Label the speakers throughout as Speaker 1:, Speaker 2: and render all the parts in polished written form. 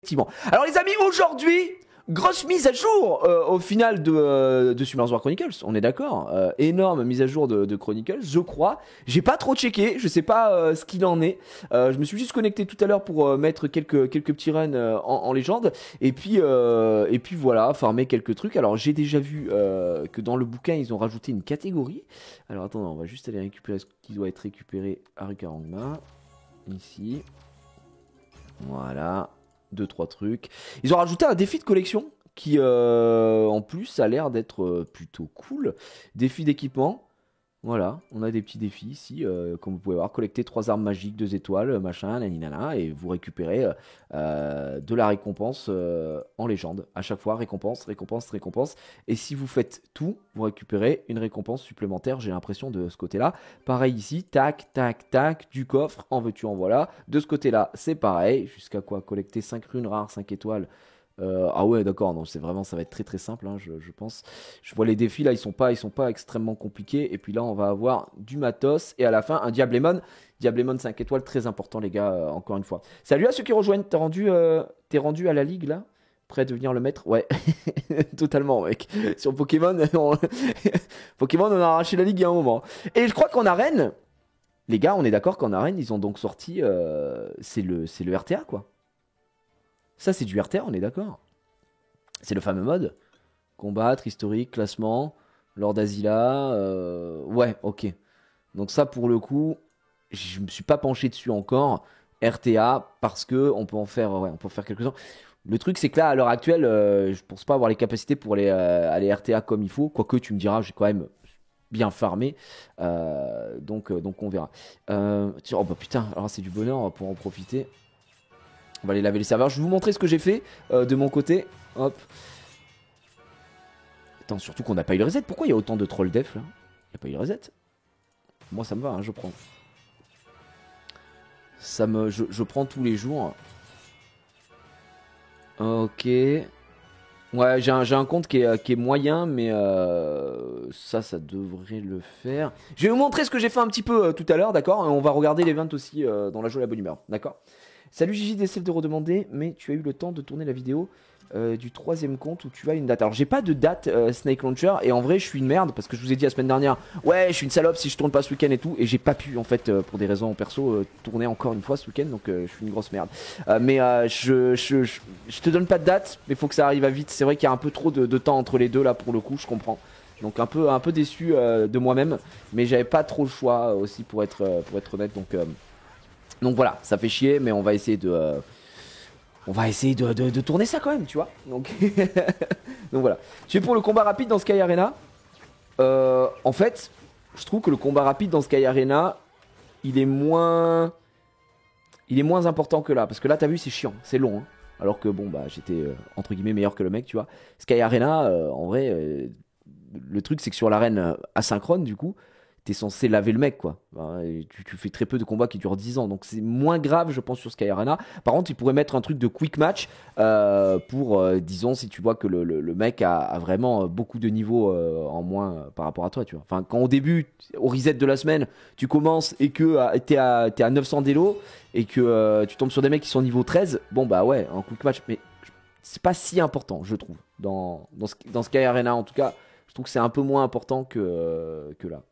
Speaker 1: Effectivement. Alors les amis, aujourd'hui, grosse mise à jour au final de Summer's War Chronicles, on est d'accord, énorme mise à jour de Chronicles, je crois. J'ai pas trop checké, je sais pas ce qu'il en est. Je me suis juste connecté tout à l'heure pour mettre quelques petits runs en légende. Et puis voilà, farmer quelques trucs. Alors j'ai déjà vu que dans le bouquin, ils ont rajouté une catégorie. Alors attendez, on va juste aller récupérer ce qui doit être récupéré à Rukarangma. Ici. Voilà. 2-3 trucs. Ils ont rajouté un défi de collection qui en plus a l'air d'être plutôt cool. Défi d'équipement. Voilà, on a des petits défis ici, comme vous pouvez voir, collecter 3 armes magiques, 2 étoiles, machin, naninana, et vous récupérez de la récompense en légende. À chaque fois, récompense, récompense, récompense. Et si vous faites tout, vous récupérez une récompense supplémentaire, j'ai l'impression, de ce côté-là. Pareil ici, tac, tac, tac, du coffre, en veux-tu, en voilà. De ce côté-là, c'est pareil, jusqu'à quoi? Collecter 5 runes rares, 5 étoiles. Ah ouais, d'accord, non, c'est vraiment, ça va être très très simple, hein, je pense. Je vois les défis là, ils sont pas extrêmement compliqués. Et puis là, on va avoir du matos et à la fin un Diablemon. Diablemon 5 étoiles, très important les gars, encore une fois. Salut à ceux qui rejoignent, t'es rendu à la ligue là? Prêt à devenir le maître? Ouais, totalement mec. Sur Pokémon, Pokémon, on a arraché la ligue il y a un moment. Et je crois qu'en arène, les gars, on est d'accord qu'en arène, ils ont donc sorti, c'est le RTA quoi. Ça, c'est du RTA, on est d'accord. C'est le fameux mode. Combattre, historique, classement, Lord Azila. Ouais, ok. Donc ça, pour le coup, je me suis pas penché dessus encore. RTA, parce que on peut en faire, ouais, on peut en faire quelques-uns. Le truc, c'est que là, à l'heure actuelle, je pense pas avoir les capacités pour aller RTA comme il faut. Quoique, tu me diras, j'ai quand même bien farmé. Donc on verra. Oh bah putain, alors c'est du bonheur, on va pouvoir en profiter. On va aller laver les serveurs. Je vais vous montrer ce que j'ai fait de mon côté. Hop. Attends, surtout qu'on n'a pas eu le reset. Pourquoi il y a autant de troll def là? Il n'y a pas eu le reset. Moi ça me va, hein, je prends. Je prends tous les jours. Ok. Ouais, j'ai un compte qui est moyen, mais ça devrait le faire. Je vais vous montrer ce que j'ai fait un petit peu tout à l'heure, d'accord? On va regarder l'event aussi dans la joie et la bonne humeur, d'accord? Salut Gigi, d'essayer de redemander, mais tu as eu le temps de tourner la vidéo du 3ème compte où tu as une date. Alors j'ai pas de date Snake Launcher et en vrai je suis une merde parce que je vous ai dit la semaine dernière, ouais je suis une salope si je tourne pas ce week-end et tout, et j'ai pas pu en fait pour des raisons perso tourner encore une fois ce week-end, donc je suis une grosse merde. Mais je te donne pas de date, mais faut que ça arrive à vite. C'est vrai qu'il y a un peu trop de temps entre les deux là pour le coup, je comprends. Donc un peu déçu de moi-même, mais j'avais pas trop le choix aussi pour être honnête, donc voilà, ça fait chier, mais on va essayer de tourner ça quand même, tu vois. Donc, donc voilà. Tu es pour le combat rapide dans Sky Arena. En fait, je trouve que le combat rapide dans Sky Arena, il est moins important que là. Parce que là, t'as vu, c'est chiant, c'est long. Hein. Alors que bon, bah, j'étais entre guillemets meilleur que le mec, tu vois. Sky Arena, en vrai, le truc, c'est que sur l'arène asynchrone, du coup, t'es censé laver le mec quoi. Et tu fais très peu de combats qui durent 10 ans, donc c'est moins grave je pense sur Sky Arena. Par contre ils pourraient mettre un truc de quick match pour disons si tu vois que le mec a vraiment beaucoup de niveaux en moins par rapport à toi, tu vois. Enfin quand au début au reset de la semaine tu commences et que t'es à 900 d'élo et que tu tombes sur des mecs qui sont niveau 13, bon bah ouais un quick match, mais c'est pas si important je trouve dans Sky Arena en tout cas. Je trouve que c'est un peu moins important que là.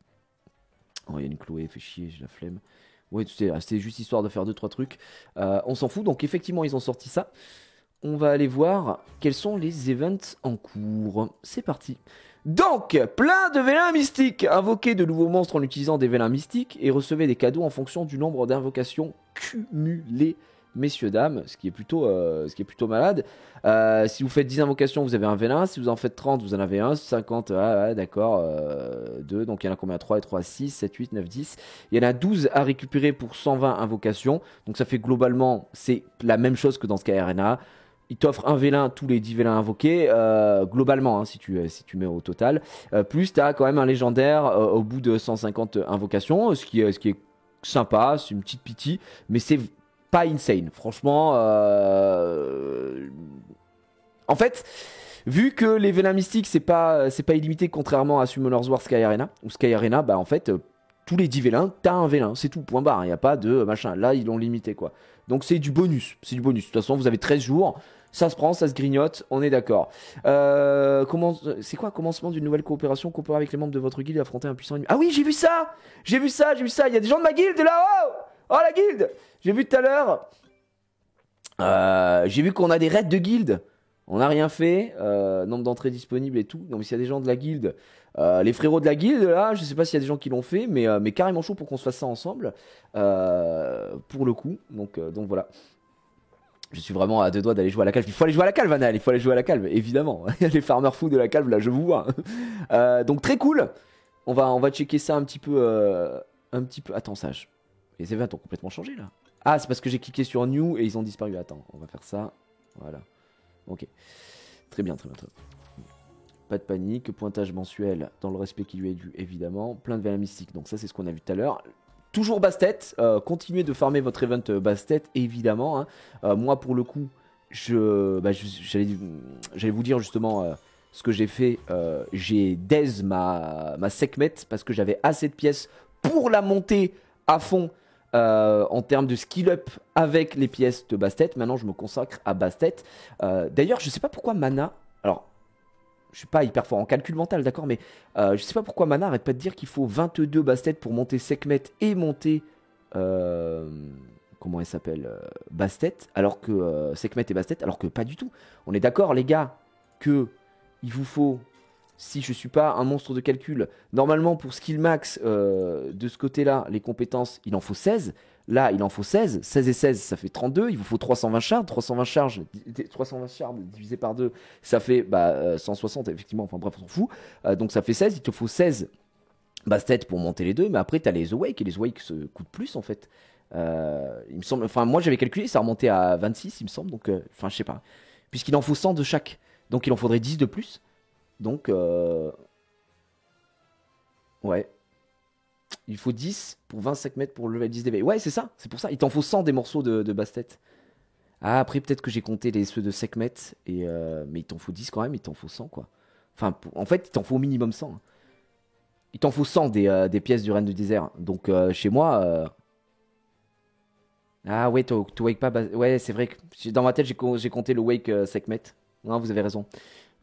Speaker 1: Oh, il y a une Chloé, fait chier, j'ai la flemme. Ouais, c'était juste histoire de faire 2-3 trucs. On s'en fout, donc effectivement, ils ont sorti ça. On va aller voir quels sont les events en cours. C'est parti. Donc, plein de vélins mystiques. Invoquez de nouveaux monstres en utilisant des vélins mystiques et recevez des cadeaux en fonction du nombre d'invocations cumulées. Messieurs, dames, ce qui est plutôt malade. Si vous faites 10 invocations, vous avez un vélin. Si vous en faites 30, vous en avez un. 50, ah, ouais, d'accord. 2, donc il y en a combien? 3 et 3, 6, 7, 8, 9, 10. Il y en a 12 à récupérer pour 120 invocations. Donc ça fait globalement, c'est la même chose que dans Sky Arena. Il t'offre un vélin, tous les 10 vélins invoqués, globalement, hein, si tu mets au total. Plus tu as quand même un légendaire au bout de 150 invocations, ce qui est sympa, c'est une petite pitié, mais c'est pas insane. Franchement, en fait, vu que les vélins mystiques, c'est pas illimité, contrairement à Summoner's War Sky Arena, ou Sky Arena, bah en fait, tous les 10 vélins, t'as un vélin, c'est tout, point barre, il n'y a pas de machin. Là, ils l'ont limité, quoi. Donc c'est du bonus, c'est du bonus. De toute façon, vous avez 13 jours, ça se prend, ça se grignote, on est d'accord. C'est quoi, commencement d'une nouvelle coopération, coopérer avec les membres de votre guilde et affronter un puissant ennemi. Ah oui, j'ai vu ça, j'ai vu ça, il y a des gens de ma guilde là-haut. Oh la guilde. J'ai vu tout à l'heure. J'ai vu qu'on a des raids de guilde. On n'a rien fait, nombre d'entrées disponibles et tout. Donc s'il y a des gens de la guilde, les frérots de la guilde là, je sais pas s'il y a des gens qui l'ont fait, mais carrément chaud pour qu'on se fasse ça ensemble, pour le coup. Donc voilà. Je suis vraiment à deux doigts d'aller jouer à la calve. Il faut aller jouer à la calve, Anal, il faut aller jouer à la calve, évidemment. Les farmers fous de la calve là, je vous vois. Donc très cool. On va checker ça un petit peu. Attends, sage. Les events ont complètement changé là. Ah, c'est parce que j'ai cliqué sur New et ils ont disparu. Attends, on va faire ça. Voilà. Ok. Très bien, très bien, très bien. Pas de panique. Pointage mensuel dans le respect qui lui est dû, évidemment. Plein de vélins mystiques. Donc ça, c'est ce qu'on a vu tout à l'heure. Toujours Bastet. Continuez de farmer votre event Bastet, évidemment. Hein. Moi, pour le coup, j'allais vous dire justement ce que j'ai fait. J'ai Dez ma Sekhmet parce que j'avais assez de pièces pour la monter à fond. En termes de skill up avec les pièces de Bastet. Maintenant je me consacre à Bastet. D'ailleurs je sais pas pourquoi Mana, alors je suis pas hyper fort en calcul mental, d'accord, mais je sais pas pourquoi Mana arrête pas de dire qu'il faut 22 Bastet pour monter Sekhmet et monter comment elle s'appelle, Bastet, alors que Sekhmet et Bastet, alors que pas du tout. On est d'accord les gars que il vous faut, si je suis pas un monstre de calcul, normalement pour skill max de ce côté-là, les compétences, il en faut 16. Là, il en faut 16. 16 et 16, ça fait 32. Il vous faut 320 charges. 320 charges divisé par 2, ça fait 160, effectivement. Enfin bref, on s'en fout. Donc ça fait 16. Il te faut 16 Bastet pour monter les deux. Mais après, tu as les Awake. Et les Awake se coûtent plus, en fait. Il me semble, enfin, moi, j'avais calculé, ça remontait à 26, il me semble. Donc, enfin, je sais pas. Puisqu'il en faut 100 de chaque. Donc, il en faudrait 10 de plus. Donc, ouais. Il faut 10 pour 25 mètres pour le level 10 d'éveil. Ouais, c'est ça, c'est pour ça. Il t'en faut 100 des morceaux de Bastet. Ah, après, peut-être que j'ai compté ceux de Sekhmet. Mais il t'en faut 10 quand même, il t'en faut 100 quoi. Enfin, en fait, il t'en faut au minimum 100. Hein. Il t'en faut 100 des pièces du Reine du Désert. Donc, chez moi. Ah, ouais, tu wake pas. Ouais, c'est vrai que dans ma tête, j'ai compté le wake Sekhmet. Non, vous avez raison.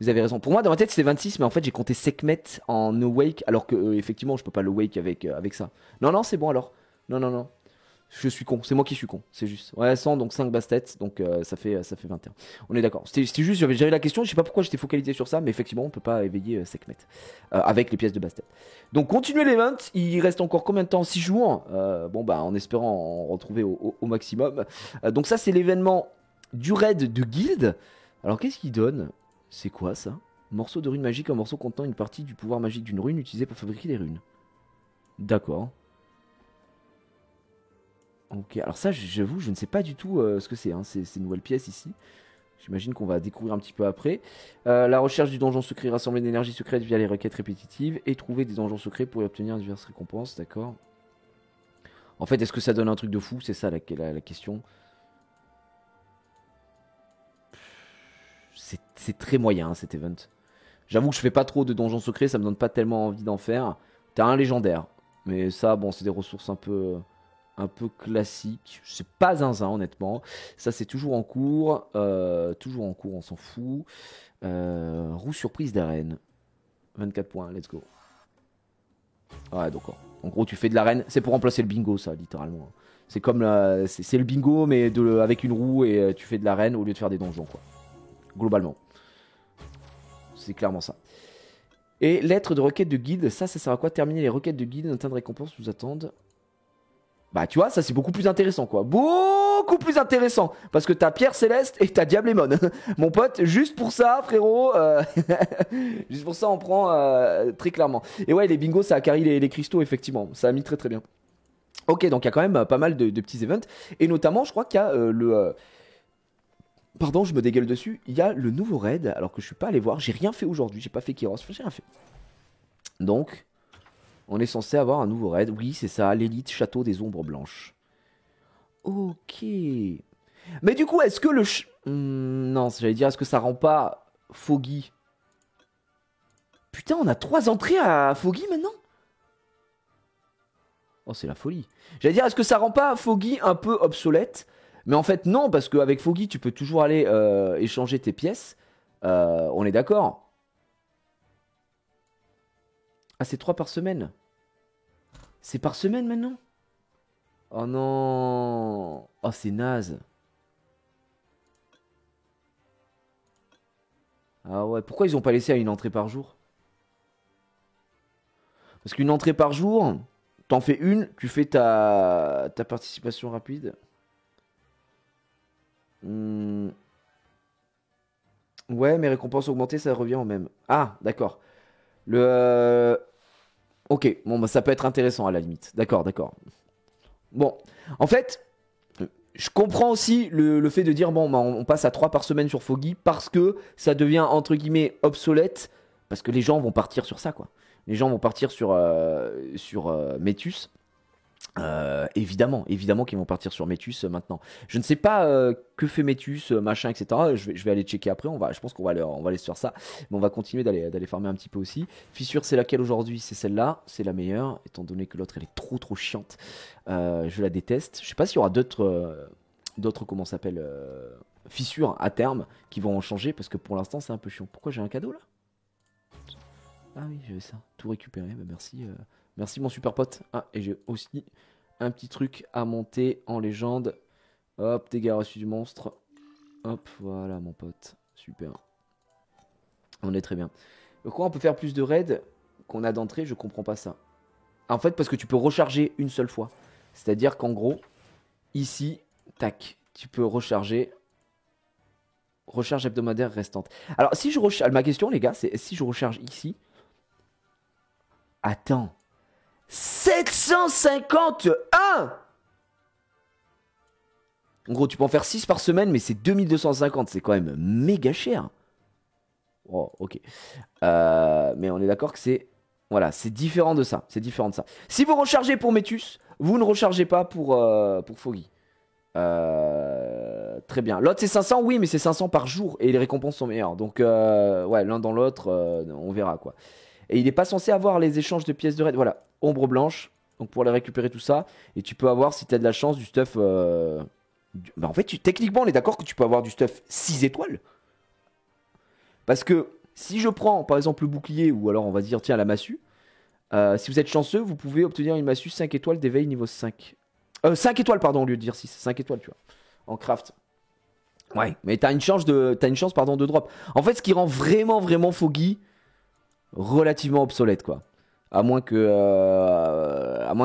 Speaker 1: Vous avez raison. Pour moi, dans ma tête, c'était 26, mais en fait, j'ai compté Sekhmet en awake, alors que, effectivement, je peux pas le wake avec ça. Non, non, c'est bon alors. Non, non, non. Je suis con. C'est moi qui suis con. C'est juste. Ouais, 100, donc 5 Bastet, donc ça fait 21. On est d'accord. C'était juste, j'avais la question, je sais pas pourquoi j'étais focalisé sur ça, mais effectivement, on peut pas éveiller Sekhmet avec les pièces de Bastet. Donc, continuez l'event. Il reste encore combien de temps? 6 jours. Bon, bah, en espérant en retrouver au maximum. Donc, ça, c'est l'événement du raid de guild. Alors, qu'est-ce qu'il donne? C'est quoi ça? Morceau de rune magique, un morceau contenant une partie du pouvoir magique d'une rune utilisée pour fabriquer des runes. D'accord. Ok, alors ça, j'avoue, je ne sais pas du tout ce que c'est, hein, ces nouvelles pièces ici. J'imagine qu'on va découvrir un petit peu après. La recherche du donjon secret, rassembler de l'énergie secrète via les requêtes répétitives et trouver des donjons secrets pour y obtenir diverses récompenses, d'accord. En fait, est-ce que ça donne un truc de fou? C'est ça la question. C'est très moyen hein, cet event. J'avoue que je fais pas trop de donjons secrets, ça me donne pas tellement envie d'en faire. T'as un légendaire, mais ça, bon, c'est des ressources un peu classiques. C'est pas zinzin, honnêtement. Ça, c'est toujours en cours. On s'en fout. Roue surprise d'arène. 24 points, let's go. Ouais, donc en gros, tu fais de l'arène. C'est pour remplacer le bingo, ça, littéralement. C'est comme c'est le bingo, mais avec une roue et tu fais de l'arène au lieu de faire des donjons, quoi. Globalement. C'est clairement ça. Et lettre de requête de guide, ça sert à quoi? Terminer les requêtes de guide, un tas de récompenses vous attendent. Bah tu vois, ça c'est beaucoup plus intéressant quoi. Beaucoup plus intéressant. Parce que t'as Pierre Céleste et t'as Diablémon. Mon pote, juste pour ça frérot. Juste pour ça on prend très clairement. Et ouais les bingos ça a carry les cristaux effectivement. Ça a mis très très bien. Ok donc il y a quand même pas mal de petits events. Et notamment je crois qu'il y a Pardon, je me dégueule dessus. Il y a le nouveau raid, alors que je suis pas allé voir. J'ai rien fait aujourd'hui. J'ai pas fait Kyros. J'ai rien fait. Donc, on est censé avoir un nouveau raid. Oui, c'est ça. L'élite château des ombres blanches. Ok. Mais du coup, est-ce que le... non, j'allais dire, est-ce que ça rend pas Foggy? Putain, on a 3 entrées à Foggy maintenant? Oh, c'est la folie. J'allais dire, est-ce que ça rend pas Foggy un peu obsolète? Mais en fait, non, parce qu'avec Foggy, tu peux toujours aller échanger tes pièces. On est d'accord. Ah, c'est 3 par semaine. C'est par semaine maintenant? Oh non. Oh, c'est naze. Ah ouais, pourquoi ils ont pas laissé à une entrée par jour? Parce qu'une entrée par jour, t'en fais une, tu fais ta participation rapide. Hmm. Ouais, mes récompenses augmentées, ça revient au même. Ah, d'accord. Le. Ok, bon, bah, ça peut être intéressant à la limite. D'accord, d'accord. Bon, en fait, je comprends aussi le fait de dire, bon, bah, on passe à 3 par semaine sur Foggy parce que ça devient, entre guillemets, obsolète. Parce que les gens vont partir sur ça, quoi. Les gens vont partir sur Metus. Évidemment qu'ils vont partir sur Metus maintenant. Je ne sais pas que fait Metus, machin, etc. Je vais aller checker après. Je pense on va aller se faire ça. Mais on va continuer d'aller farmer un petit peu aussi. Fissure, c'est laquelle aujourd'hui? C'est celle-là. C'est la meilleure, étant donné que l'autre elle est trop chiante. Je la déteste. Je sais pas s'il y aura d'autres comment ça s'appelle fissures à terme qui vont en changer parce que pour l'instant c'est un peu chiant. Pourquoi j'ai un cadeau là? Ah oui, j'avais ça. Tout récupéré. Bah, merci. Merci mon super pote. Ah, et j'ai aussi un petit truc à monter en légende. Hop, dégâts reçus du monstre. Hop, voilà mon pote. Super. On est très bien. Pourquoi on peut faire plus de raids qu'on a d'entrée? Je comprends pas ça. En fait, parce que tu peux recharger une seule fois. C'est-à-dire qu'en gros, ici, tac, tu peux recharger. Recharge hebdomadaire restante. Alors, si je recharge. Ma question, les gars, c'est si je recharge ici. Attends. 751. En gros, tu peux en faire 6 par semaine, mais c'est 2250. C'est quand même méga cher. Oh, ok. Mais on est d'accord que c'est... Voilà, c'est différent de ça. C'est différent de ça. Si vous rechargez pour Metus, vous ne rechargez pas pour Foggy. Très bien. L'autre, c'est 500, oui, mais c'est 500 par jour. Et les récompenses sont meilleures. Donc, ouais, l'un dans l'autre, on verra, quoi. Et il n'est pas censé avoir les échanges de pièces de raid. Voilà, ombre blanche. Donc pour les récupérer tout ça. Et tu peux avoir, si tu as de la chance, du stuff... Bah en fait, techniquement, on est d'accord que tu peux avoir du stuff 6 étoiles. Parce que si je prends, par exemple, le bouclier, ou alors on va dire, tiens, la massue. Si vous êtes chanceux, vous pouvez obtenir une massue 5 étoiles d'éveil niveau 5. 5 étoiles, pardon, au lieu de dire 6. 5 étoiles, tu vois. En craft. Ouais, mais t'as une chance, pardon, de drop. En fait, ce qui rend vraiment Foggy relativement obsolète, quoi. À moins que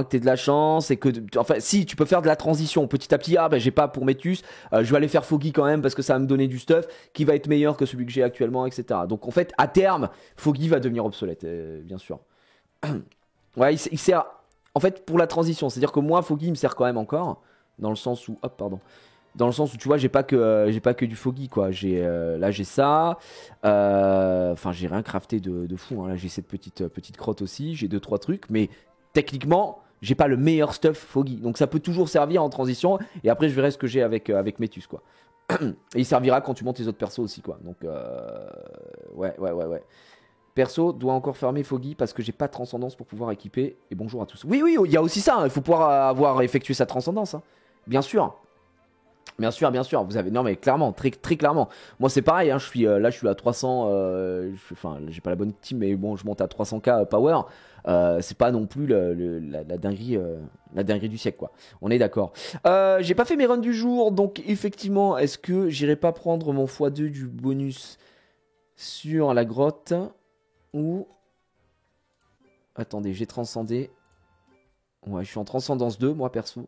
Speaker 1: t'aies de la chance et que... Enfin, si, tu peux faire de la transition. Petit à petit, ah, bah, j'ai pas pour Metus. Je vais aller faire Foggy quand même parce que ça va me donner du stuff qui va être meilleur que celui que j'ai actuellement, etc. Donc, en fait, à terme, Foggy va devenir obsolète, bien sûr. Ouais, il sert... En fait, pour la transition. C'est-à-dire que moi, Foggy, il me sert quand même encore. Dans le sens où... Hop, pardon. Dans le sens où tu vois, j'ai pas que du Foggy, quoi. Là j'ai ça. Enfin, j'ai rien crafté de fou, hein. Là j'ai cette petite crotte aussi. J'ai 2-3 trucs, mais techniquement, j'ai pas le meilleur stuff Foggy. Donc ça peut toujours servir en transition. Et après, je verrai ce que j'ai avec Metus, quoi. Et il servira quand tu montes les autres persos aussi, quoi. Donc ouais. Perso doit encore farmer Foggy parce que j'ai pas de transcendance pour pouvoir équiper. Et bonjour à tous. Oui, il y a aussi ça, hein. Il faut pouvoir avoir effectué sa transcendance, hein. Bien sûr. Bien sûr, vous avez... Non mais clairement, très clairement. Moi c'est pareil, hein, je suis à 300... Enfin, j'ai pas la bonne team, mais bon, je monte à 300k power. C'est pas non plus la dinguerie du siècle, quoi. On est d'accord. J'ai pas fait mes runs du jour, donc effectivement, est-ce que j'irai pas prendre mon x2 du bonus sur la grotte? Ou... Attendez, j'ai transcendé... Ouais, je suis en Transcendance 2, moi perso.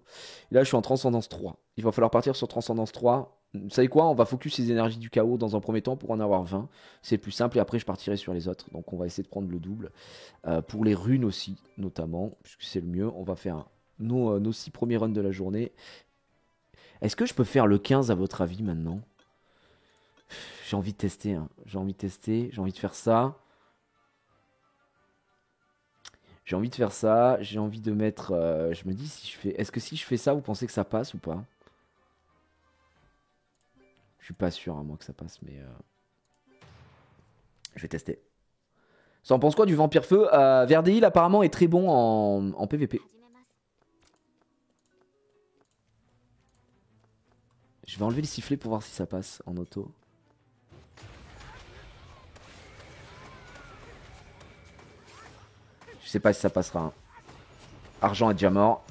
Speaker 1: Et là, je suis en Transcendance 3. Il va falloir partir sur Transcendance 3. Vous savez quoi? On va focus les énergies du chaos dans un premier temps pour en avoir 20. C'est plus simple et après, je partirai sur les autres. Donc, on va essayer de prendre le double. Pour les runes aussi, notamment, puisque c'est le mieux. On va faire nos 6 premiers runs de la journée. Est-ce que je peux faire le 15 à votre avis maintenant? J'ai envie de tester, hein. J'ai envie de faire ça. J'ai envie de faire ça, j'ai envie de mettre... je me dis, est-ce que si je fais ça, vous pensez que ça passe ou pas? Je suis pas sûr, hein, moi, que ça passe, mais... Je vais tester. Ça en pense quoi du Vampire Feu? Verdeil, apparemment, est très bon en PVP. Je vais enlever le sifflet pour voir si ça passe en auto. Je sais pas si ça passera. Hein. Argent est déjà mort.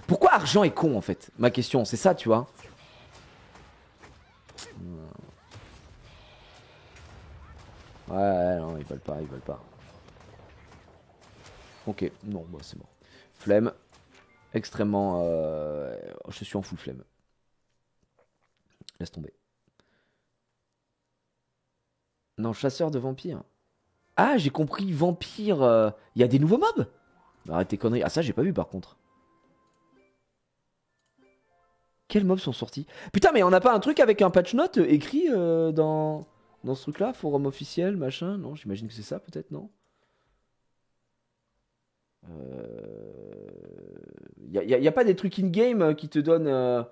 Speaker 1: Pourquoi Argent est con en fait? Ma question, c'est ça, tu vois. Ouais, non, ils veulent pas, ils veulent pas. Ok, non, bah c'est bon. Flemme. Extrêmement... Je suis en full flemme. Laisse tomber. Non, chasseur de vampires. Ah, j'ai compris, vampire. Il y a des nouveaux mobs? Arrête tes conneries. Ah, ça, j'ai pas vu par contre. Quels mobs sont sortis? Putain, mais on n'a pas un truc avec un patch note écrit dans ce truc-là? Forum officiel, machin? Non, j'imagine que c'est ça, peut-être, non? Y a pas des trucs in-game qui te donnent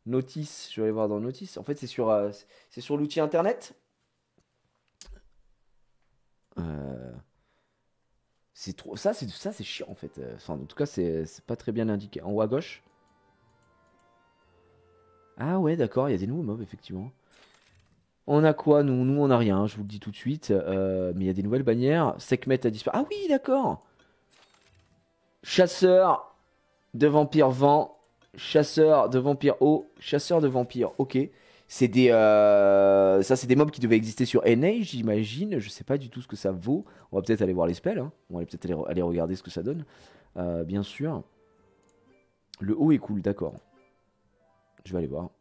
Speaker 1: notice? Je vais aller voir dans notice. En fait, c'est sur l'outil internet. C'est trop. Ça, c'est chiant en fait. Enfin, en tout cas, c'est pas très bien indiqué. En haut à gauche. Ah ouais, d'accord, il y a des nouveaux mobs, effectivement. On a quoi, nous? Nous, on a rien, je vous le dis tout de suite. Mais il y a des nouvelles bannières. Sekhmet a disparu. Ah oui, d'accord. Chasseur de vampires vent. Chasseur de vampires eau. Chasseur de vampires, ok. C'est des, ça, c'est des mobs qui devaient exister sur NA, j'imagine. Je sais pas du tout ce que ça vaut. On va peut-être aller voir les spells. Hein. On va peut-être aller regarder ce que ça donne. Bien sûr. Le haut est cool, d'accord. Je vais aller voir.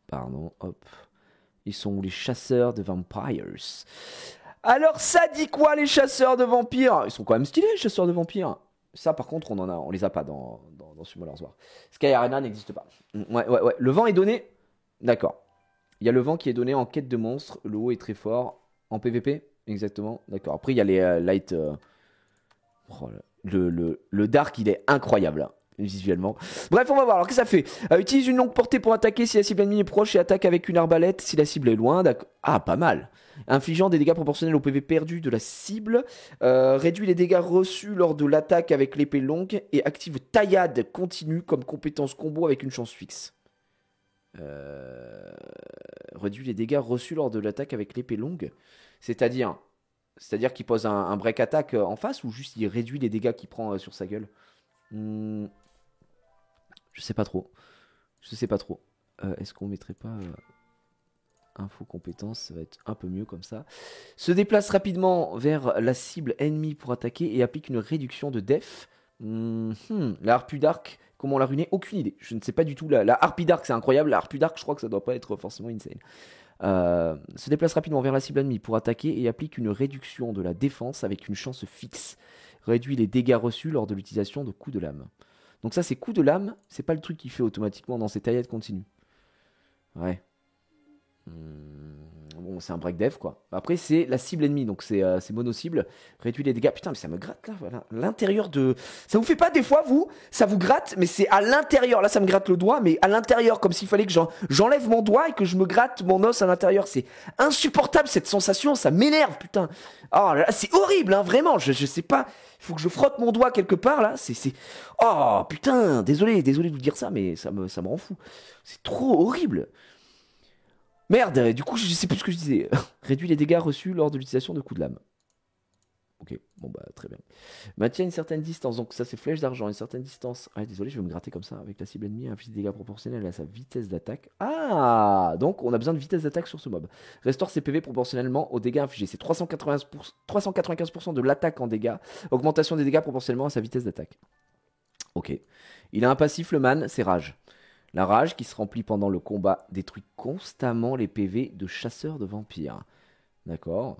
Speaker 1: Pardon, hop. Ils sont où les chasseurs de vampires? Alors ça dit quoi les chasseurs de vampires? Ils sont quand même stylés les chasseurs de vampires. Ça par contre on les a pas dans Summoners War. Sky Arena n'existe pas. Ouais. Le vent est donné. D'accord. Il y a le vent qui est donné en quête de monstres. Le haut est très fort. En PVP. Exactement. D'accord. Après il y a les light. Oh, le dark il est incroyable. Hein, visuellement. Bref, on va voir. Alors, qu'est-ce que ça fait? Utilise une longue portée pour attaquer si la cible ennemie est proche et attaque avec une arbalète si la cible est loin. Ah, pas mal. Infligeant des dégâts proportionnels au PV perdu de la cible. Réduit les dégâts reçus lors de l'attaque avec l'épée longue et active taillade continue comme compétence combo avec une chance fixe. Réduit les dégâts reçus lors de l'attaque avec l'épée longue. C'est-à-dire qu'il pose un break attack en face ou juste il réduit les dégâts qu'il prend sur sa gueule. Je sais pas trop. Est-ce qu'on mettrait pas info compétences? Ça va être un peu mieux comme ça. Se déplace rapidement vers la cible ennemie pour attaquer et applique une réduction de def. La harpie d'arc, comment la ruiner? Aucune idée. Je ne sais pas du tout. La harpie d'arc, c'est incroyable. La harpie d'arc, je crois que ça doit pas être forcément insane. Se déplace rapidement vers la cible ennemie pour attaquer et applique une réduction de la défense avec une chance fixe. Réduit les dégâts reçus lors de l'utilisation de coups de lame. Donc ça c'est coup de lame, c'est pas le truc qu'il fait automatiquement dans ses taillettes continues. Ouais. Bon c'est un break dev quoi. Après c'est la cible ennemie, donc c'est mono-cible. Réduit les dégâts. Putain mais ça me gratte là, voilà. L'intérieur de... Ça vous fait pas des fois vous? Ça vous gratte mais c'est à l'intérieur. Là ça me gratte le doigt mais à l'intérieur. Comme s'il fallait que j'enlève mon doigt et que je me gratte mon os à l'intérieur. C'est insupportable cette sensation, ça m'énerve putain. Oh là là, c'est horrible hein, vraiment. Je sais pas. Il faut que je frotte mon doigt quelque part là. Oh putain, désolé de vous dire ça, mais ça me rend fou. C'est trop horrible. Merde, du coup je sais plus ce que je disais. Réduit les dégâts reçus lors de l'utilisation de coups de lame. Ok, bon bah très bien. Maintient une certaine distance, donc ça c'est flèche d'argent, une certaine distance. Ah désolé, je vais me gratter comme ça avec la cible ennemie, inflige des dégâts proportionnels à sa vitesse d'attaque. Ah, donc on a besoin de vitesse d'attaque sur ce mob. Restaure ses PV proportionnellement aux dégâts infligés. C'est 395% de l'attaque en dégâts. Augmentation des dégâts proportionnellement à sa vitesse d'attaque. Ok. Il a un passif, le man, c'est rage. La rage qui se remplit pendant le combat détruit constamment les PV de chasseurs de vampires. D'accord.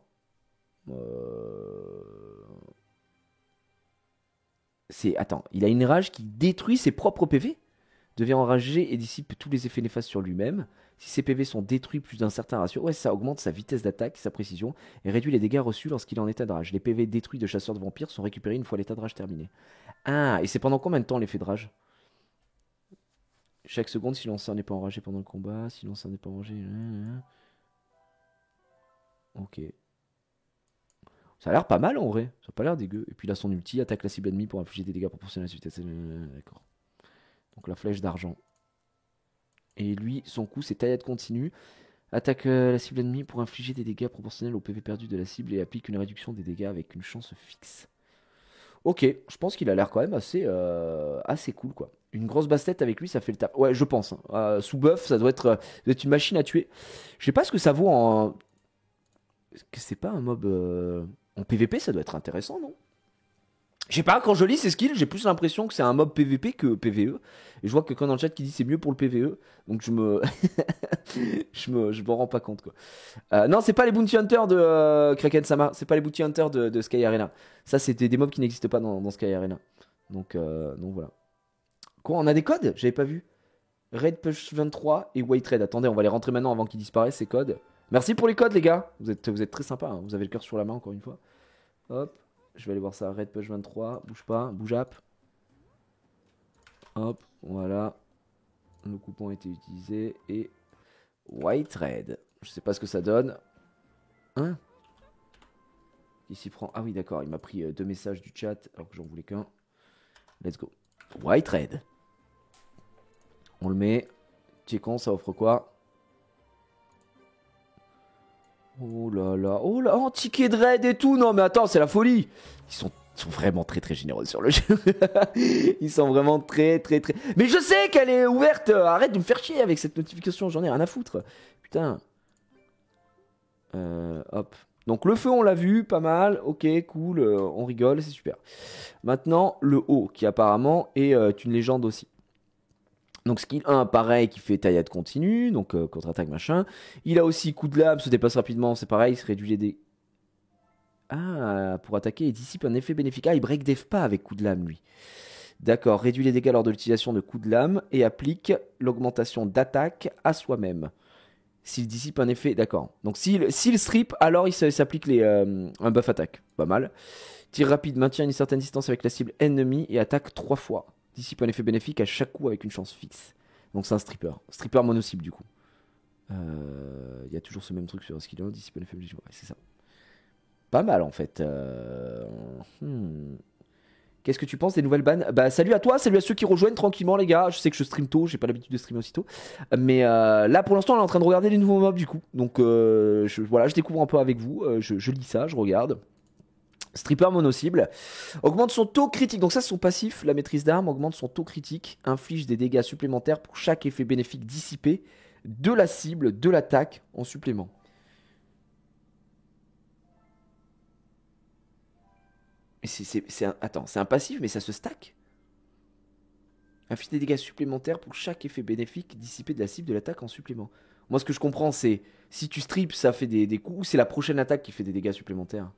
Speaker 1: Attends, il a une rage qui détruit ses propres PV, devient enragé et dissipe tous les effets néfastes sur lui-même. Si ses PV sont détruits plus d'un certain ratio, ouais, ça augmente sa vitesse d'attaque, sa précision, et réduit les dégâts reçus lorsqu'il est en état de rage. Les PV détruits de chasseurs de vampires sont récupérés une fois l'état de rage terminé. Ah, et c'est pendant combien de temps l'effet de rage? Chaque seconde, si l'ancien n'est pas enragé pendant le combat, si l'ancien n'est pas enragé... Ok. Ça a l'air pas mal en vrai, ça a pas l'air dégueu. Et puis là, son ulti attaque la cible ennemie pour infliger des dégâts proportionnels à la vitesse. D'accord. Donc la flèche d'argent. Et lui, son coup, c'est taillade continue. Attaque la cible ennemie pour infliger des dégâts proportionnels au PV perdu de la cible et applique une réduction des dégâts avec une chance fixe. Ok, je pense qu'il a l'air quand même assez cool quoi. Une grosse basse-tête avec lui, ça fait le taf. Ouais, je pense, hein. Sous buff, ça doit être une machine à tuer. Je sais pas ce que ça vaut en. Que c'est pas un mob. En PVP, ça doit être intéressant, non? Je sais pas, quand je lis ces skills, j'ai plus l'impression que c'est un mob PVP que PVE. Et je vois que quand dans le chat qui dit c'est mieux pour le PVE, donc je me. je m'en rends pas compte quoi. Non, c'est pas les Bounty Hunters de Kraken Sama, c'est pas les Bounty Hunters de Sky Arena. Ça, c'était des mobs qui n'existent pas dans Sky Arena. Donc voilà. Quoi, on a des codes? J'avais pas vu. Red Push 23 et White Red. Attendez, on va les rentrer maintenant avant qu'ils disparaissent ces codes. Merci pour les codes, les gars. Vous êtes très sympas. Hein. Vous avez le cœur sur la main, encore une fois. Hop. Je vais aller voir ça. Red Push 23. Bouge pas. Bouge up. Hop. Voilà. Le coupon a été utilisé. Et White Red. Je sais pas ce que ça donne. Hein? Qui s'y prend? Ah oui, d'accord. Il m'a pris 2 messages du chat alors que j'en voulais qu'un. Let's go. White Red. On le met. Tu es con, ça offre quoi? Oh là là, oh, ticket de raid et tout. Non mais attends, c'est la folie. Ils sont vraiment très très généreux sur le jeu. Ils sont vraiment très très très. Mais je sais qu'elle est ouverte. Arrête de me faire chier avec cette notification. J'en ai rien à foutre. Putain. Hop. Donc le feu on l'a vu, pas mal. Ok, cool. On rigole, c'est super. Maintenant le haut qui apparemment est une légende aussi. Donc skill 1, pareil, qui fait taillade continue, donc contre-attaque machin. Il a aussi coup de lame, se déplace rapidement, c'est pareil, il se réduit les dégâts. Ah, pour attaquer, il dissipe un effet bénéfique. Ah, il break def pas avec coup de lame, lui. D'accord, réduit les dégâts lors de l'utilisation de coup de lame et applique l'augmentation d'attaque à soi-même. S'il dissipe un effet, d'accord. Donc s'il strip, alors il s'applique un buff attaque. Pas mal. Tir rapide, maintient une certaine distance avec la cible ennemie et attaque 3 fois. Dissipe un effet bénéfique à chaque coup avec une chance fixe. Donc c'est un stripper. Stripper mono-cible du coup. Il y a toujours ce même truc sur un skill 1. Dissipe un effet bénéfique. Ouais, c'est ça. Pas mal en fait. Qu'est-ce que tu penses des nouvelles bans? Bah salut à toi, salut à ceux qui rejoignent tranquillement les gars. Je sais que je stream tôt, j'ai pas l'habitude de streamer aussitôt. Mais là pour l'instant on est en train de regarder les nouveaux mobs du coup. Donc voilà, je découvre un peu avec vous. Je lis ça, je regarde. Stripper mono-cible. Augmente son taux critique. Donc ça c'est son passif. La maîtrise d'armes augmente son taux critique. Inflige des dégâts supplémentaires pour chaque effet bénéfique dissipé de la cible, de l'attaque en supplément. Attends, c'est un passif mais ça se stack? Inflige des dégâts supplémentaires pour chaque effet bénéfique dissipé de la cible de l'attaque en supplément. Moi ce que je comprends c'est si tu strips ça fait des coups ou c'est la prochaine attaque qui fait des dégâts supplémentaires?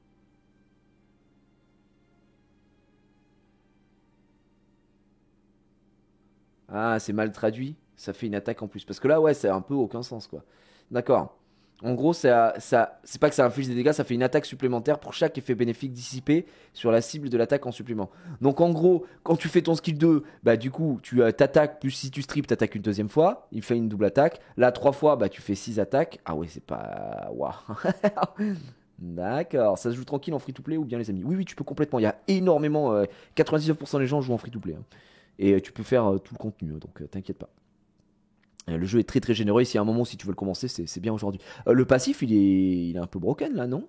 Speaker 1: Ah, c'est mal traduit. Ça fait une attaque en plus. Parce que là, ouais, ça a un peu aucun sens, quoi. D'accord. En gros, c'est pas que ça inflige des dégâts, ça fait une attaque supplémentaire pour chaque effet bénéfique dissipé sur la cible de l'attaque en supplément. Donc en gros, quand tu fais ton skill 2, bah du coup, tu t'attaques, plus si tu strip, t'attaques une deuxième fois, il fait une double attaque. Là, 3 fois, bah tu fais 6 attaques. Ah ouais, c'est pas. Waouh. D'accord, ça se joue tranquille en free-to-play ou bien les amis? Oui, oui, tu peux complètement. Il y a énormément. 99% des gens jouent en free-to-play. Hein. Et tu peux faire tout le contenu, hein, donc t'inquiète pas. Le jeu est très très généreux. Ici, à un moment, si tu veux le commencer, c'est bien aujourd'hui. Le passif, il est un peu broken là, non?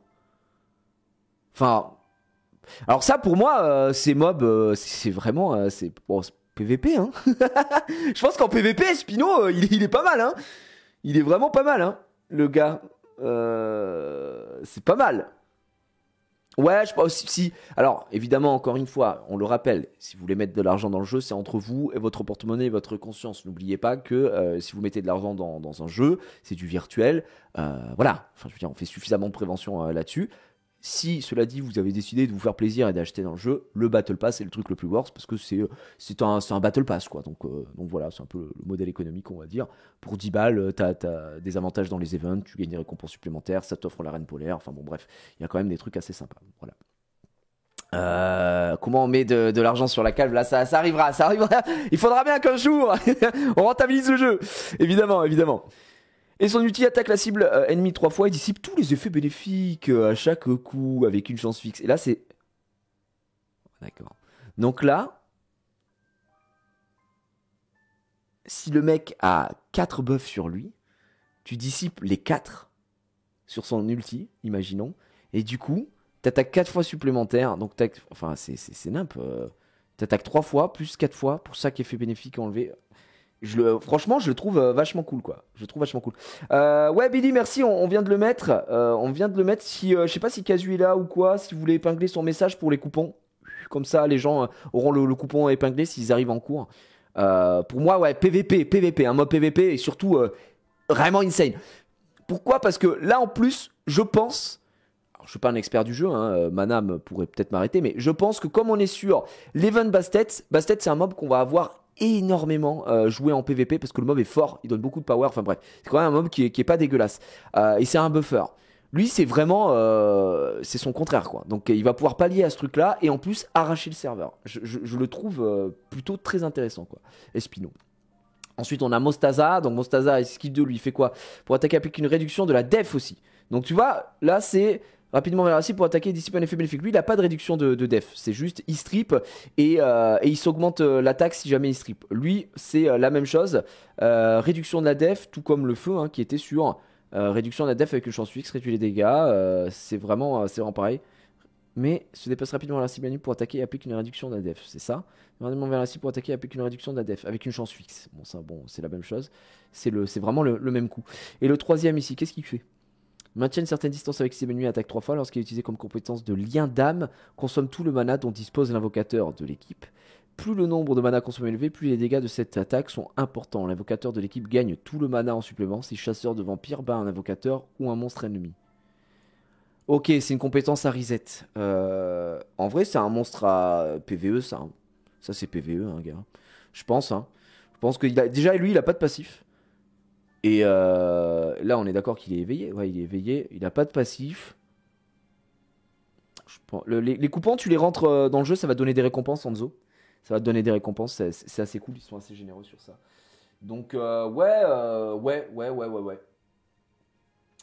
Speaker 1: Enfin, alors ça pour moi, ces mobs, c'est vraiment, c'est PVP, hein. Je pense qu'en PVP, Spino, il est pas mal, hein. Il est vraiment pas mal, hein. Le gars, c'est pas mal. Ouais, je pense si. Alors, évidemment, encore une fois, on le rappelle, si vous voulez mettre de l'argent dans le jeu, c'est entre vous et votre porte-monnaie et votre conscience. N'oubliez pas que si vous mettez de l'argent dans un jeu, c'est du virtuel. Voilà. Enfin, je veux dire, on fait suffisamment de prévention là-dessus. Si, cela dit, vous avez décidé de vous faire plaisir et d'acheter dans le jeu, le Battle Pass est le truc le plus worst parce que c'est un Battle Pass, quoi. Donc voilà, c'est un peu le modèle économique, on va dire. Pour 10 balles, t'as des avantages dans les events, tu gagnes des récompenses supplémentaires, ça t'offre la reine polaire, enfin bon, bref, il y a quand même des trucs assez sympas. Voilà. Comment on met de l'argent sur la calve? Là, ça arrivera, ça arrivera. Il faudra bien qu'un jour, on rentabilise le jeu. Évidemment, évidemment. Et son outil attaque la cible ennemie 3 fois et dissipe tous les effets bénéfiques à chaque coup avec une chance fixe. Et là, c'est. D'accord. Donc là, si le mec a 4 buffs sur lui, tu dissipes les 4 sur son ulti, imaginons, et du coup, t'attaques 4 fois supplémentaires, donc enfin c'est nimp. T'attaques 3 fois, plus 4 fois, pour chaque effet bénéfique enlevé. Franchement, je le trouve vachement cool, quoi. Je le trouve vachement cool. Ouais, Billy, merci, on vient de le mettre. On vient de le mettre. Si, je sais pas si Casu est là ou quoi, si vous voulez épingler son message pour les coupons. Comme ça, les gens auront le coupon épinglé s'ils arrivent en cours. Pour moi, ouais, PVP, un mode PVP et surtout vraiment insane. Pourquoi? Parce que là, en plus, je pense, alors, je suis pas un expert du jeu, hein, Manam pourrait peut-être m'arrêter, mais je pense que comme on est sur l'Event Bastet, c'est un mob qu'on va avoir énormément joué en PVP parce que le mob est fort, il donne beaucoup de power, enfin bref, c'est quand même un mob qui est pas dégueulasse. Et c'est un buffer. Lui, c'est vraiment, c'est son contraire, quoi. Donc, il va pouvoir pallier à ce truc-là et en plus arracher le serveur. Je le trouve plutôt très intéressant, quoi. Espino. Ensuite, on a Mostaza. Donc, Mostaza, skill 2, lui, il fait quoi? Pour attaquer avec une réduction de la def aussi. Donc, tu vois, là, c'est rapidement vers la cible pour attaquer et dissiper un effet bénéfique. Lui, il n'a pas de réduction de def. C'est juste, il strip et il s'augmente l'attaque si jamais il strip. Lui, c'est la même chose. Réduction de la def, tout comme le feu, hein, qui était sur réduction de la def avec une chance fixe, réduire les dégâts. C'est vraiment pareil. Mais se déplace rapidement vers la cible ennemie pour attaquer et applique une réduction de la def. C'est ça. Rapidement vers la cible pour attaquer et applique une réduction de la def avec une chance fixe. Bon, ça, bon, c'est la même chose. C'est vraiment le même coup. Et le troisième ici, qu'est-ce qu'il fait? Maintient une certaine distance avec cible ennemie, attaque 3 fois lorsqu'il est utilisé comme compétence de lien d'âme. Consomme tout le mana dont dispose l'invocateur de l'équipe. Plus le nombre de mana consommé est élevé, plus les dégâts de cette attaque sont importants. L'invocateur de l'équipe gagne tout le mana en supplément si chasseur de vampire bat un invocateur ou un monstre ennemi. Ok, c'est une compétence à reset. En vrai, c'est un monstre à PVE, ça. Hein. Ça, c'est PVE, hein, gars. Je pense. Hein. Je pense que déjà, lui, il a pas de passif. Et là, on est d'accord qu'il est éveillé. Ouais, il est éveillé. Il a pas de passif. Les coupons, tu les rentres dans le jeu, ça va te donner des récompenses, Enzo. Ça va te donner des récompenses. C'est assez cool. Ils sont assez généreux sur ça. Donc, ouais.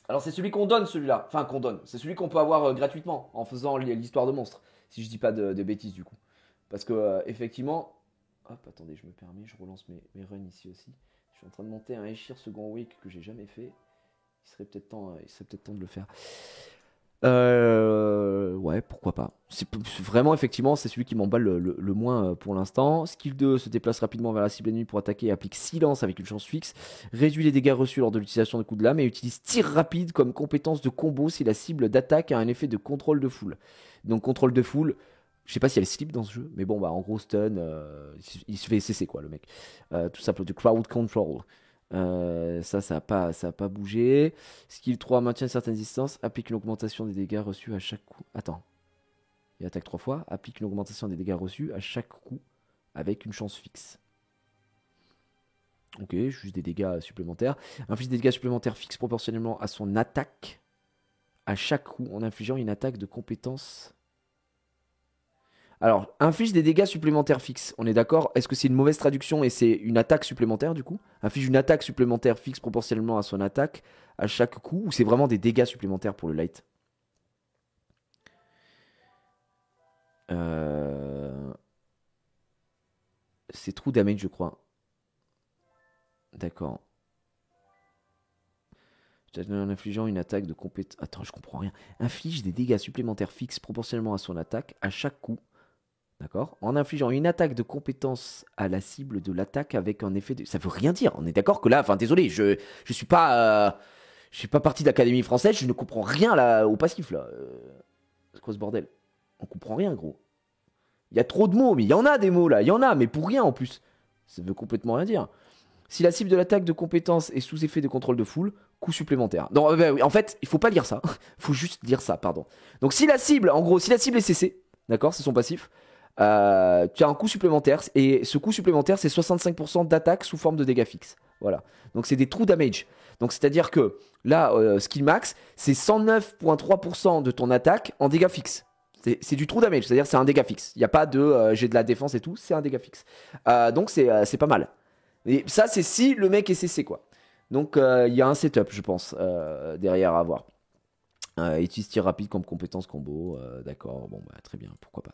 Speaker 1: Alors c'est celui qu'on donne celui-là, enfin qu'on donne, c'est celui qu'on peut avoir gratuitement en faisant l'histoire de monstre, si je dis pas de bêtises du coup. Parce que effectivement, hop attendez je me permets, je relance mes runs ici aussi. Je suis en train de monter un Eshir second week que j'ai jamais fait, il serait peut-être temps de le faire. Ouais, pourquoi pas. Vraiment, effectivement, c'est celui qui m'emballe le moins pour l'instant. Skill 2 se déplace rapidement vers la cible ennemie pour attaquer et applique silence avec une chance fixe. Réduit les dégâts reçus lors de l'utilisation de coups de lame et utilise tir rapide comme compétence de combo si la cible d'attaque a un effet de contrôle de foule. Donc, contrôle de foule, je sais pas si elle slip dans ce jeu, mais bon, bah en gros, stun, il se fait cesser quoi, le mec. Tout simple, de crowd control. Ça a pas bougé. Skill 3, maintient une certaine distance, applique une augmentation des dégâts reçus à chaque coup. Attends. Il attaque 3 fois, applique une augmentation des dégâts reçus à chaque coup avec une chance fixe. Ok, juste des dégâts supplémentaires. Inflige des dégâts supplémentaires fixes proportionnellement à son attaque à chaque coup en infligeant une attaque de compétence. Alors, inflige des dégâts supplémentaires fixes, on est d'accord? Est-ce que c'est une mauvaise traduction et c'est une attaque supplémentaire du coup? Inflige une attaque supplémentaire fixe proportionnellement à son attaque à chaque coup ou c'est vraiment des dégâts supplémentaires pour le light? C'est true damage je crois. D'accord. En infligeant une attaque de compétence... Attends, je comprends rien. Inflige des dégâts supplémentaires fixes proportionnellement à son attaque à chaque coup. D'accord. En infligeant une attaque de compétence à la cible de l'attaque avec un effet de... Ça veut rien dire. On est d'accord que là... Enfin, désolé, je suis pas... je suis pas parti d'Académie française, je ne comprends rien là, au passif là. C'est quoi ce bordel? On comprend rien, gros. Il y a trop de mots, mais il y en a des mots là. Il y en a, mais pour rien en plus. Ça veut complètement rien dire. Si la cible de l'attaque de compétence est sous effet de contrôle de foule, coup supplémentaire. Non, oui, en fait, il faut pas lire ça. Il faut juste dire ça, pardon. Donc si la cible, en gros, si la cible est CC, d'accord, c'est son passif, tu as un coup supplémentaire, et ce coup supplémentaire, c'est 65% d'attaque sous forme de dégâts fixes. Voilà. Donc c'est des true damage. Donc c'est-à-dire que là, skill max, c'est 109,3% de ton attaque en dégâts fixes. C'est du true damage, c'est-à-dire c'est un dégât fixe. Il n'y a pas de j'ai de la défense et tout, c'est un dégât fixe. Donc c'est pas mal. Et ça, c'est si le mec est CC, quoi. Donc, il y a un setup, je pense, derrière à avoir. Utilise tir rapide comme compétence combo. D'accord, bon, bah, très bien, pourquoi pas.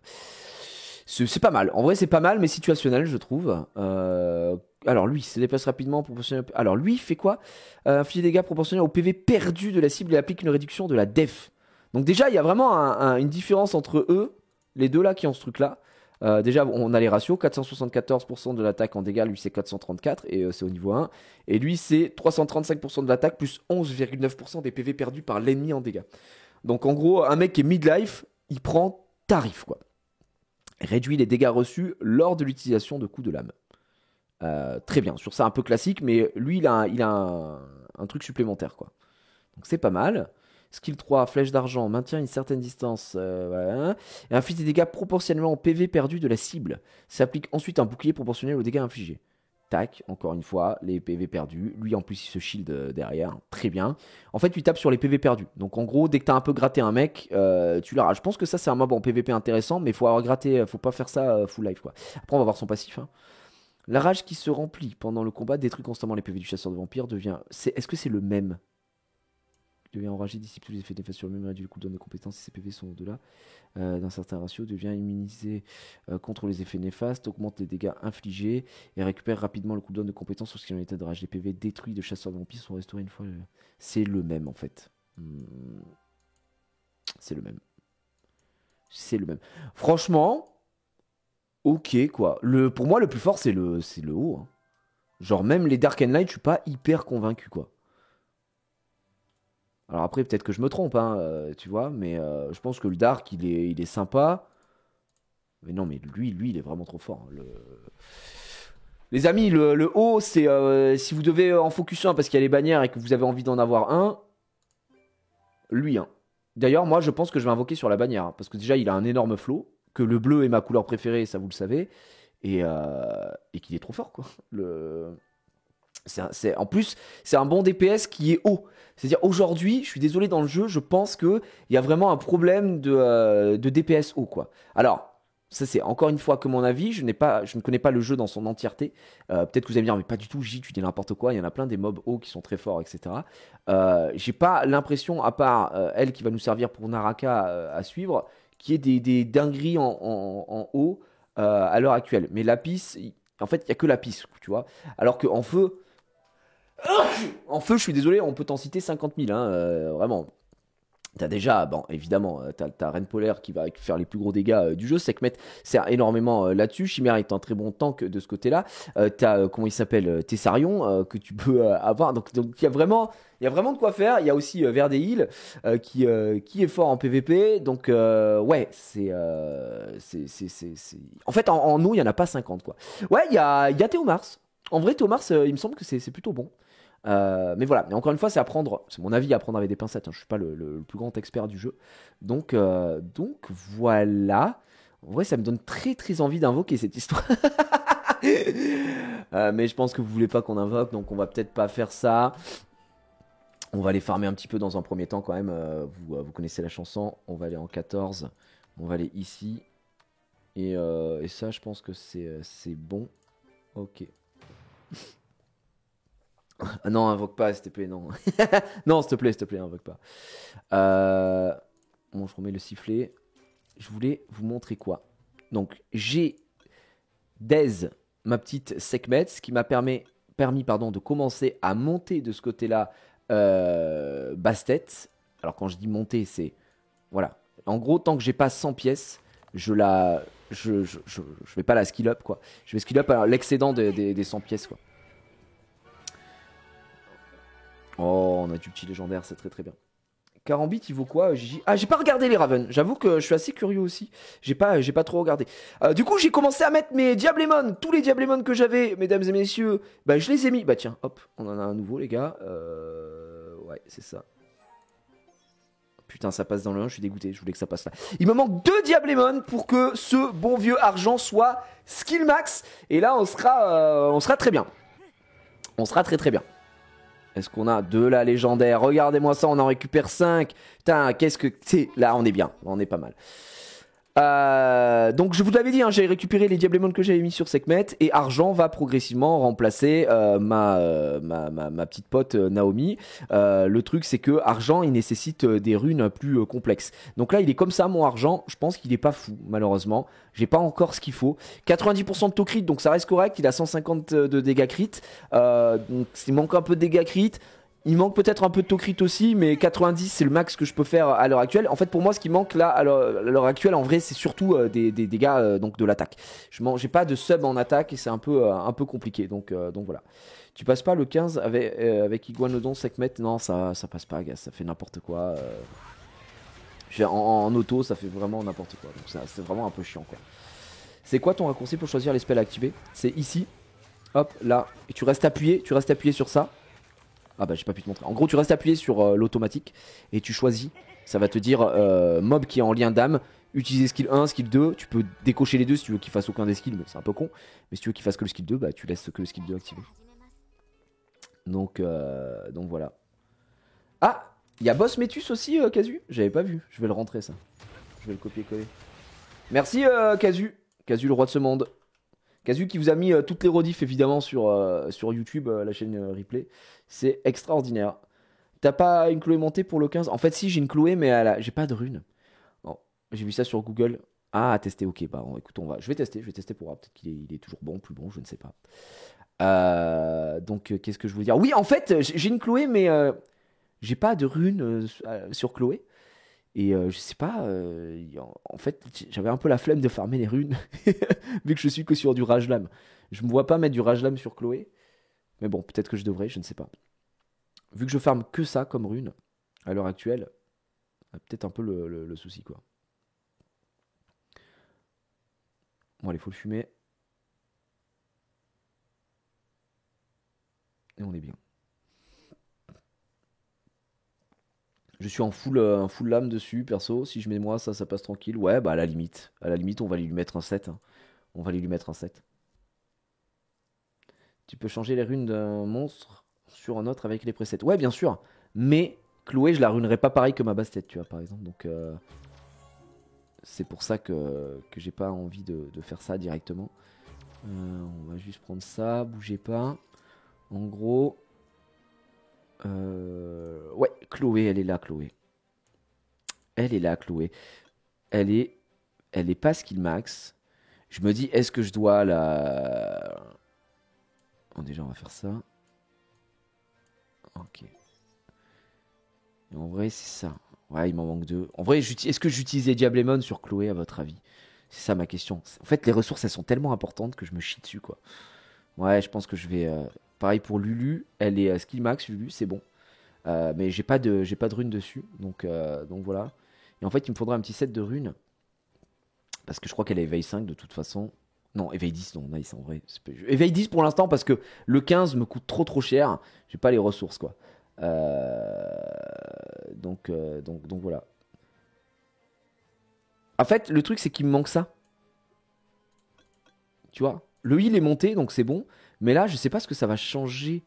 Speaker 1: C'est pas mal. En vrai, c'est pas mal, mais situationnel, je trouve. Alors lui, il se déplace rapidement, proportionnel. Alors lui, il fait quoi? Inflige des dégâts proportionnels au PV perdu de la cible et applique une réduction de la def. Donc déjà, il y a vraiment une différence entre eux, les deux là qui ont ce truc-là. Déjà, on a les ratios. 474% de l'attaque en dégâts, lui c'est 434 et c'est au niveau 1. Et lui, c'est 335% de l'attaque plus 11,9% des PV perdus par l'ennemi en dégâts. Donc en gros, un mec qui est midlife, il prend tarif quoi. Réduit les dégâts reçus lors de l'utilisation de coups de lame. Très bien, sur ça un peu classique, mais lui il a un truc supplémentaire quoi. Donc c'est pas mal. Skill 3, flèche d'argent, maintient une certaine distance. Voilà. Et inflige des dégâts proportionnellement au PV perdu de la cible. S'applique ensuite un bouclier proportionnel aux dégâts infligés. Tac, encore une fois, les PV perdus. Lui en plus il se shield derrière, très bien. En fait tu tapes sur les PV perdus. Donc en gros dès que t'as un peu gratté un mec, tu l'auras. Je pense que ça c'est un mob en PVP intéressant, mais faut avoir gratté, faut pas faire ça full life quoi. Après on va voir son passif. Hein. La rage qui se remplit pendant le combat détruit constamment les PV du chasseur de vampires devient... Est-ce que c'est le même? Devient enragé, dissipe tous les effets néfastes sur le même, réduit le cooldown de compétences si ses PV sont au-delà d'un certain ratio, devient immunisé contre les effets néfastes, augmente les dégâts infligés et récupère rapidement le cooldown de compétences sur ce qui est en état de rage. Les PV détruits de chasseurs de vampires sont restaurés une fois. C'est le même en fait. C'est le même. C'est le même. Franchement, ok quoi. Pour moi le plus fort c'est le haut. Hein. Genre même les Dark and Light, je suis pas hyper convaincu quoi. Alors après, peut-être que je me trompe, hein, tu vois, mais je pense que le Dark, il est sympa. Mais non, mais lui, il est vraiment trop fort. Hein, les amis, le haut, c'est si vous devez en focus un parce qu'il y a les bannières et que vous avez envie d'en avoir un, lui. Hein. D'ailleurs, moi, je pense que je vais invoquer sur la bannière, hein, parce que déjà, il a un énorme flow, que le bleu est ma couleur préférée, ça vous le savez, et qu'il est trop fort, quoi. En plus, c'est un bon DPS qui est haut. C'est-à-dire aujourd'hui, je suis désolé dans le jeu, je pense qu'il y a vraiment un problème de DPS haut, quoi. Alors, ça c'est encore une fois que mon avis, je ne connais pas le jeu dans son entièreté. Peut-être que vous allez me dire, mais pas du tout, J, tu dis n'importe quoi, il y en a plein des mobs hauts qui sont très forts, etc. J'ai pas l'impression, à part elle qui va nous servir pour Naraka à suivre, qu'il y ait des dingueries en haut à l'heure actuelle. Mais Lapis, en fait, il n'y a que Lapis, tu vois. Alors qu'en feu... En feu, je suis désolé, on peut t'en citer 50 000, hein, vraiment. T'as déjà, bon, évidemment, t'as Reine Polaire qui va faire les plus gros dégâts du jeu. Sekhmet sert énormément là-dessus. Chimère est un très bon tank de ce côté-là. T'as, comment il s'appelle, Tessarion, que tu peux avoir. Donc il y a vraiment de quoi faire. Il y a aussi Verdeil qui est fort en PVP. Donc, ouais, En fait, en eau, il n'y en a pas 50, quoi. Ouais, il y a Théomars. En vrai, Théomars, il me semble que c'est plutôt bon. Mais voilà, mais encore une fois, c'est mon avis, à prendre avec des pincettes. Hein. Je suis pas le plus grand expert du jeu, donc voilà. En vrai, ça me donne très très envie d'invoquer cette histoire. Mais je pense que vous voulez pas qu'on invoque, donc on va peut-être pas faire ça. On va aller farmer un petit peu dans un premier temps quand même. Vous connaissez la chanson. On va aller en 14. On va aller ici. Et ça, je pense que c'est bon. Ok. Ah non, invoque pas, s'il te plaît, non. Non, s'il te plaît, invoque pas. Bon, je remets le sifflet. Je voulais vous montrer quoi. Donc, j'ai Dez, ma petite Sekhmet, ce qui m'a permis de commencer à monter de ce côté-là Bastet. Alors, quand je dis monter, c'est... Voilà. En gros, tant que j'ai pas 100 pièces, je vais pas la skill up, quoi. Je vais skill up à l'excédent des 100 pièces, quoi. Oh, on a du petit légendaire, c'est très très bien. Karambit, il vaut quoi, Gigi? Ah, j'ai pas regardé les Raven. J'avoue que je suis assez curieux aussi. J'ai pas trop regardé. Du coup, j'ai commencé à mettre mes Diablemon. Tous les Diablemon que j'avais, mesdames et messieurs, bah je les ai mis. Bah tiens, hop, on en a un nouveau, les gars. Ouais, c'est ça. Putain, ça passe dans le 1, je suis dégoûté. Je voulais que ça passe là. Il me manque 2 Diablemon pour que ce bon vieux argent soit skill max. Et là, on sera très bien. On sera très très bien. Est-ce qu'on a de la légendaire? Regardez-moi ça, on en récupère 5. Putain, qu'est-ce que... Là, on est bien, on est pas mal. Donc je vous l'avais dit, hein, j'ai récupéré les Diablemon que j'avais mis sur Sekhmet et argent va progressivement remplacer ma petite pote Naomi. Le truc c'est que argent il nécessite des runes plus complexes. Donc là il est comme ça mon argent, je pense qu'il est pas fou malheureusement. J'ai pas encore ce qu'il faut. 90% de taux crit donc ça reste correct, il a 150 de dégâts crit. Donc il manque un peu de dégâts crit. Il manque peut-être un peu de taux crit aussi, mais 90 c'est le max que je peux faire à l'heure actuelle. En fait, pour moi, ce qui manque là à l'heure actuelle, en vrai, c'est surtout des dégâts donc de l'attaque. J'ai pas de sub en attaque et c'est un peu compliqué. Donc voilà. Tu passes pas le 15 avec Iguanodon, Sekhmet? Non, ça passe pas, gars. Ça fait n'importe quoi. En auto, ça fait vraiment n'importe quoi. Donc c'est vraiment un peu chiant, quoi. C'est quoi ton raccourci pour choisir les spells activés? C'est ici. Hop, là. Et tu restes appuyé sur ça. Ah bah j'ai pas pu te montrer. En gros tu restes appuyé sur l'automatique et tu choisis. Ça va te dire mob qui est en lien d'âme. Utiliser skill 1, skill 2. Tu peux décocher les deux si tu veux qu'il fasse aucun des skills, mais c'est un peu con. Mais si tu veux qu'il fasse que le skill 2, bah tu laisses que le skill 2 activé. Donc voilà. Ah, il y a Boss Métus aussi, Casu. J'avais pas vu. Je vais le rentrer ça. Je vais le copier-coller. Merci Casu. Casu le roi de ce monde. Casu qui vous a mis toutes les rediffs évidemment sur YouTube, la chaîne replay. C'est extraordinaire. T'as pas une Chloé montée pour le 15? En fait si j'ai une Chloé mais j'ai pas de rune. Bon, j'ai vu ça sur Google. Ah à tester, ok, bah bon, écoute, je vais tester pour voir, peut-être qu'il est toujours bon, plus bon, je ne sais pas. Donc qu'est-ce que je voulais dire? Oui en fait j'ai une Chloé mais j'ai pas de rune sur Chloé. Et je sais pas, en fait, j'avais un peu la flemme de farmer les runes, vu que je suis que sur du Rage Lame. Je me vois pas mettre du Rage Lame sur Chloé, mais bon, peut-être que je devrais, je ne sais pas. Vu que je farme que ça comme rune, à l'heure actuelle, peut-être un peu le souci, quoi. Bon, allez, faut le fumer. Et on est bien. Je suis en full lame dessus, perso. Si je mets moi, ça passe tranquille. Ouais, bah à la limite. À la limite, on va lui mettre un 7. Hein. On va lui mettre un 7. Tu peux changer les runes d'un monstre sur un autre avec les presets. Ouais, bien sûr. Mais Chloé, je la runerai pas pareil que ma Bastet, tu vois, par exemple. Donc, c'est pour ça que j'ai pas envie de faire ça directement. On va juste prendre ça. Bougez pas. En gros. Ouais, Chloé, elle est là, Chloé. Elle est là, Chloé. Elle est pas skill max. Je me dis, est-ce que je dois la... Bon, déjà, on va faire ça. Ok. Et en vrai, c'est ça. Ouais, il m'en manque deux. En vrai, est-ce que j'utilise les Diablemon sur Chloé, à votre avis? C'est ça ma question. En fait, les ressources, elles sont tellement importantes que je me chie dessus, quoi. Ouais, je pense que je vais... Pareil pour Lulu. Elle est skill max, Lulu, c'est bon. Mais j'ai pas de runes dessus. Donc voilà. Et en fait, il me faudra un petit set de runes. Parce que je crois qu'elle est éveil 5 de toute façon. Non, éveil 10, non, nice en vrai. Éveil 10 pour l'instant parce que le 15 me coûte trop cher. J'ai pas les ressources, quoi. Donc voilà. En fait, le truc, c'est qu'il me manque ça. Tu vois, le heal est monté, donc c'est bon. Mais là, je sais pas ce que ça va changer.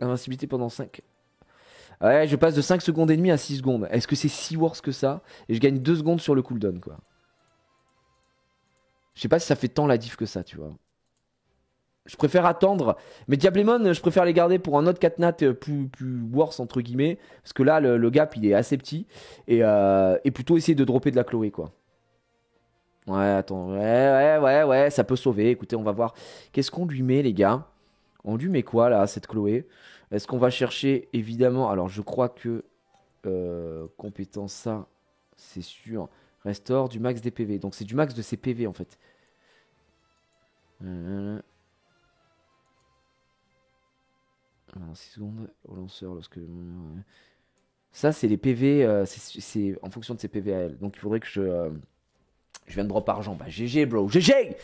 Speaker 1: Invincibilité pendant 5. Ouais, je passe de 5 secondes et demie à 6 secondes. Est-ce que c'est si worse que ça? Et je gagne 2 secondes sur le cooldown, quoi. Je sais pas si ça fait tant la diff que ça, tu vois. Je préfère attendre. Mais Diablemon, je préfère les garder pour un autre catnat plus worse, entre guillemets. Parce que là, le gap, il est assez petit. Et plutôt essayer de dropper de la Chloé, quoi. Ouais, attends. Ouais, ça peut sauver. Écoutez, on va voir. Qu'est-ce qu'on lui met, les gars? On lui met quoi, là, cette Chloé? Est-ce qu'on va chercher, évidemment... Alors, je crois que... compétence ça, c'est sûr. Restore du max des PV. Donc, c'est du max de ses PV, en fait. 6 secondes au lanceur lorsque... Ça, c'est les PV, c'est en fonction de ses PV à elle. Donc, il faudrait que je vienne drop argent. Bah, GG, bro. GG.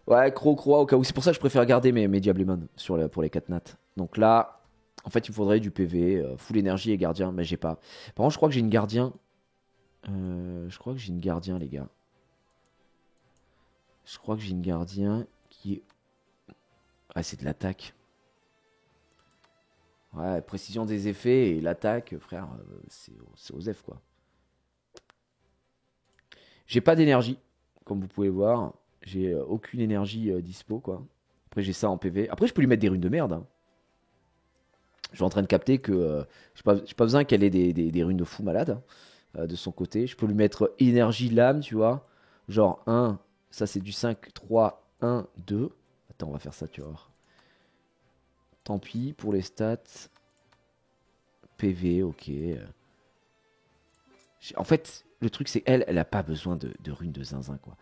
Speaker 1: Ouais, Croc, au cas où. C'est pour ça que je préfère garder mes Diablemon pour les 4 nats. Donc là, en fait, il me faudrait du PV, full énergie et gardien. Mais j'ai pas. Par contre, je crois que j'ai une gardien. Je crois que j'ai une gardien, les gars. Je crois que j'ai une gardien qui est... Ah, c'est de l'attaque. Ouais, précision des effets et l'attaque, frère, c'est aux F, quoi. J'ai pas d'énergie, comme vous pouvez voir. J'ai aucune énergie dispo, quoi. Après, j'ai ça en PV. Après, je peux lui mettre des runes de merde. Hein. Je suis en train de capter que j'ai pas besoin qu'elle ait des runes de fou malade de son côté. Je peux lui mettre énergie lame, tu vois. Genre 1, ça c'est du 5, 3, 1, 2. Attends, on va faire ça, tu vois. Tant pis pour les stats. PV, ok. En fait, le truc c'est elle a pas besoin de runes de zinzin, quoi.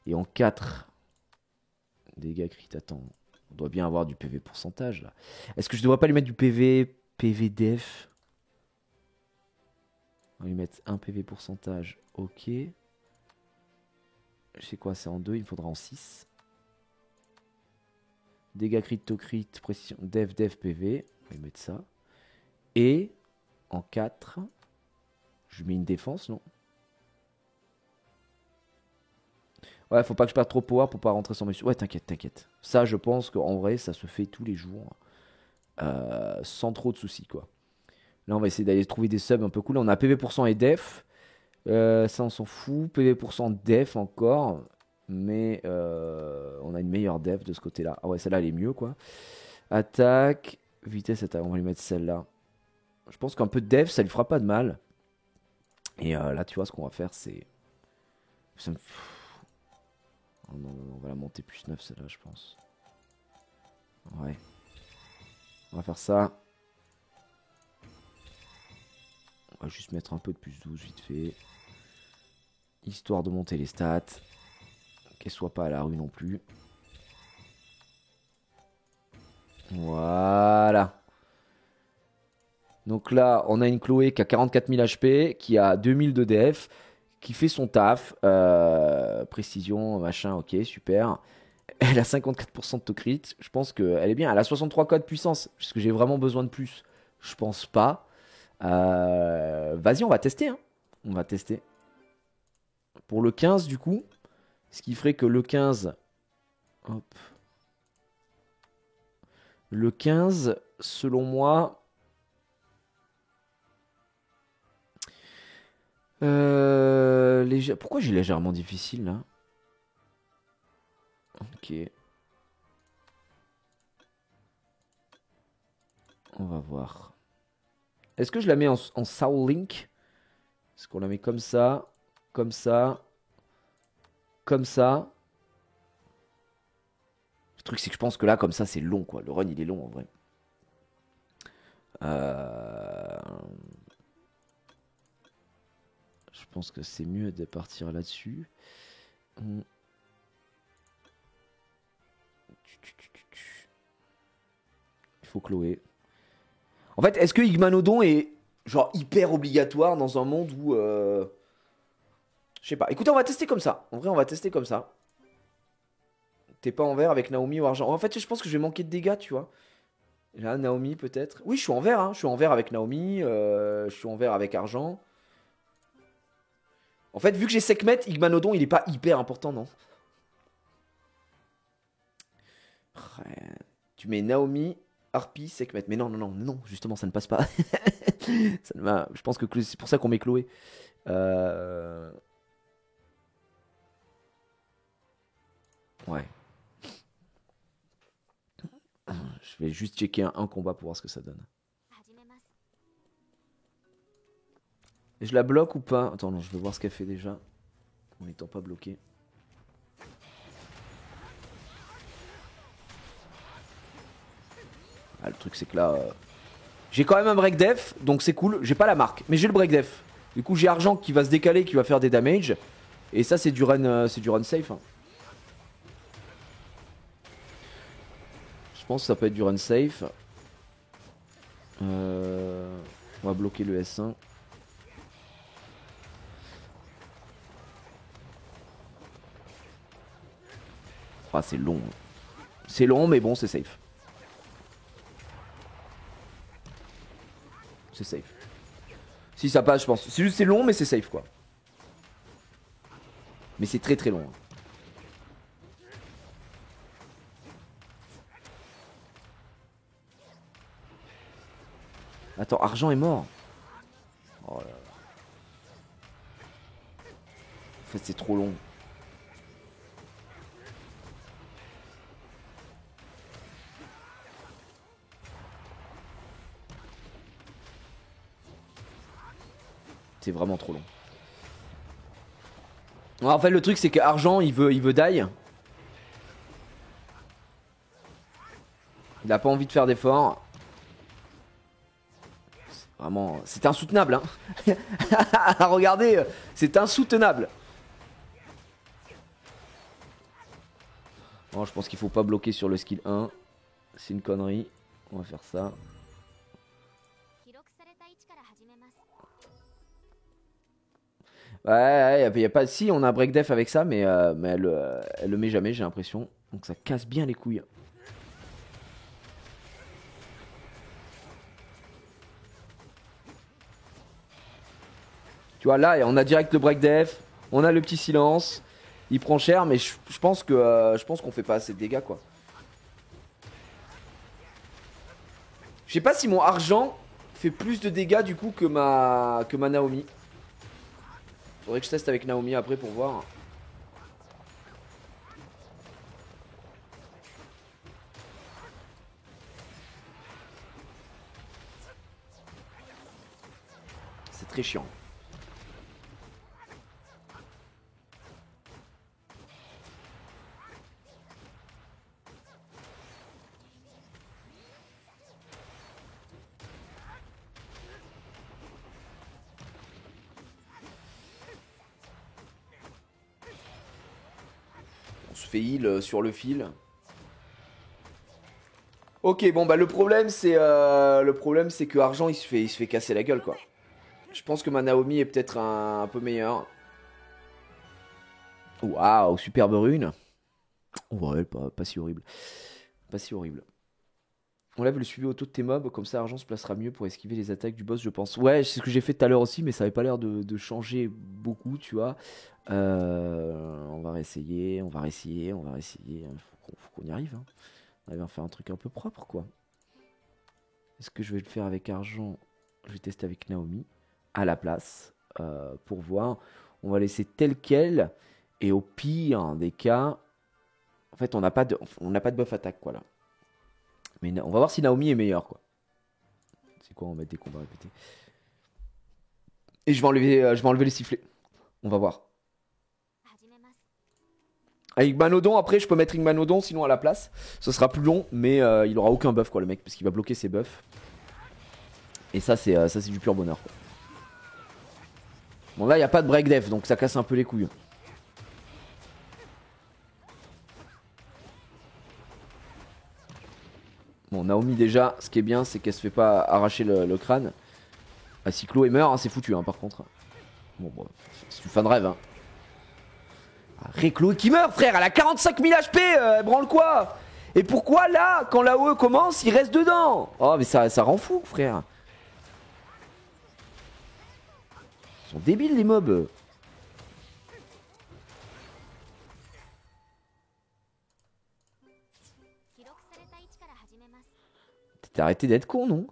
Speaker 1: Et en 4, dégâts crit, attends. On doit bien avoir du PV pourcentage, là. Est-ce que je devrais pas lui mettre du PV def? On va lui mettre un PV pourcentage, ok. Je sais quoi, c'est en 2, il me faudra en 6. Dégâts crit, to crit, précision, def, PV. On va lui mettre ça. Et en 4, je lui mets une défense, non? Ouais, faut pas que je perde trop de power pour pas rentrer sans mes... Ouais, t'inquiète. Ça, je pense qu'en vrai, ça se fait tous les jours. Sans trop de soucis, quoi. Là, on va essayer d'aller trouver des subs un peu cool. On a PV% et def. Ça, on s'en fout. PV% def encore. Mais on a une meilleure def de ce côté-là. Ah ouais, celle-là, elle est mieux, quoi. Attaque. Vitesse, attaque. On va lui mettre celle-là. Je pense qu'un peu de def, ça lui fera pas de mal. Et là, tu vois, ce qu'on va faire, c'est... Ça me... Oh non, on va la monter plus 9, celle-là, je pense. Ouais. On va faire ça. On va juste mettre un peu de plus 12 vite fait. Histoire de monter les stats. Qu'elle soit pas à la rue non plus. Voilà. Donc là, on a une Chloé qui a 44 000 HP, qui a 2000 de DF, qui fait son taf. Précision, machin, ok, super. Elle a 54% de to crit. Je pense qu'elle est bien. Elle a 63 codes puissance. Est-ce que j'ai vraiment besoin de plus? Je pense pas. Vas-y, on va tester. Hein. On va tester. Pour le 15, du coup, ce qui ferait que le 15... Hop. Le 15, selon moi... Pourquoi j'ai légèrement difficile, là? Ok. On va voir. Est-ce que je la mets en Soul Link? Est-ce qu'on la met comme ça? Comme ça? Comme ça? Le truc, c'est que je pense que là, comme ça, c'est long, quoi. Le run, il est long, en vrai. Je pense que c'est mieux de partir là-dessus. Il faut Chloé. En fait, est-ce que Igmanodon est genre hyper obligatoire dans un monde où... Je sais pas. Écoutez, on va tester comme ça. En vrai, on va tester comme ça. T'es pas en vert avec Naomi ou argent. En fait, je pense que je vais manquer de dégâts, tu vois. Là, Naomi, peut-être. Oui, je suis en vert, hein. Je suis en vert avec Naomi. Je suis en vert avec argent. En fait, vu que j'ai Sekhmet, Igmanodon, il est pas hyper important, non? Tu mets Naomi, Harpie, Sekhmet. Mais non, justement, ça ne passe pas. Je pense que c'est pour ça qu'on met Chloé. Ouais. Je vais juste checker un combat pour voir ce que ça donne. Et je la bloque ou pas? Attends, non, je vais voir ce qu'elle fait déjà. En n'étant pas bloqué. Ah, le truc, c'est que là... J'ai quand même un break def, donc c'est cool. J'ai pas la marque, mais j'ai le break def. Du coup, j'ai argent qui va se décaler, qui va faire des damages. Et ça, c'est du run safe. Hein. Je pense que ça peut être du run safe. On va bloquer le S1. Ah, c'est long. C'est long, mais bon, c'est safe. C'est safe. Si ça passe, je pense. C'est juste c'est long, mais c'est safe, quoi. Mais c'est très très long. Hein. Attends, argent est mort. Oh là là. En fait, c'est trop long. C'est vraiment trop long. Alors, en fait, le truc, c'est que Argent, il veut die. Il a pas envie de faire d'efforts. Vraiment, c'est insoutenable, hein. Regardez, c'est insoutenable. Bon, je pense qu'il faut pas bloquer sur le skill 1. C'est une connerie. On va faire ça. Ouais, y a pas. Si, on a un break def avec ça, mais elle le met jamais, j'ai l'impression. Donc ça casse bien les couilles. Tu vois, là, on a direct le break def, on a le petit silence. Il prend cher, mais je pense qu'on fait pas assez de dégâts, quoi. Je sais pas si mon argent fait plus de dégâts du coup que ma Naomi. Faudrait que je teste avec Naomi après pour voir. C'est très chiant. On se fait heal sur le fil. Ok, bon bah le problème c'est que Argent il se fait casser la gueule, quoi. Je pense que ma Naomi est peut-être un peu meilleure. Waouh, superbe rune. Ouais, pas si horrible. Pas si horrible. On lève le suivi auto de tes mobs, comme ça Argent se placera mieux pour esquiver les attaques du boss, je pense. Ouais, c'est ce que j'ai fait tout à l'heure aussi, mais ça avait pas l'air de changer beaucoup, tu vois. On va réessayer, on va réessayer, on va réessayer. Faut qu'on y arrive, hein. On va faire un truc un peu propre, quoi. Est-ce que je vais le faire avec Argent? Je vais tester avec Naomi à la place pour voir. On va laisser tel quel. Et au pire des cas, en fait, on n'a pas de buff attaque, quoi, là. Mais on va voir si Naomi est meilleure, quoi. C'est quoi, on va mettre des combats répétés. Et je vais enlever les sifflets. On va voir. Avec Manodon, après, je peux mettre Igmanodon, sinon à la place. Ce sera plus long, mais il aura aucun buff, quoi, le mec, parce qu'il va bloquer ses buffs. Et ça, c'est du pur bonheur, quoi. Bon, là, il n'y a pas de break def, donc ça casse un peu les couilles. Bon, Naomi, déjà, ce qui est bien, c'est qu'elle se fait pas arracher le crâne. Ah, si Chloé meurt, hein, c'est foutu, hein, par contre. Bon, c'est une fin de rêve, hein. Ah, Chloé qui meurt, frère, elle a 45 000 HP, elle branle quoi? Et pourquoi là, quand la OE commence, il reste dedans? Oh, mais ça rend fou, frère. Ils sont débiles, les mobs. T'as arrêté d'être con, non?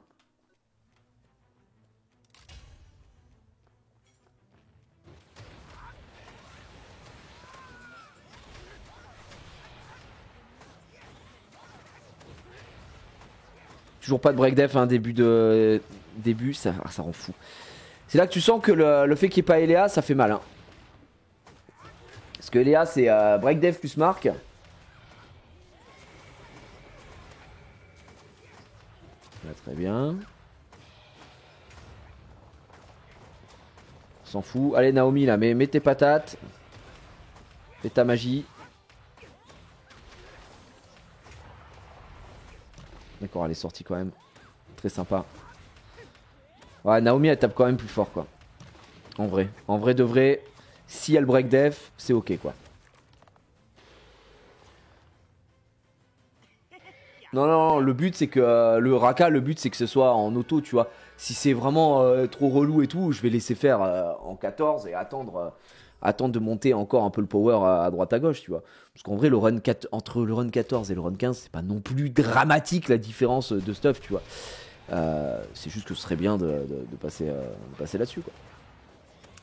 Speaker 1: Toujours pas de break def, hein, début, ça rend fou. C'est là que tu sens que le fait qu'il n'y ait pas Eléa, ça fait mal, hein. Parce que Eléa, c'est break def plus marque. Là, très bien. On s'en fout. Allez, Naomi, là, mets tes patates. Fais ta magie. D'accord, elle est sortie quand même. Très sympa. Ouais, Naomi, elle tape quand même plus fort, quoi. En vrai. En vrai de vrai, si elle break def, c'est ok, quoi. Non, non, le but c'est que le Raka, le but c'est que ce soit en auto, tu vois. Si c'est vraiment trop relou et tout, je vais laisser faire en 14 et attendre de monter encore un peu le power à droite à gauche, tu vois. Parce qu'en vrai, entre le run 14 et le run 15, c'est pas non plus dramatique la différence de stuff, tu vois. C'est juste que ce serait bien de passer là-dessus, quoi.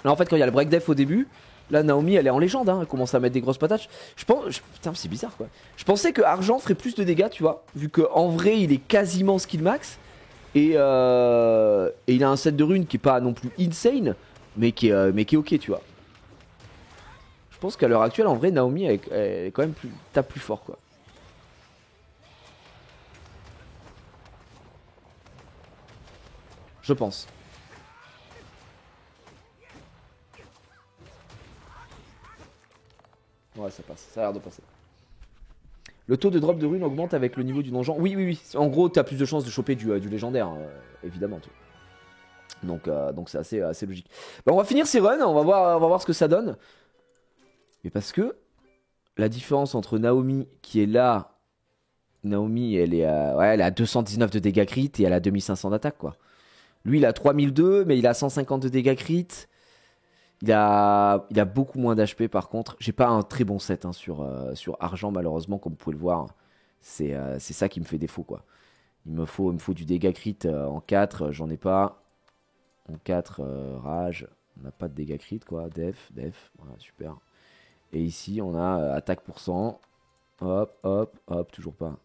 Speaker 1: Là, en fait, quand il y a le break def au début, Là, Naomi, elle est en légende, hein. Elle commence à mettre des grosses patates. Putain, c'est bizarre, quoi. Je pensais que Argent ferait plus de dégâts, tu vois. Vu qu'en vrai, il est quasiment skill max. Et il a un set de runes qui est pas non plus insane. Mais qui est ok, tu vois. Je pense qu'à l'heure actuelle, en vrai, Naomi, elle est quand même tape plus fort, quoi. Je pense. Ouais, ça passe. Ça a l'air de passer. Le taux de drop de runes augmente avec le niveau du donjon. Oui, oui, oui. En gros, t'as plus de chances de choper du légendaire, évidemment. Donc c'est assez logique. Bah, on va finir ces runs. On va voir ce que ça donne. Mais parce que la différence entre Naomi qui est là. Naomi, elle est à 219 de dégâts crit et elle a 2500 d'attaque, quoi. Lui, il a 3002, mais il a 150 de dégâts crit. Il a beaucoup moins d'HP par contre. J'ai pas un très bon set hein, sur Argent, malheureusement, comme vous pouvez le voir. C'est ça qui me fait défaut, quoi. Il me faut du dégâts crit en 4, j'en ai pas. En 4, rage, on n'a pas de dégâts crit, quoi. Def, voilà, super. Et ici, on a attaque pour 100. Hop, hop, hop, toujours pas.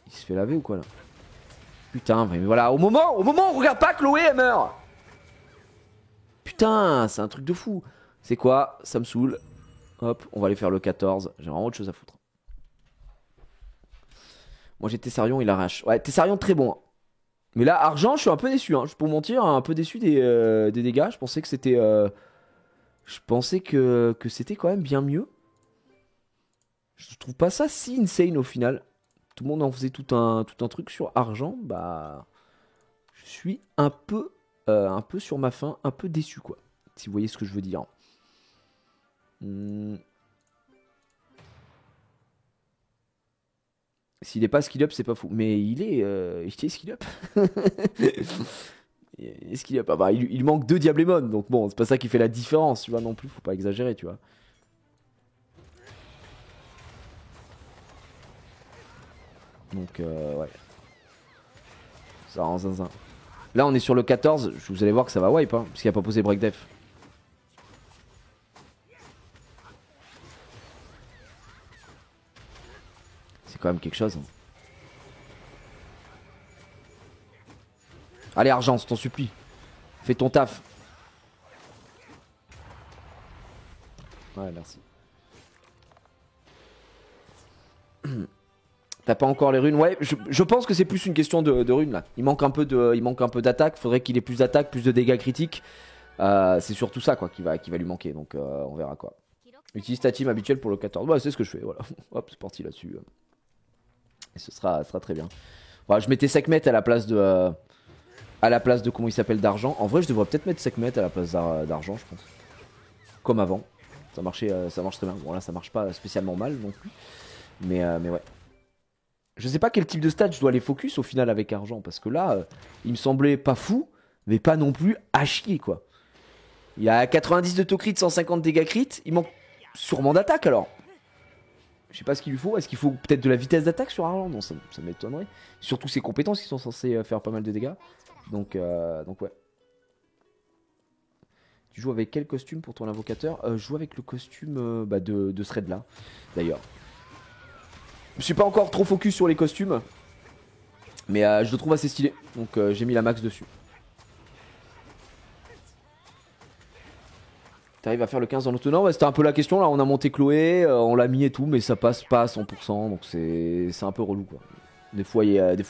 Speaker 1: Il se fait laver ou quoi là? Putain, mais voilà, au moment où on regarde pas, Chloé elle meurt. Putain, c'est un truc de fou. C'est quoi? Ça me saoule. Hop, on va aller faire le 14. J'ai vraiment autre chose à foutre. Moi j'ai Tessarion, il arrache. Ouais, Tessarion très bon. Hein. Mais là, Argent, je suis un peu déçu. Hein. Je peux mentir, un peu déçu des dégâts. Je pensais que c'était. Je pensais que c'était quand même bien mieux. Je trouve pas ça si insane au final. Tout le monde en faisait tout un truc sur Argent. Bah. Je suis un peu sur ma faim, un peu déçu, quoi. Si vous voyez ce que je veux dire. S'il n'est pas skill up, c'est pas fou. Mais il est skill up. Il est skill up. Ah bah, il manque 2 Diablemon. Donc bon, c'est pas ça qui fait la différence, tu vois, non plus. Faut pas exagérer, tu vois. Donc, ouais. Ça rend zinzin. Là, on est sur le 14. Vous allez voir que ça va wipe, hein, puisqu'il a pas posé break def. C'est quand même quelque chose. Hein. Allez, Argent, je t'en supplie. Fais ton taf. Ouais, merci. T'as pas encore les runes? Ouais, je pense que c'est plus une question de runes là. Il manque un peu d'attaque. Faudrait qu'il ait plus d'attaque, plus de dégâts critiques. C'est surtout ça quoi qui va lui manquer. Donc on verra quoi. Utilise ta team habituelle pour le 14. Ouais, c'est ce que je fais. Voilà. Hop, c'est parti là-dessus. Et ce sera très bien. Voilà, je mettais Sekhmet à la place de comment il s'appelle d'Argent. En vrai, je devrais peut-être mettre Sekhmet à la place d'Argent, je pense. Comme avant. Ça marche très bien. Bon là, ça marche pas spécialement mal non plus. Mais ouais. Je sais pas quel type de stats je dois aller focus au final avec Argent. Parce que là, il me semblait pas fou, mais pas non plus à chier quoi. Il a 90 de taux crit, 150 dégâts crit. Il manque sûrement d'attaque alors. Je sais pas ce qu'il lui faut. Est-ce qu'il faut peut-être de la vitesse d'attaque sur Argent? Non, ça m'étonnerait. Surtout ses compétences qui sont censées faire pas mal de dégâts. Donc ouais. Tu joues avec quel costume pour ton invocateur? Je joue avec le costume de Thread là, d'ailleurs. Je suis pas encore trop focus sur les costumes. Mais je le trouve assez stylé. Donc j'ai mis la max dessus. T'arrives à faire le 15 en autonome? Ouais, c'était un peu la question. Là, on a monté Chloé, on l'a mis et tout, mais ça passe pas à 100%. Donc c'est un peu relou quoi. Des fois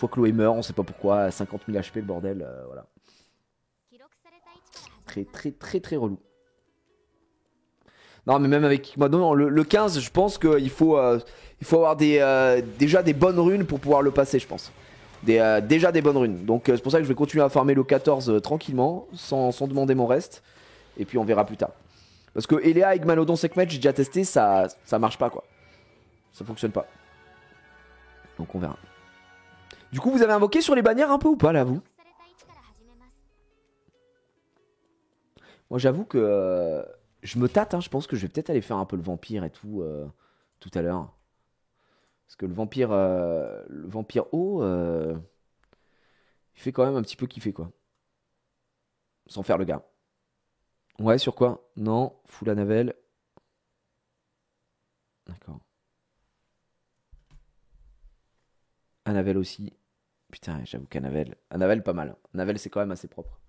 Speaker 1: Chloé meurt, on sait pas pourquoi. 50 000 HP, le bordel. Voilà. Très relou. Non, mais même avec non, le 15, je pense qu'il faut avoir déjà des bonnes runes pour pouvoir le passer, je pense. Déjà des bonnes runes. Donc c'est pour ça que je vais continuer à farmer le 14 tranquillement, sans demander mon reste. Et puis on verra plus tard. Parce que Eléa, Igmanodon, Sekhmet, j'ai déjà testé, ça marche pas quoi. Ça fonctionne pas. Donc on verra. Du coup, vous avez invoqué sur les bannières un peu ou pas là, vous? Moi j'avoue que je me tâte, hein, je pense que je vais peut-être aller faire un peu le vampire et tout à l'heure. Parce que le vampire haut, il fait quand même un petit peu kiffer quoi. Sans faire le gars. Ouais, sur quoi? Non, full Anavel. D'accord. Anavel aussi. Putain, j'avoue qu'Anavel. Anavel, pas mal. Anavel, c'est quand même assez propre.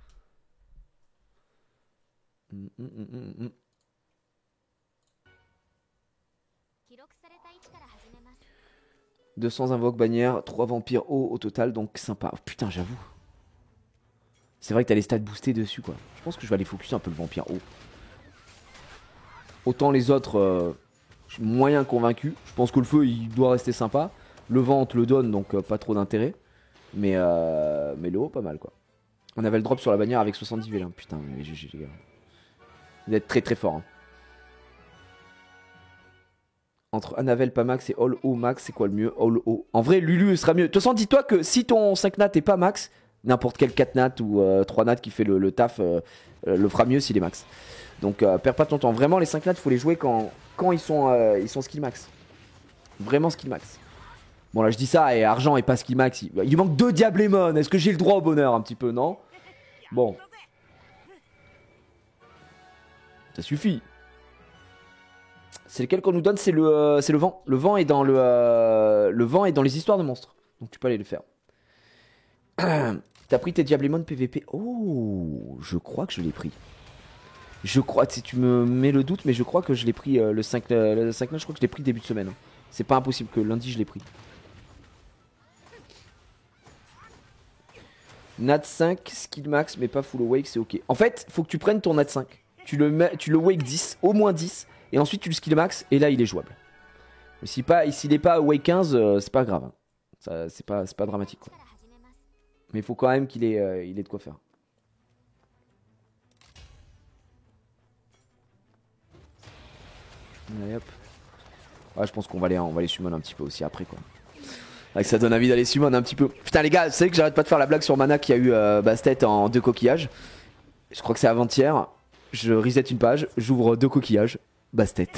Speaker 1: 200 invoques bannières, 3 vampires hauts au total, donc sympa. Oh, putain, j'avoue. C'est vrai que t'as les stats boostés dessus, quoi. Je pense que je vais aller focus un peu le vampire haut. Autant les autres, je suis moyen convaincu. Je pense que le feu, il doit rester sympa. Le vent, on te le donne, donc pas trop d'intérêt. Mais le haut, pas mal, quoi. On avait le drop sur la bannière avec 70 V là. Putain, mais GG, les gars. Vous êtes très très fort. Hein. Entre Anavel pas max et All O max, c'est quoi le mieux? All O. En vrai, Lulu sera mieux. De toute façon, dis-toi que si ton 5 nat est pas max, n'importe quel 4 nat ou 3 nat qui fait le taf le fera mieux s'il est max. Donc perds pas ton temps. Vraiment, les 5 nats, faut les jouer quand ils sont skill max. Vraiment skill max. Bon, là, je dis ça et argent et pas skill max. Il manque 2 Diablemon. Est-ce que j'ai le droit au bonheur un petit peu? Non. Bon. Ça suffit. C'est lequel qu'on nous donne? C'est le vent. Le vent est dans le vent est dans les histoires de monstres. Donc tu peux aller le faire. T'as pris tes Diablemon PVP. Oh, je crois que je l'ai pris. Je crois, si tu me mets le doute, mais je crois que je l'ai pris le 5 je crois que je l'ai pris début de semaine. C'est pas impossible que lundi je l'ai pris. Nat 5, skill max, mais pas full awake, c'est ok. En fait, faut que tu prennes ton Nat 5. Tu le wake 10, au moins 10. Et ensuite tu le skill max et là il est jouable. Mais s'il est pas awake 15, c'est pas grave. Hein. C'est pas dramatique quoi. Mais il faut quand même qu'il ait de quoi faire. Allez hop. Ouais, je pense qu'on va les summon un petit peu aussi après quoi. Ouais, ça donne envie d'aller summon un petit peu. Putain les gars, vous savez que j'arrête pas de faire la blague sur Mana qui a eu Bastet en 2 coquillages. Je crois que c'est avant-hier. Je reset une page, j'ouvre 2 coquillages. Bastet.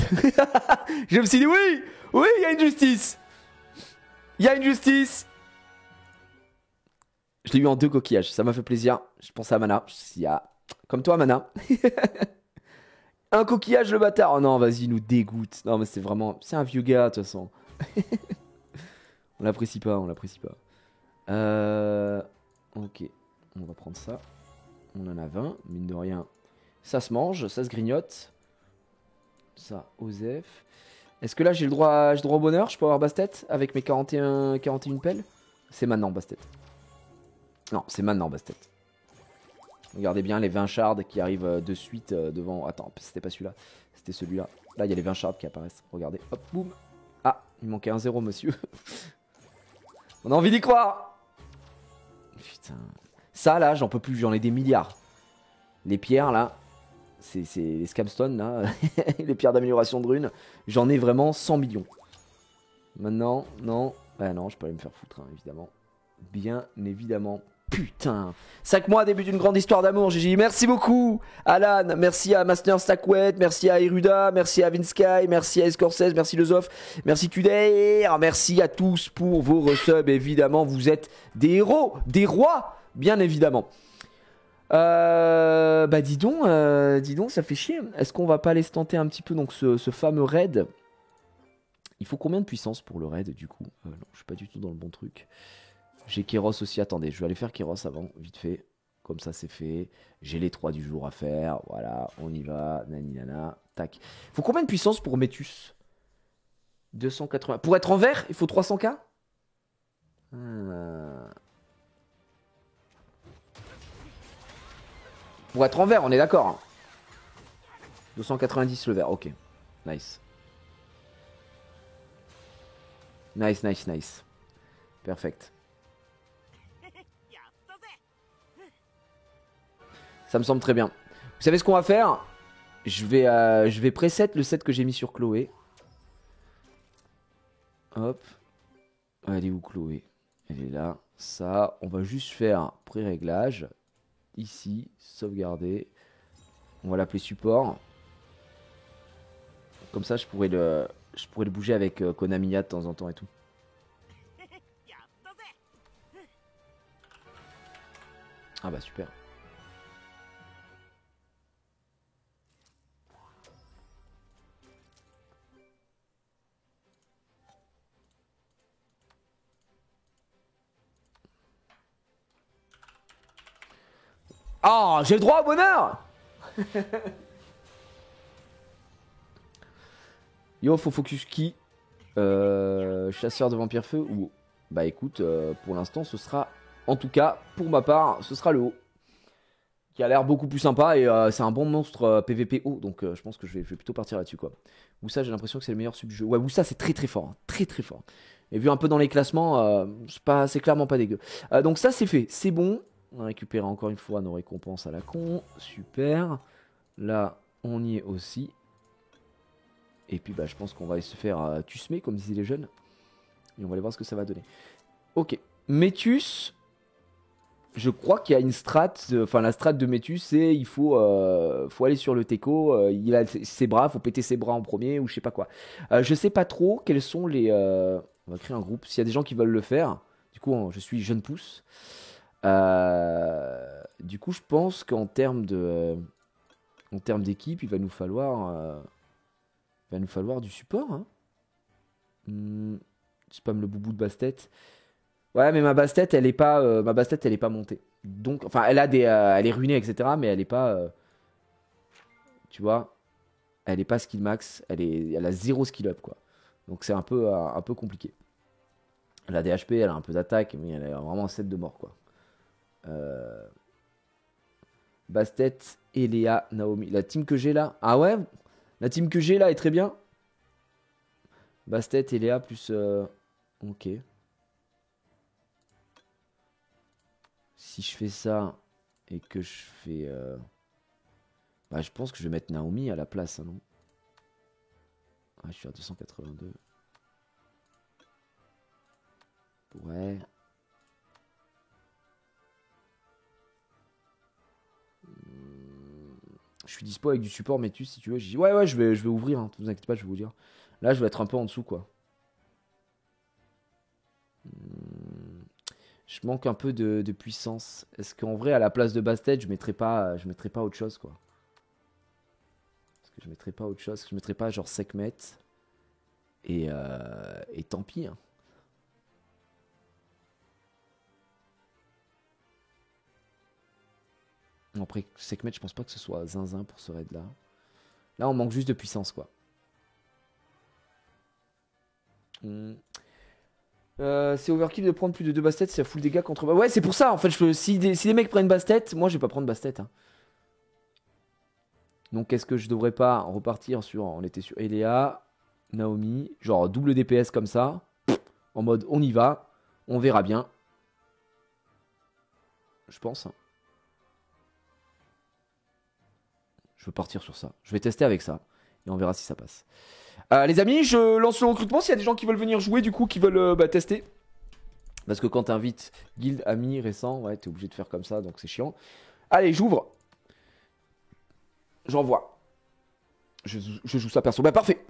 Speaker 1: Je me suis dit oui, oui, il y a une justice. Il y a une justice. Je l'ai eu en 2 coquillages, ça m'a fait plaisir. Je pensais à Mana. Je me comme toi Mana. Un coquillage le bâtard. Oh non, vas-y, il nous dégoûte. Non mais c'est vraiment, c'est un vieux gars de toute façon. On l'apprécie pas, on l'apprécie pas. Ok, on va prendre ça. On en a 20, mine de rien. Ça se mange, ça se grignote. Ça, Osef. Est-ce que là j'ai le droit au bonheur? Je peux avoir Bastet avec mes 41 pelles? C'est maintenant Bastet. Non, c'est maintenant Bastet. Regardez bien les 20 shards qui arrivent de suite devant. Attends, c'était pas celui-là. C'était celui-là. Là, il y a les 20 shards qui apparaissent. Regardez. Hop, boum. Ah, il manquait un 0, monsieur. On a envie d'y croire. Putain. Ça, là, j'en peux plus. J'en ai des milliards. Les pierres, là. C'est les scamstones, là. Les pierres d'amélioration de runes. J'en ai vraiment 100 millions. Maintenant, non. Ah non, je peux aller me faire foutre, hein, évidemment. Bien évidemment. Putain, 5 mois, début d'une grande histoire d'amour, GG. Merci beaucoup, Alan. Merci à Master Stackwet. Merci à Eruda. Merci à Vinsky. Merci à Escorsese. Merci Lezof. Merci Tuder. Merci à tous pour vos resubs. Évidemment, vous êtes des héros, des rois, bien évidemment. Bah dis donc, ça fait chier. Est-ce qu'on va pas aller se tenter un petit peu donc ce fameux raid? Il faut combien de puissance pour le raid du coup? Non, je suis pas du tout dans le bon truc. J'ai Kéros aussi, attendez, je vais aller faire Kéros avant, vite fait. Comme ça c'est fait. J'ai les 3 du jour à faire. Voilà, on y va. Nani nana. Tac. Faut combien de puissance pour Métus? 280. Pour être en vert, il faut 300k. Pour être en vert, on est d'accord. Hein. 290 le vert, ok. Nice. Nice, nice, nice. Perfect. Ça me semble très bien. Vous savez ce qu'on va faire? Je vais preset le set que j'ai mis sur Chloé. Hop. Elle est où Chloé? Elle est là. Ça, on va juste faire pré-réglage. Ici, sauvegarder. On va l'appeler support. Comme ça, je pourrais le bouger avec Konamiya de temps en temps et tout. Ah bah super. Oh, j'ai le droit au bonheur. Yo, faut focus qui chasseur de vampire feu ou... Bah écoute, pour l'instant, ce sera... En tout cas, pour ma part, ce sera le haut. Qui a l'air beaucoup plus sympa et c'est un bon monstre PVP haut. Donc je pense que je vais plutôt partir là-dessus, quoi. Woussa, j'ai l'impression que c'est le meilleur sub du jeu. Ouais, Woussa, c'est très très fort. Hein, très très fort. Et vu un peu dans les classements, c'est clairement pas dégueu. Donc ça, c'est fait. C'est bon. On a récupéré encore une fois nos récompenses à la con. Super. Là, on y est aussi. Et puis, bah, je pense qu'on va aller se faire tusmer, comme disaient les jeunes. Et on va aller voir ce que ça va donner. Ok. Métus. Je crois qu'il y a une strat. Enfin, la strat de Métus, c'est il faut aller sur le Teco. Il a ses bras, faut péter ses bras en premier ou je sais pas quoi. Je sais pas trop quels sont les. On va créer un groupe. S'il y a des gens qui veulent le faire. Du coup, je suis jeune pouce. Du coup, je pense qu'en termes de. En termes d'équipe, il va nous falloir du support. Hein. Spam le boubou de Bastet. Ouais, mais ma Bastet, elle est pas montée. Donc, enfin, elle est ruinée, etc. Mais elle est pas, tu vois, elle est pas skill max. Elle a 0 skill up, quoi. Donc c'est un peu compliqué. Elle a des HP, elle a un peu d'attaque, mais elle a vraiment un set de mort, quoi. Bastet, Eléa, Naomi. La team que j'ai là. Ah ouais, la team que j'ai là est très bien. Bastet, Eléa plus. Ok. Si je fais ça et que je fais... Bah, je pense que je vais mettre Naomi à la place, hein, non? Ah, je suis à 282. Ouais. Je suis dispo avec du support Métus si tu veux. J'ai dit ouais, je vais ouvrir, hein, ne vous inquiétez pas, je vais vous dire. Là, je vais être un peu en dessous, quoi. Je manque un peu de puissance. Est-ce qu'en vrai, à la place de Bastet, je mettrais pas autre chose, quoi. Parce que je mettrais pas autre chose. Je mettrais pas genre Sekhmet. Et tant pis. Hein. Après, Sekhmet, je pense pas que ce soit zinzin pour ce raid là. Là, on manque juste de puissance, quoi. C'est overkill de prendre plus de 2 bastet, c'est à full dégâts contre... Ouais, c'est pour ça, en fait, si les mecs prennent bastet, moi, je vais pas prendre bastet. Hein. Donc, est-ce que je devrais pas repartir sur... On était sur Eléa, Naomi, genre double DPS comme ça, en mode on y va, on verra bien. Je pense. Je veux partir sur ça. Je vais tester avec ça. Et on verra si ça passe. Les amis, je lance le recrutement. S'il y a des gens qui veulent venir jouer, du coup, qui veulent tester. Parce que quand t'invites guild, amis, récent, ouais, t'es obligé de faire comme ça, donc c'est chiant. Allez, j'ouvre. J'envoie. Je joue ça perso. Bah, parfait.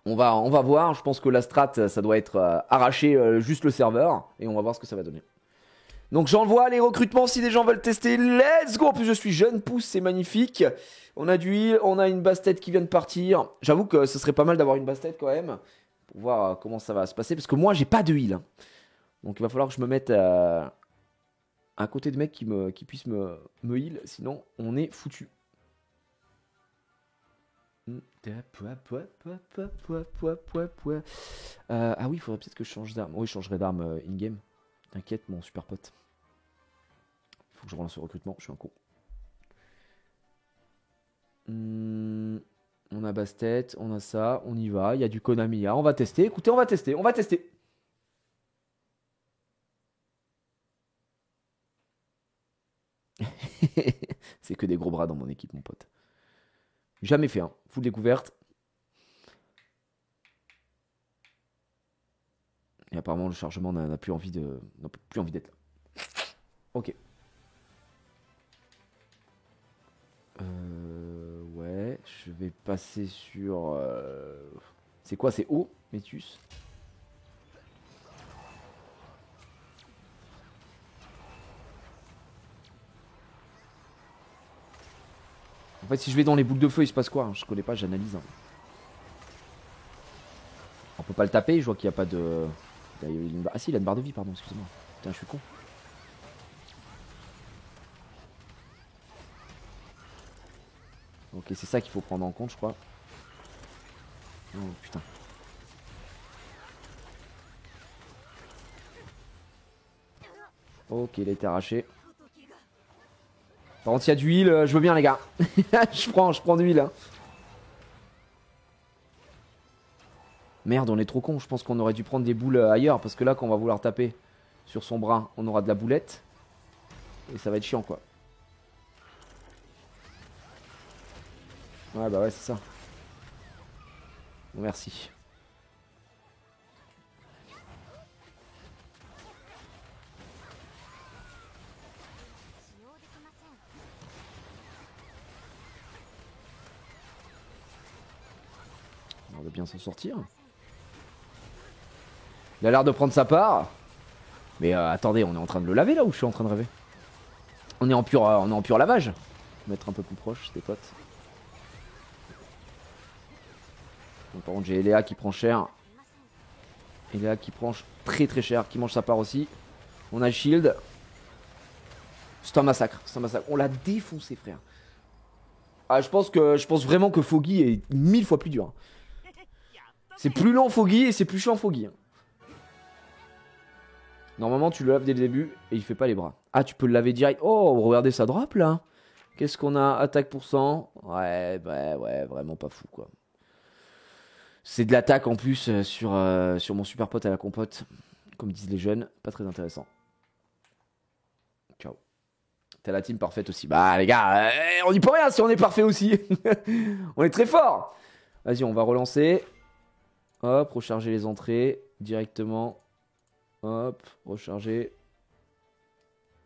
Speaker 1: On va voir. Je pense que la strat, ça doit être arracher juste le serveur. Et on va voir ce que ça va donner. Donc j'envoie les recrutements si des gens veulent tester. Let's go. En plus je suis jeune pouce, c'est magnifique. On a du heal, on a une bastet qui vient de partir. J'avoue que ce serait pas mal d'avoir une bastet quand même. Pour voir comment ça va se passer. Parce que moi j'ai pas de heal. Hein. Donc il va falloir que je me mette à côté de mecs qui puissent me heal. Sinon on est foutu. Ah oui, il faudrait peut-être que je change d'arme. Oui, je changerai d'arme in-game. T'inquiète mon super pote. Faut que je relance le recrutement, je suis un con. On a Bastet, on a ça, on y va. Il y a du Konami. On va tester. Écoutez, on va tester. C'est que des gros bras dans mon équipe, mon pote. Jamais fait, hein. Full découverte. Et apparemment, le chargement n'a plus envie d'être là. Ok. Ouais, je vais passer sur... C'est quoi, c'est O, Métus? En fait, si je vais dans les boules de feu, il se passe quoi? Je connais pas, j'analyse. Hein. On peut pas le taper, je vois qu'il n'y a pas de... Ah si, il a une barre de vie, pardon, excusez-moi. Putain, je suis con. Ok, c'est ça qu'il faut prendre en compte, je crois. Oh putain. Ok, il a été arraché. Par contre, il y a d'huile, je veux bien, les gars. je prends de l'huile. Hein. Merde, on est trop con. Je pense qu'on aurait dû prendre des boules ailleurs. Parce que là, quand on va vouloir taper sur son bras, on aura de la boulette. Et ça va être chiant, quoi. Ouais, bah ouais, c'est ça. Bon, merci. On va bien s'en sortir. Il a l'air de prendre sa part. Mais attendez, on est en train de le laver là ou je suis en train de rêver? On est en pur lavage. Mettre un peu plus proche, des potes. Donc, par contre, j'ai Eléa qui prend cher. Eléa qui prend très très cher, qui mange sa part aussi. On a le shield. C'est un massacre, c'est un massacre. On l'a défoncé, frère. Ah, je pense vraiment que Foggy est 1000 fois plus dur. C'est plus lent Foggy et c'est plus chiant Foggy. Normalement, tu le laves dès le début et il fait pas les bras. Ah, tu peux le laver direct. Oh, regardez ça drop là. Qu'est-ce qu'on a? Attaque pour 100. Ouais, bah, ouais, vraiment pas fou quoi. C'est de l'attaque en plus sur mon super pote à la compote. Comme disent les jeunes, pas très intéressant. Ciao. T'as la team parfaite aussi. Bah les gars, on n'y peut rien si on est parfait aussi. On est très fort. Vas-y, on va relancer. Hop, recharger les entrées directement. Hop, recharger.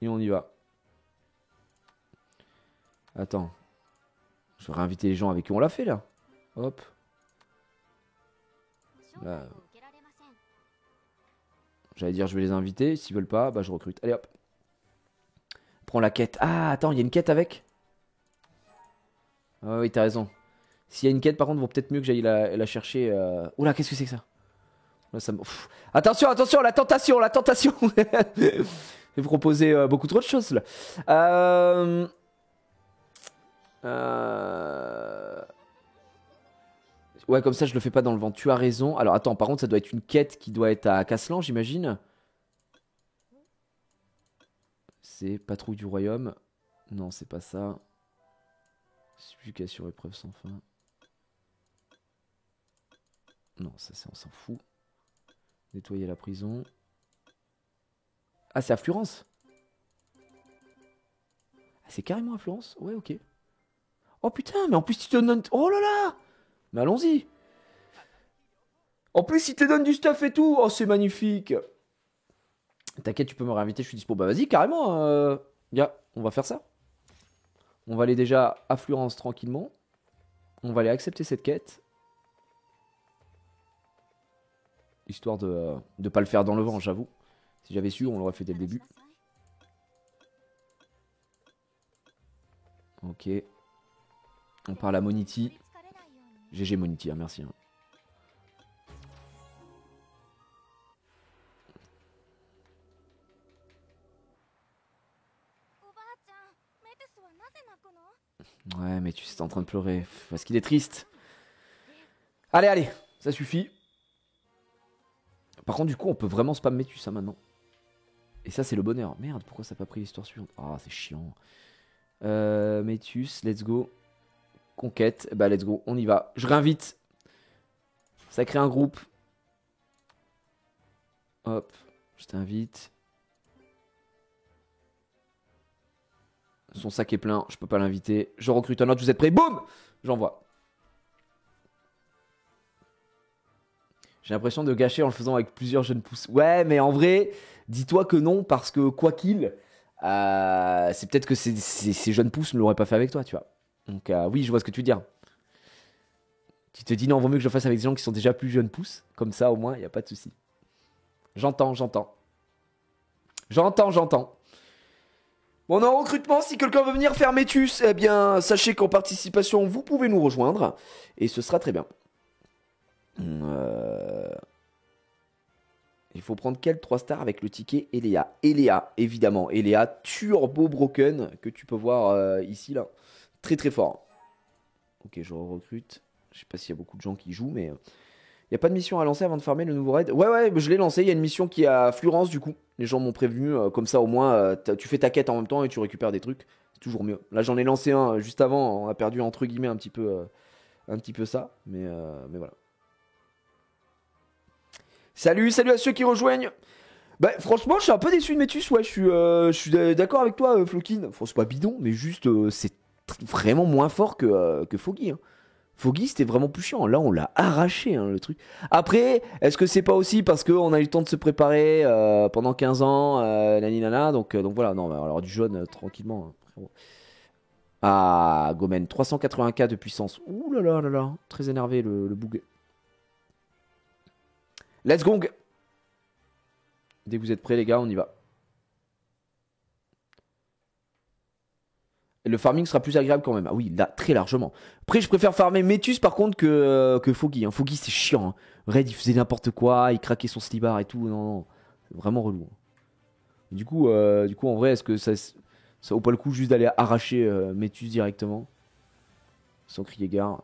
Speaker 1: Et on y va. Attends. Je vais réinviter les gens avec qui on l'a fait là. Hop. Là. J'allais dire je vais les inviter. S'ils veulent pas, bah je recrute. Allez hop. Prends la quête. Ah, attends, il y a une quête avec. Ah oui, t'as raison. S'il y a une quête, par contre, vaut peut-être mieux que j'aille la chercher. Oula, qu'est-ce que c'est que ça? Là, ça me... Attention, attention, la tentation, la tentation. Je vais vous proposer beaucoup trop de choses là. Ouais, comme ça, je le fais pas dans le vent. Tu as raison. Alors, attends, par contre, ça doit être une quête qui doit être à Caslan, j'imagine. C'est Patrouille du Royaume. Non, c'est pas ça. Supplication sur épreuve sans fin. Non, ça, on s'en fout. Nettoyer la prison. Ah, c'est à Florence. Ah, c'est carrément à Florence. Ouais, ok. Oh putain, mais en plus, il te donne... Oh là là. Mais allons-y. En plus, il te donne du stuff et tout. Oh, c'est magnifique. T'inquiète, tu peux me réinviter, je suis dispo. Bah vas-y, carrément. On va faire ça. On va aller déjà à Florence tranquillement. On va aller accepter cette quête. Histoire de pas le faire dans le vent, j'avoue. Si j'avais su, on l'aurait fait dès le début. Ok. On parle à Monity. GG Monity, hein, merci. Hein. Ouais, mais tu sais, t'es en train de pleurer. Parce qu'il est triste. Allez, allez, ça suffit. Par contre, du coup, on peut vraiment spam Métus, ça, maintenant. Et ça, c'est le bonheur. Merde, pourquoi ça n'a pas pris l'histoire suivante? Ah, c'est chiant. Métus, let's go. Conquête, bah let's go, on y va. Je réinvite. Ça crée un groupe. Hop, je t'invite. Son sac est plein, je peux pas l'inviter. Je recrute un autre, vous êtes prêts? Boum! J'envoie. J'ai l'impression de gâcher en le faisant avec plusieurs jeunes pousses. Ouais, mais en vrai, dis-toi que non, parce que quoi qu'il, c'est peut-être que ces jeunes pousses ne l'auraient pas fait avec toi, tu vois. Donc oui, je vois ce que tu veux dire. Tu te dis non, vaut mieux que je le fasse avec des gens qui sont déjà plus jeunes pousses. Comme ça, au moins, il n'y a pas de souci. J'entends, j'entends. J'entends. Bon, on est en recrutement. Si quelqu'un veut venir faire Métus, eh bien, sachez qu'en participation, vous pouvez nous rejoindre. Et ce sera très bien. Il faut prendre quel 3 stars avec le ticket Eléa? Eléa, évidemment. Eléa Turbo Broken, que tu peux voir ici, là. Très très fort. Ok, je recrute. Je sais pas s'il y a beaucoup de gens qui jouent, mais... Il n'y a pas de mission à lancer avant de farmer le nouveau raid? Ouais, je l'ai lancé. Il y a une mission qui est à Fleurance, du coup. Les gens m'ont prévenu. Comme ça, au moins, tu fais ta quête en même temps et tu récupères des trucs. C'est toujours mieux. Là, j'en ai lancé un juste avant. On a perdu, entre guillemets, un petit peu ça. Mais voilà. Salut à ceux qui rejoignent. Bah, franchement, je suis un peu déçu de Métus. Ouais, je suis d'accord avec toi, Flokin. Enfin, c'est pas bidon, mais juste, c'est vraiment moins fort que Foggy, hein. Foggy, c'était vraiment plus chiant. Là, on l'a arraché, hein, le truc. Après, est-ce que c'est pas aussi parce qu'on a eu le temps de se préparer pendant 15 ans, nani nana, donc voilà. Non, bah, alors du jaune, tranquillement, hein, frérot. Ah, Gomen, 380K de puissance. Ouh là là, très énervé le boug. Let's go. Dès que vous êtes prêts, les gars, on y va. Et le farming sera plus agréable quand même. Ah oui, là, très largement. Après, je préfère farmer Métus par contre que Foggy, hein. Foggy, c'est chiant, hein. Red, il faisait n'importe quoi, il craquait son slibar et tout. Non. C'est vraiment relou, hein. Du coup, en vrai, est-ce que ça vaut pas le coup juste d'aller arracher Métus directement sans crier gare?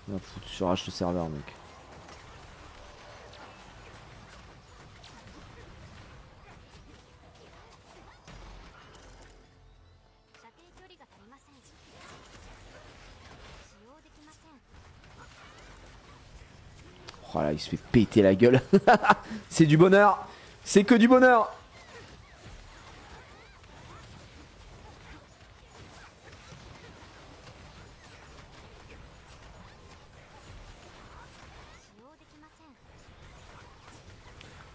Speaker 1: Ah, faut que tu arraches le serveur, mec. Oh là, il se fait péter la gueule. C'est du bonheur. C'est que du bonheur.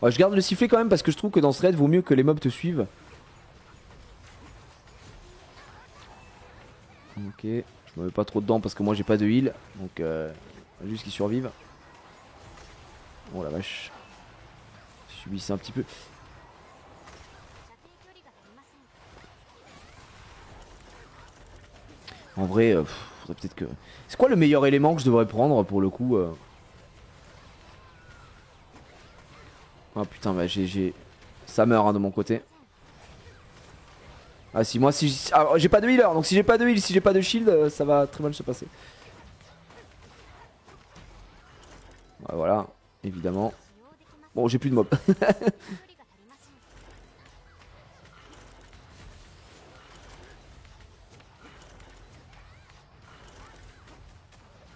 Speaker 1: Ouais, je garde le sifflet quand même parce que je trouve que dans ce raid, vaut mieux que les mobs te suivent. Ok, je me mets pas trop dedans parce que moi j'ai pas de heal. Donc juste qu'ils survivent. Oh la vache. Subissez un petit peu. En vrai, faudrait peut-être que... C'est quoi le meilleur élément que je devrais prendre pour le coup Oh putain, bah ça meurt, hein, de mon côté. Ah si moi si j'ai pas de healer, donc si j'ai pas de heal, si j'ai pas de shield, ça va très mal se passer. Ouais, voilà, évidemment. Bon, j'ai plus de mob.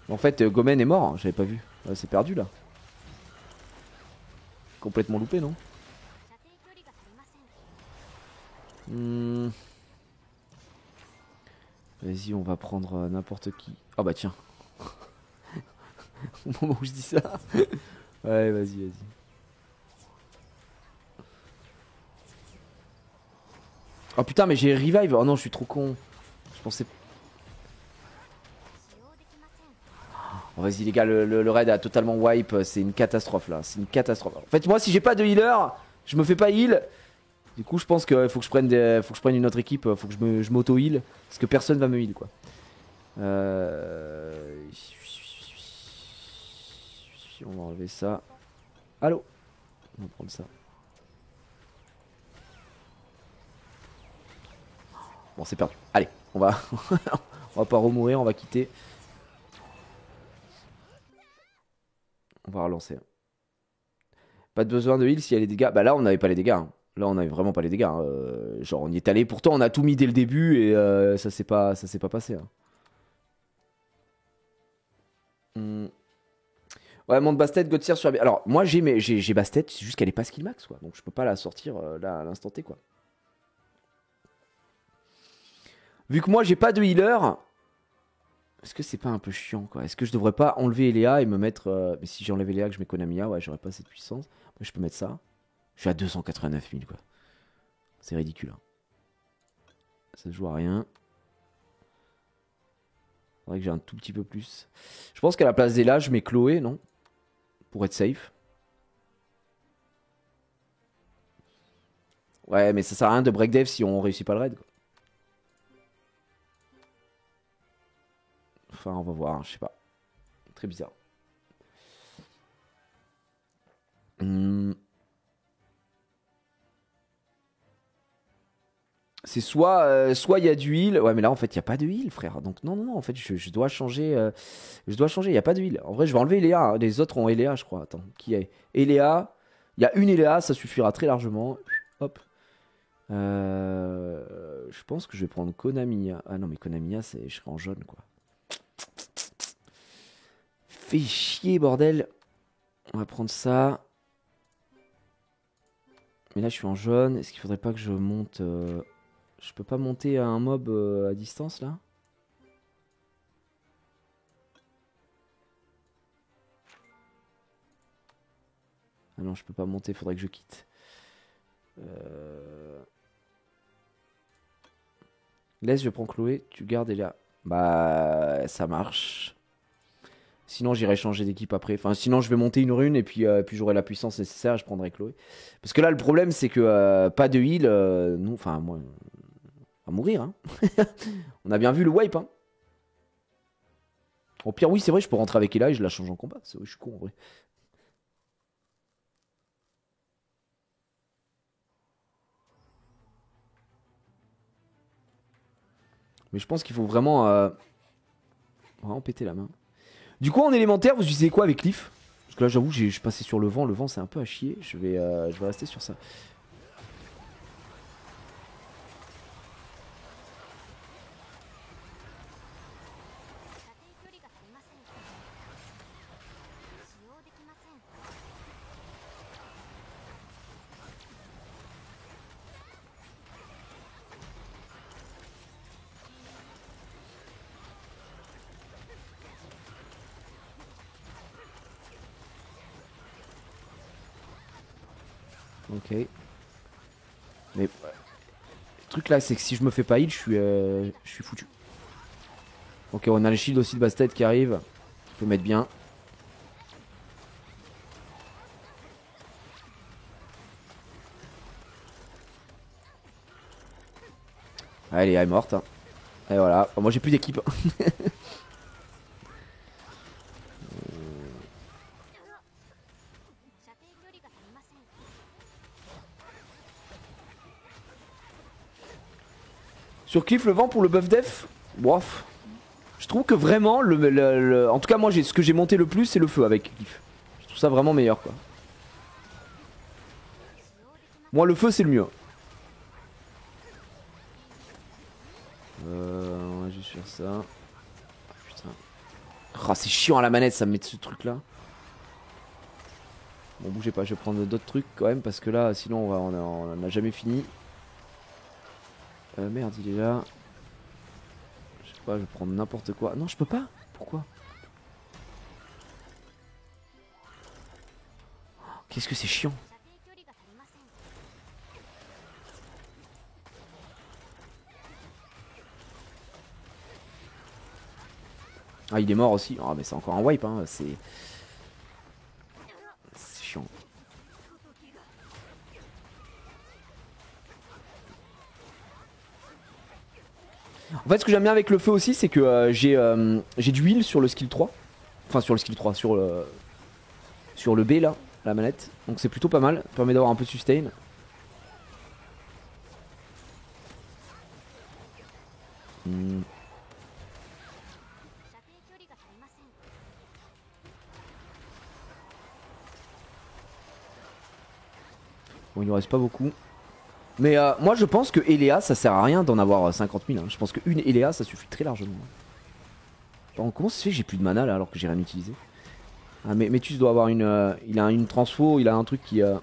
Speaker 1: En fait, Gomen est mort, hein, j'avais pas vu. C'est perdu là. Complètement loupé, non? Vas-y, on va prendre n'importe qui. Ah bah tiens. Au moment où je dis ça. Ouais, vas-y. Oh putain, mais j'ai revive. Oh non, je suis trop con. Je pensais. Oh, vas-y, les gars, le raid a totalement wipe. C'est une catastrophe là. C'est une catastrophe. En fait, moi, si j'ai pas de healer, je me fais pas heal. Du coup, je pense qu'il faut que je prenne une autre équipe. Faut que je m'auto-heal. Parce que personne va me heal, quoi. On va enlever ça. Allô? On va prendre ça. Bon, c'est perdu. Allez, on va on va pas remourir, on va quitter. On va relancer. Pas de besoin de heal s'il y a les dégâts. Bah là, on n'avait pas les dégâts, hein. Là, on avait vraiment pas les dégâts, hein. Genre, on y est allé. Pourtant, on a tout mis dès le début et ça s'est pas passé, hein. Ouais, monte Bastet, Godseer sur. Alors, moi, j'ai Bastet, c'est juste qu'elle est pas skill max, quoi. Donc, je peux pas la sortir là à l'instant T, quoi. Vu que moi, j'ai pas de healer. Est-ce que c'est pas un peu chiant, quoi? Est-ce que je devrais pas enlever Eléa et me mettre. Mais si j'enlève Eléa, que je mets Konamiya, ouais, j'aurais pas cette puissance. Moi, je peux mettre ça. Je suis à 289 000, quoi. C'est ridicule, hein. Ça se joue à rien. Faudrait que j'ai un tout petit peu plus. Je pense qu'à la place d'Eléa, je mets Chloé, non? Pour être safe. Ouais, mais ça sert à rien de break dev si on réussit pas le raid, quoi. Enfin, on va voir, je sais pas. Très bizarre. C'est soit il y a du heal. Ouais, mais là en fait il y a pas de heal, frère. Donc non, non, non. En fait, je dois changer. Je dois changer. Il y a pas de heal. En vrai, je vais enlever Eléa, hein. Les autres ont Eléa, je crois. Attends, qui est Eléa? Il y a une Eléa, ça suffira très largement. Hop. Je pense que je vais prendre Konamiya. Ah non, mais Konamiya, je serai en jaune, quoi. Fais chier, bordel. On va prendre ça. Mais là, je suis en jaune. Est-ce qu'il faudrait pas que je monte Je peux pas monter à un mob à distance, là? Ah non, je peux pas monter. Faudrait que je quitte. Laisse, je prends Chloé. Tu gardes Elia. Bah, ça marche. Sinon, j'irai changer d'équipe après. Enfin, sinon, je vais monter une rune et puis j'aurai la puissance nécessaire et je prendrai Chloé. Parce que là, le problème, c'est que pas de heal. Nous, enfin, moi, on va mourir. Hein. On a bien vu le wipe. Hein. Au pire, oui, c'est vrai, je peux rentrer avec Ella et je la change en combat. C'est vrai, je suis con en vrai. Mais je pense qu'il faut vraiment péter la main. Du coup, en élémentaire, vous utilisez quoi avec Cliff? Parce que là, j'avoue, je suis passé sur le vent. Le vent, c'est un peu à chier. Je vais rester sur ça. Ok. Mais le truc là, c'est que si je me fais pas heal, je suis foutu. Ok, on a le shield aussi de Bastet qui arrive. Qui peut mettre bien. Allez, elle est morte. Hein. Et voilà. Moi, j'ai plus d'équipe. Sur Cliff, le vent pour le buff def. Bof. Je trouve que vraiment, en tout cas, moi, ce que j'ai monté le plus, c'est le feu avec Cliff. Je trouve ça vraiment meilleur, quoi. Moi, le feu, c'est le mieux. On va juste faire ça. Ah, putain. Oh, c'est chiant à la manette, ça me met ce truc-là. Bon, bougez pas, je vais prendre d'autres trucs quand même, parce que là, sinon, on a jamais fini. Merde, il est là. Je sais pas, je vais prendre n'importe quoi. Non, je peux pas. Pourquoi? Qu'est-ce que c'est chiant. Ah, il est mort aussi. Ah, mais c'est encore un wipe, hein. C'est chiant. En fait, ce que j'aime bien avec le feu aussi, c'est que j'ai du heal sur le skill 3. Enfin, sur le skill 3, sur le B là, la manette. Donc c'est plutôt pas mal. Ça permet d'avoir un peu de sustain. Bon, il nous reste pas beaucoup. Mais moi je pense que Eléa ça sert à rien d'en avoir 50 000. Hein. Je pense qu'une Eléa ça suffit très largement. Genre, comment ça se fait que j'ai plus de mana là alors que j'ai rien utilisé? Ah, mais Métus doit avoir il a une transfo, il a un truc qui. Au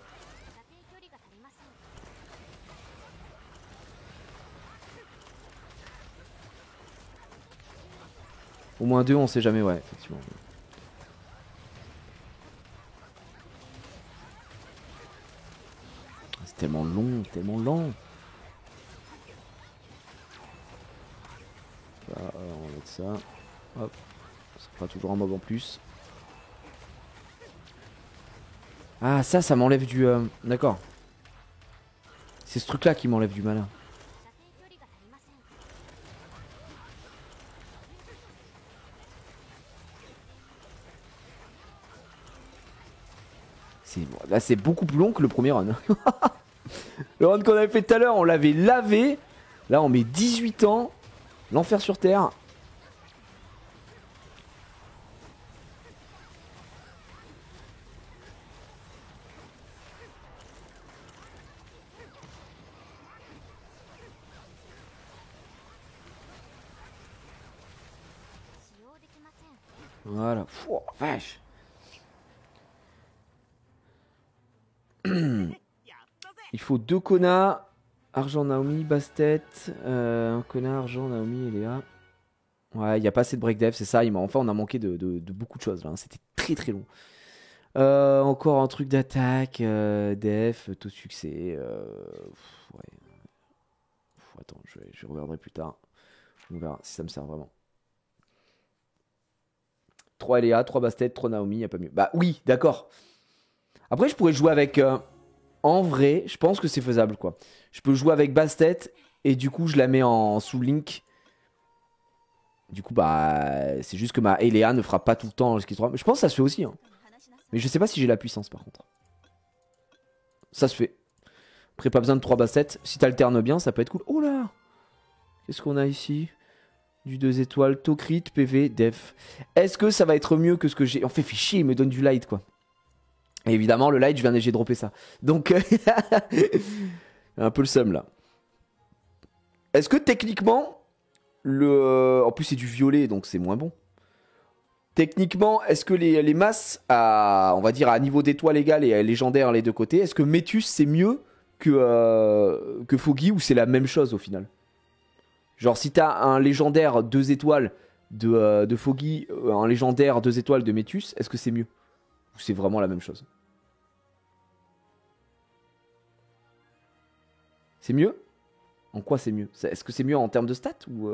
Speaker 1: moins deux, on sait jamais, ouais, effectivement. C'est tellement long, tellement lent. Là, on va mettre ça. Hop. Ça fera toujours un mob en plus. Ah, ça m'enlève du. D'accord. C'est ce truc là qui m'enlève du mana. Là, c'est beaucoup plus long que le premier run. Le run qu'on avait fait tout à l'heure, on l'avait lavé. Là, on met 18 ans. L'enfer sur terre. Voilà. Pouh, vache. Il faut 2 Kona, argent Naomi, Bastet, un Kona, argent Naomi et Léa. Ouais, il n'y a pas assez de break dev, c'est ça. Enfin, on a manqué de beaucoup de choses là. Hein. C'était très très long. Encore un truc d'attaque, def, taux de succès. Ouais. Attends, je regarderai plus tard. On verra si ça me sert vraiment. 3 Léa, 3 Bastet, 3 Naomi, y a pas mieux. Bah oui, d'accord. Après, je pourrais jouer avec. En vrai, je pense que c'est faisable quoi. Je peux jouer avec Bastet et du coup, je la mets en sous link. Du coup, bah, c'est juste que ma Eléa ne fera pas tout le temps jusqu'à 3. Mais je pense que ça se fait aussi. Hein. Mais je sais pas si j'ai la puissance par contre. Ça se fait. Après, pas besoin de 3 Bastet. Si t'alternes bien, ça peut être cool. Oh là! Qu'est-ce qu'on a ici? Du 2 étoiles, Tocrit, PV, Def. Est-ce que ça va être mieux que ce que j'ai? En fait, fait chier, il me donne du light quoi. Et évidemment, le light, j'ai droppé ça. Donc, un peu le seum là. Est-ce que techniquement, en plus c'est du violet, donc c'est moins bon. Techniquement, est-ce que les masses, on va dire à niveau d'étoile égale et légendaire les deux côtés, est-ce que Métus c'est mieux que Foggy ou c'est la même chose au final? Genre si t'as un légendaire 2 étoiles de Foggy, un légendaire 2 étoiles de Métus, est-ce que c'est mieux? Ou c'est vraiment la même chose? C'est mieux? En quoi c'est mieux? Est-ce que c'est mieux en termes de stats ou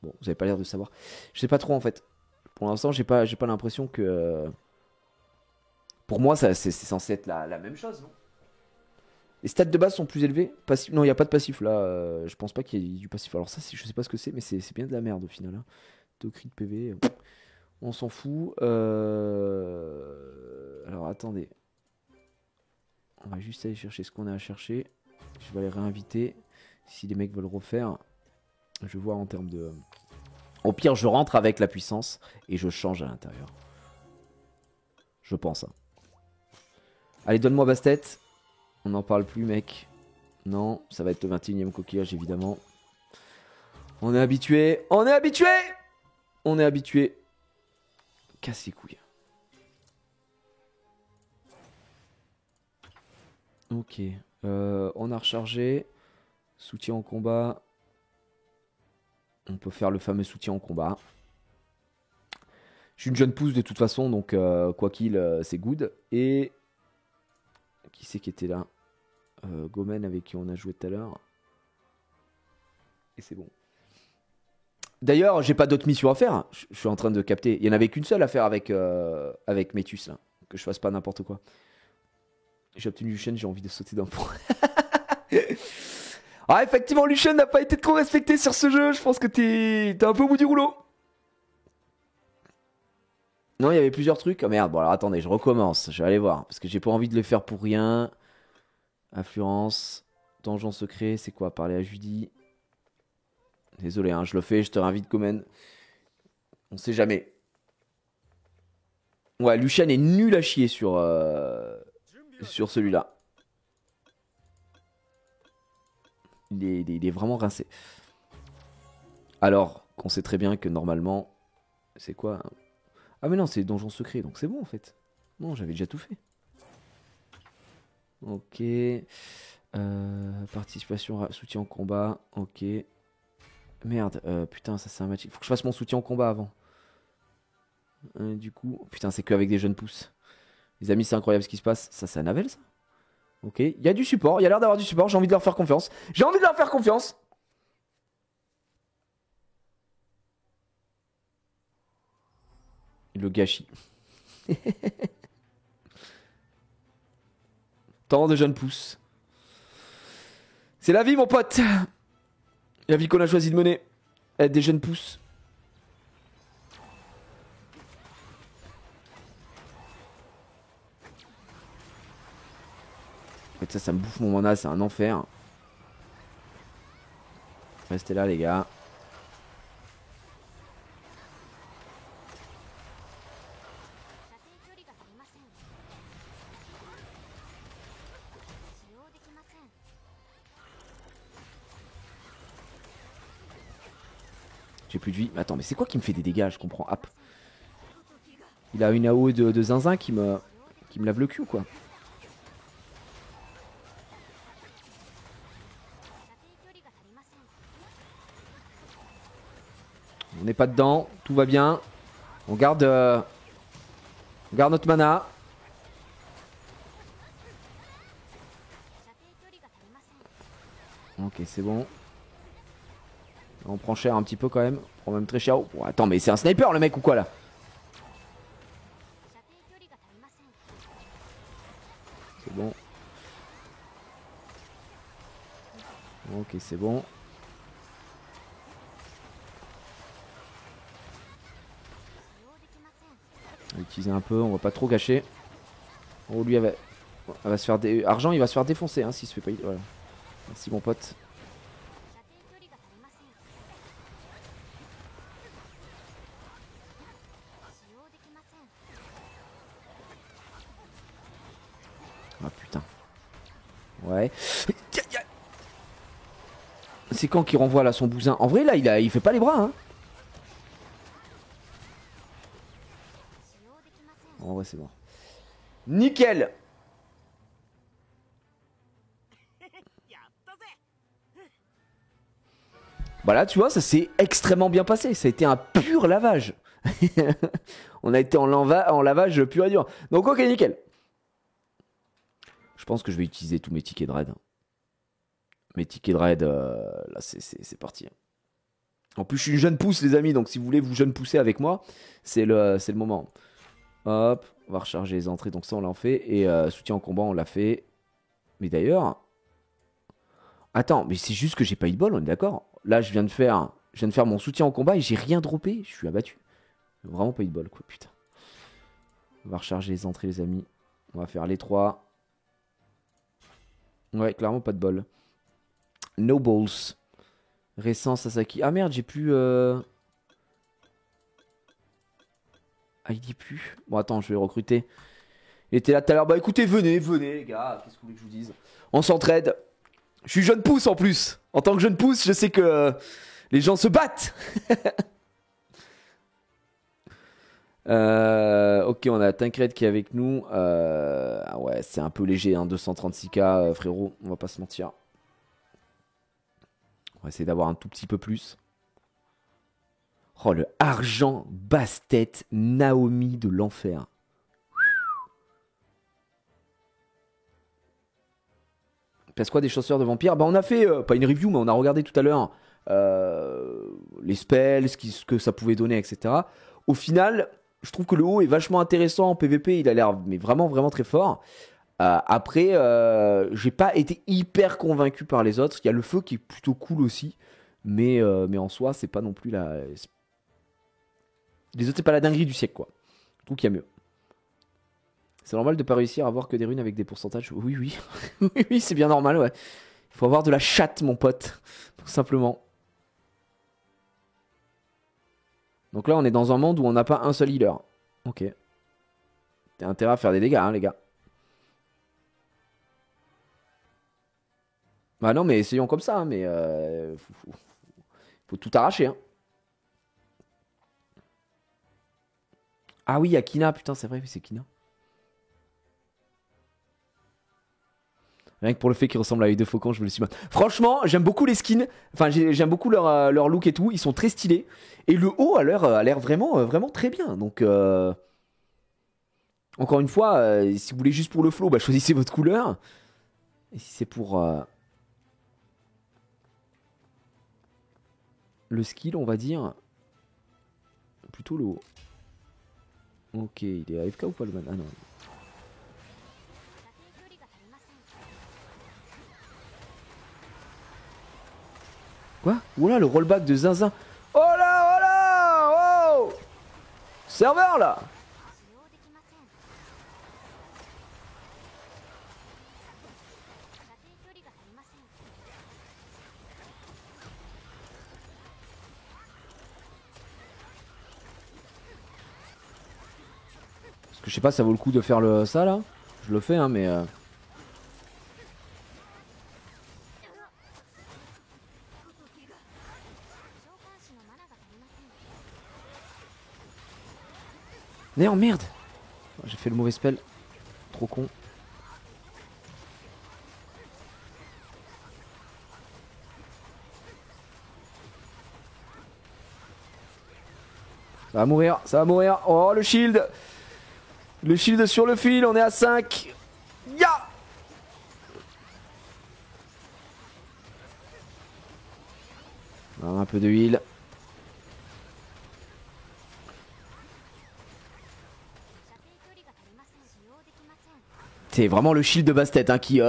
Speaker 1: Bon, vous avez pas l'air de savoir. Je sais pas trop en fait. Pour l'instant, j'ai pas l'impression que. Pour moi, c'est censé être la même chose, non? Les stats de base sont plus élevés. Passif... Non, il n'y a pas de passif là. Je pense pas qu'il y ait du passif. Alors, ça, je sais pas ce que c'est, mais c'est bien de la merde au final. Hein. Tocrit de PV. On s'en fout. Alors, attendez. On va juste aller chercher ce qu'on a à chercher. Je vais aller réinviter. Si les mecs veulent refaire, je vais voir en termes de. Au pire, je rentre avec la puissance et je change à l'intérieur. Je pense. Hein. Allez, donne-moi Bastet. On n'en parle plus, mec. Non, ça va être le 21ème coquillage, évidemment. On est habitué. On est habitué. On est habitué. Casse les couilles. Ok. On a rechargé. Soutien en combat. On peut faire le fameux soutien en combat. Je suis une jeune pousse de toute façon, donc quoi qu'il, c'est good. Et qui c'est qui était là? Gomen avec qui on a joué tout à l'heure. Et c'est bon. D'ailleurs, j'ai pas d'autres missions à faire. Je suis en train de capter. Il y en avait qu'une seule à faire avec Métus, là. Que je fasse pas n'importe quoi. J'ai obtenu Lucien, j'ai envie de sauter d'un pont. Ah, effectivement, Lucien n'a pas été trop respecté sur ce jeu. Je pense que t'es un peu au bout du rouleau. Non, il y avait plusieurs trucs. Oh merde, bon alors attendez, je recommence. Je vais aller voir. Parce que j'ai pas envie de le faire pour rien. Affluence. Donjon secret, c'est quoi? Parler à Judy. Désolé, hein, je le fais, je te réinvite Gomen. On sait jamais. Ouais, Lucien est nul à chier sur celui-là. Il est vraiment rincé. Alors qu'on sait très bien que normalement, c'est quoi? Ah mais non, c'est donjon secret, donc c'est bon en fait. Non, j'avais déjà tout fait. Ok. Participation, soutien au combat. Ok. Merde, putain, ça c'est un match. Il faut que je fasse mon soutien au combat avant. Du coup, putain, c'est qu'avec des jeunes pousses. Les amis, c'est incroyable ce qui se passe. Ça, c'est un Navel, ça? Ok, il y a du support, il y a l'air d'avoir du support. J'ai envie de leur faire confiance. J'ai envie de leur faire confiance. Le gâchis. Tant de jeunes pousses. C'est la vie, mon pote. La vie qu'on a choisi de mener. Être des jeunes pousses. En fait, ça me bouffe mon mana, c'est un enfer. Restez là, les gars. J'ai plus de vie. Mais attends, mais c'est quoi qui me fait des dégâts? Je comprends. Hop. Il a une AOE de zinzin qui me lave le cul, quoi. On n'est pas dedans. Tout va bien. On garde notre mana. Ok, c'est bon. On prend cher un petit peu quand même. On prend même très cher. Oh, attends, mais c'est un sniper le mec ou quoi là? C'est bon. Ok, c'est bon. On va utiliser un peu, on va pas trop gâcher. Oh, lui, elle va se faire Argent, il va se faire défoncer hein, s'il se fait pas. Voilà. Merci mon pote. Ah putain. Ouais. C'est quand qu'il renvoie là son bousin? En vrai là il fait pas les bras hein. En vrai c'est bon. Nickel. Bah là tu vois ça s'est extrêmement bien passé. Ça a été un pur lavage. On a été en lavage pur et dur. Donc ok nickel. Je pense que je vais utiliser tous mes tickets de raid. Mes tickets de raid là c'est parti. En plus je suis une jeune pousse les amis. Donc si vous voulez vous jeune pousser avec moi, c'est le moment. Hop, on va recharger les entrées, donc ça on l'a fait. Et soutien en combat on l'a fait. Mais d'ailleurs... Attends, mais c'est juste que j'ai pas eu de bol, on est d'accord? Là je viens de faire mon soutien en combat et j'ai rien droppé. Je suis abattu. Vraiment pas eu de bol quoi, putain. On va recharger les entrées les amis. On va faire les 3. Ouais, clairement pas de bol. No balls. Récent Sasaki. Ah merde, j'ai plus... Ah il dit plus. Bon attends, je vais le recruter. Il était là tout à l'heure. Bah écoutez, venez les gars. Qu'est-ce que vous voulez que je vous dise? On s'entraide. Je suis jeune pousse en plus. En tant que jeune pousse, je sais que les gens se battent. Ok, on a Tancred qui est avec nous. Ah ouais, c'est un peu léger, hein, 236k, frérot. On va pas se mentir. On va essayer d'avoir un tout petit peu plus. Oh, le argent basse-tête Naomi de l'enfer. Passe quoi des chasseurs de vampires? Bah on a fait, pas une review, mais on a regardé tout à l'heure les spells, ce que ça pouvait donner, etc. Au final, je trouve que le haut est vachement intéressant en PvP, il a l'air mais vraiment très fort. Après, j'ai pas été hyper convaincu par les autres. Il y a le feu qui est plutôt cool aussi, mais en soi, c'est pas non plus la... Les autres, c'est pas la dinguerie du siècle, quoi. Je trouve qu'il y a mieux. C'est normal de pas réussir à avoir que des runes avec des pourcentages. Oui, oui. Oui, c'est bien normal, ouais. Il faut avoir de la chatte, mon pote. Tout simplement. Donc là, on est dans un monde où on n'a pas un seul healer. Ok. T'as intérêt à faire des dégâts, hein, les gars. Bah non, mais essayons comme ça, hein, mais... faut tout arracher, hein. Ah oui, il y a Kina, putain, c'est vrai, c'est Kina. Rien que pour le fait qu'ils ressemblent à deux faucons, je me le suis... Franchement, j'aime beaucoup les skins. Enfin, j'aime beaucoup leur look et tout. Ils sont très stylés. Et le haut a l'air vraiment très bien. Donc, encore une fois, si vous voulez juste pour le flow, bah, choisissez votre couleur. Et si c'est pour le skill, on va dire, plutôt le haut. Ok, il est AFK ou pas le man? Ah non. Quoi? Oula, le rollback de Zinzin. Oh là, oh là, oh! Serveur là! que je sais pas, ça vaut le coup de faire ça là. Je le fais, hein, mais. Non, merde! J'ai fait le mauvais spell. Trop con. Ça va mourir, ça va mourir. Oh, le shield! Le shield sur le fil, on est à 5. Ya! Un peu de heal. C'est vraiment le shield de Bastet hein, qui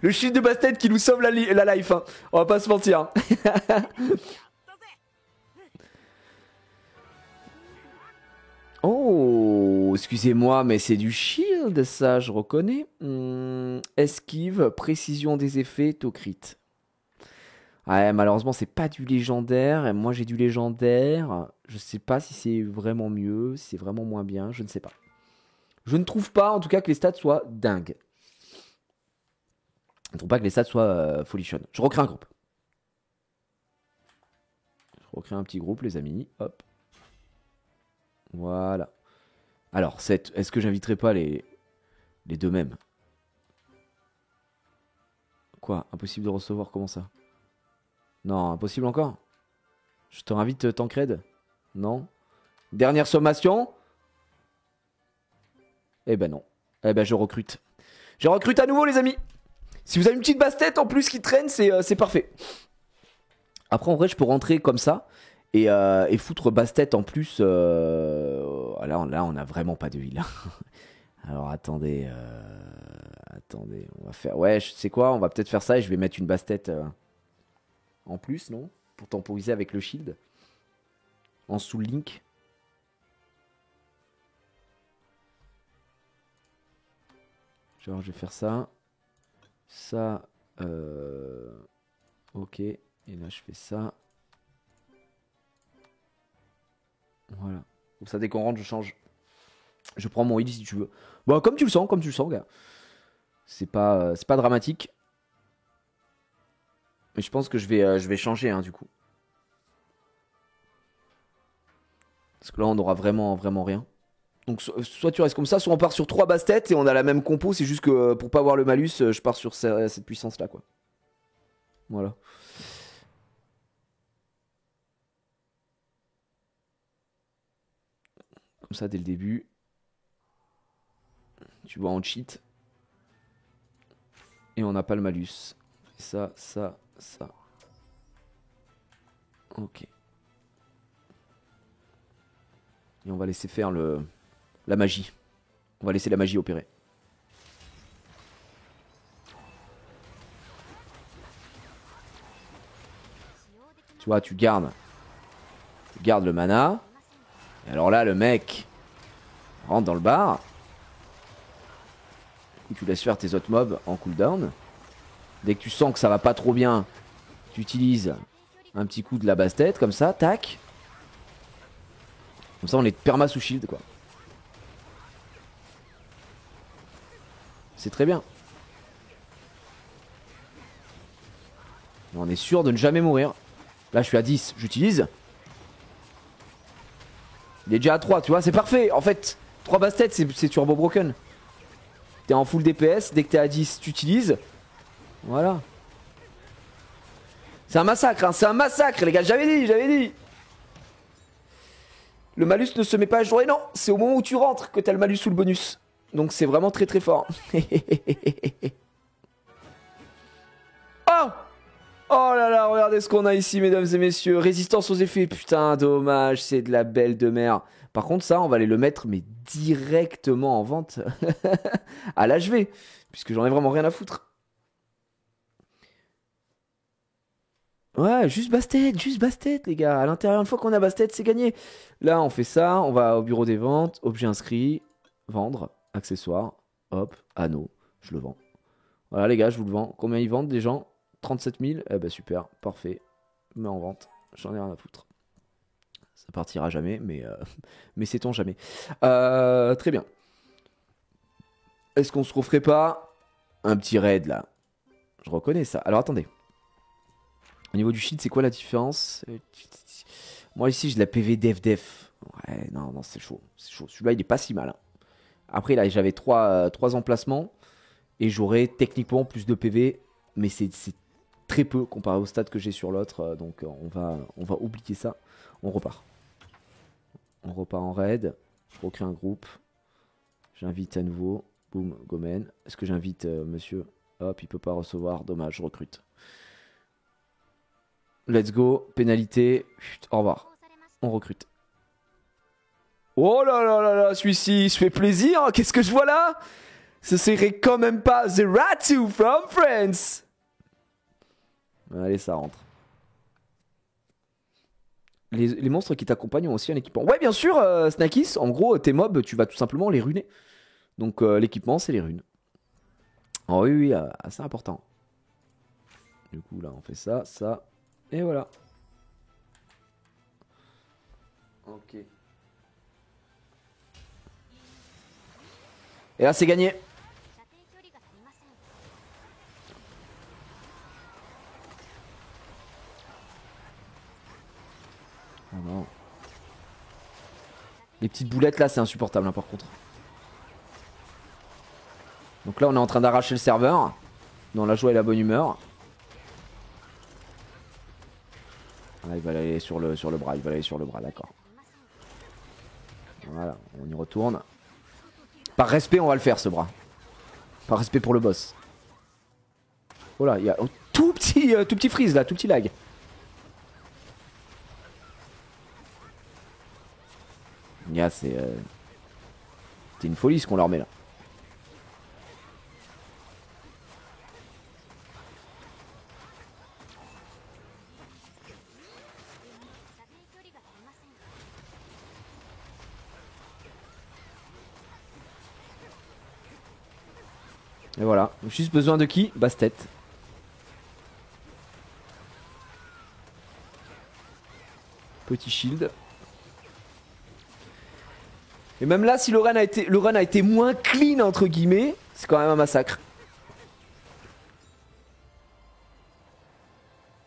Speaker 1: le shield de Bastet qui nous sauve la life hein. On va pas se mentir. Oh, excusez-moi, mais c'est du shield ça, je reconnais. Esquive, précision des effets, to crit. Ouais, malheureusement, c'est pas du légendaire. Et moi, j'ai du légendaire. Je sais pas si c'est vraiment mieux, si c'est vraiment moins bien, je ne sais pas. Je ne trouve pas, en tout cas, que les stats soient dingues. Je ne trouve pas que les stats soient folichonnes. Je recrée un groupe. Je recrée un petit groupe, les amis. Hop. Voilà. Alors, est-ce que j'inviterai pas les deux mêmes? Quoi? Impossible de recevoir, comment ça? Non, impossible encore? Je te réinvite Tancred? Non? Dernière sommation? Eh ben non. Eh ben je recrute. Je recrute à nouveau les amis. Si vous avez une petite basse-tête en plus qui traîne, c'est parfait. Après en vrai je peux rentrer comme ça et foutre basse-tête en plus. Là on a vraiment pas de heal. Alors attendez. Attendez, on va faire... Ouais, je sais quoi, on va peut-être faire ça et je vais mettre une basse-tête en plus, non? Pour temporiser avec le shield. En sous link. Genre je vais faire ça. Ça. Ok. Et là je fais ça. Voilà. Donc ça dès qu'on rentre je change. Je prends mon heal si tu veux. Bon comme tu le sens, gars. C'est pas dramatique. Mais je pense que je vais changer hein, du coup. Parce que là on aura vraiment rien. Donc soit tu restes comme ça, soit on part sur 3 basses-têtes et on a la même compo. C'est juste que pour pas avoir le malus, je pars sur cette puissance là quoi. Voilà. Comme ça dès le début. Tu vois on cheat. Et on n'a pas le malus. Ça. Ok. Et on va laisser faire la magie. On va laisser la magie opérer. Tu vois, tu gardes le mana. Et alors là, le mec rentre dans le bar. Du coup, tu laisses faire tes autres mobs en cooldown. Dès que tu sens que ça va pas trop bien, tu utilises un petit coup de la basse-tête, comme ça, tac. Comme ça, on est perma sous shield, quoi. C'est très bien. On est sûr de ne jamais mourir. Là, je suis à 10, j'utilise. Il est déjà à 3, tu vois, c'est parfait. En fait, 3 basses-têtes, c'est turbo broken. T'es en full DPS, dès que t'es à 10, tu utilises. Voilà. C'est un massacre, hein, c'est un massacre, les gars, j'avais dit. Le malus ne se met pas à jour et non, c'est au moment où tu rentres que t'as le malus ou le bonus. Donc c'est vraiment très fort. Oh! Oh là là, regardez ce qu'on a ici, mesdames et messieurs. Résistance aux effets, putain, dommage, c'est de la belle de mer. Par contre, ça, on va aller le mettre, mais directement en vente à l'HV, puisque j'en ai vraiment rien à foutre. Ouais, juste bastet, les gars. À l'intérieur, une fois qu'on a bastet, c'est gagné. Là, on fait ça, on va au bureau des ventes, objet inscrit, vendre, accessoires, hop, anneau, je le vends. Voilà, les gars, je vous le vends. Combien ils vendent, des gens? 37 000. Eh ben super, parfait. Mais en vente, j'en ai rien à foutre. Ça partira jamais, mais sait-on jamais. Très bien. Est-ce qu'on se referait pas un petit raid là? Je reconnais ça. Alors attendez. Au niveau du shield, c'est quoi la différence? Moi ici, j'ai de la PV def. Ouais, non, non, c'est chaud. C'est chaud. Celui-là, il est pas si mal. Hein. Après, là, j'avais 3 emplacements. Et j'aurais techniquement plus de PV. Mais c'est très peu comparé au stade que j'ai sur l'autre. Donc on va oublier ça. On repart. On repart en raid. Je recrée un groupe. J'invite à nouveau. Boum, Gomen. Est-ce que j'invite monsieur? Hop, il peut pas recevoir. Dommage, je recrute. Let's go. Pénalité. Chut, au revoir. On recrute. Oh là là là là, celui-ci, il se fait plaisir. Qu'est-ce que je vois là? Ce serait quand même pas The Ratu from France. Allez, ça rentre. Les monstres qui t'accompagnent ont aussi un équipement. Ouais, bien sûr, Snakis. En gros, tes mobs, tu vas tout simplement les runer. Donc, l'équipement, c'est les runes. Oh oui, oui, assez important. Du coup, là, on fait ça, ça. Et voilà. Ok. Et là, c'est gagné. Oh non. Les petites boulettes là, c'est insupportable hein, par contre. Donc là, on est en train d'arracher le serveur. Dans la joie et la bonne humeur. Ah, il va aller sur le bras, il va aller sur le bras, d'accord. Voilà, on y retourne. Par respect, on va le faire ce bras. Par respect pour le boss. Oh là, il y a un tout petit freeze là, tout petit lag. Yeah, c'est une folie ce qu'on leur met là. Et voilà, juste besoin de qui? Bastet. Petit shield. Et même là, si le run a été moins clean entre guillemets, c'est quand même un massacre.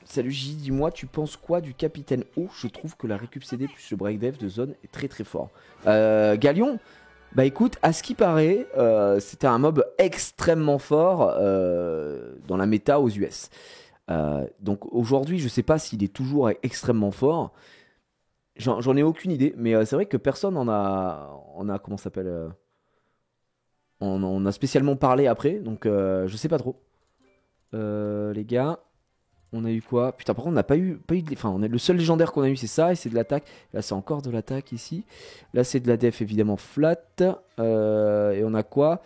Speaker 1: Salut J, dis-moi, tu penses quoi du capitaine O? Je trouve que la récup CD plus le break dev de zone est très très fort. Galion, bah écoute, à ce qui paraît, c'était un mob extrêmement fort dans la méta aux US. Donc aujourd'hui, je sais pas s'il est toujours extrêmement fort. J'en ai aucune idée, mais c'est vrai que personne en a comment ça s'appelle on a spécialement parlé après, donc je sais pas trop. Les gars, on a eu quoi? Putain, par contre, on n'a pas eu enfin, on a le seul légendaire qu'on a eu, c'est ça, et c'est de l'attaque. Là, c'est encore de l'attaque ici. Là, c'est de la def évidemment flat. Et on a quoi?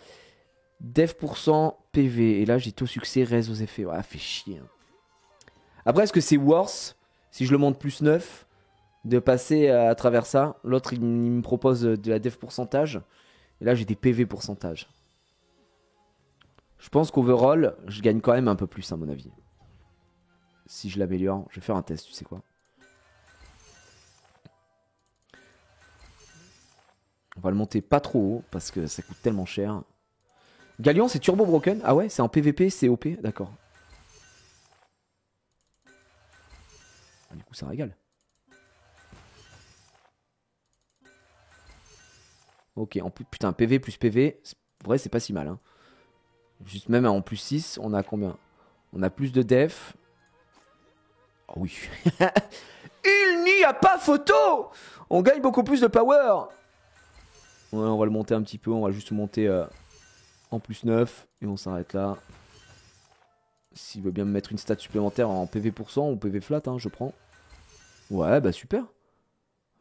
Speaker 1: Def %, PV. Et là, j'ai taux succès, res aux effets. Ouais, fait chier. Hein. Après, est-ce que c'est worse si je le monte plus 9 de passer à travers ça? L'autre, il me propose de la def pourcentage. Et là, j'ai des PV pourcentage. Je pense qu'overall, je gagne quand même un peu plus, à mon avis. Si je l'améliore, je vais faire un test, tu sais quoi. On va le monter pas trop haut parce que ça coûte tellement cher. Galion, c'est turbo broken? Ah ouais, c'est en PVP, c'est OP, d'accord. Ah, du coup, ça régale. Ok, en plus, putain, PV plus PV, en vrai, c'est pas si mal. Hein. Juste même en plus 6, on a combien? On a plus de def. Oh oui. Il n'y a pas photo. On gagne beaucoup plus de power. Ouais, on va le monter un petit peu. On va juste monter en plus 9. Et on s'arrête là. S'il veut bien me mettre une stat supplémentaire en PV % ou PV flat, hein, je prends. Ouais, bah super.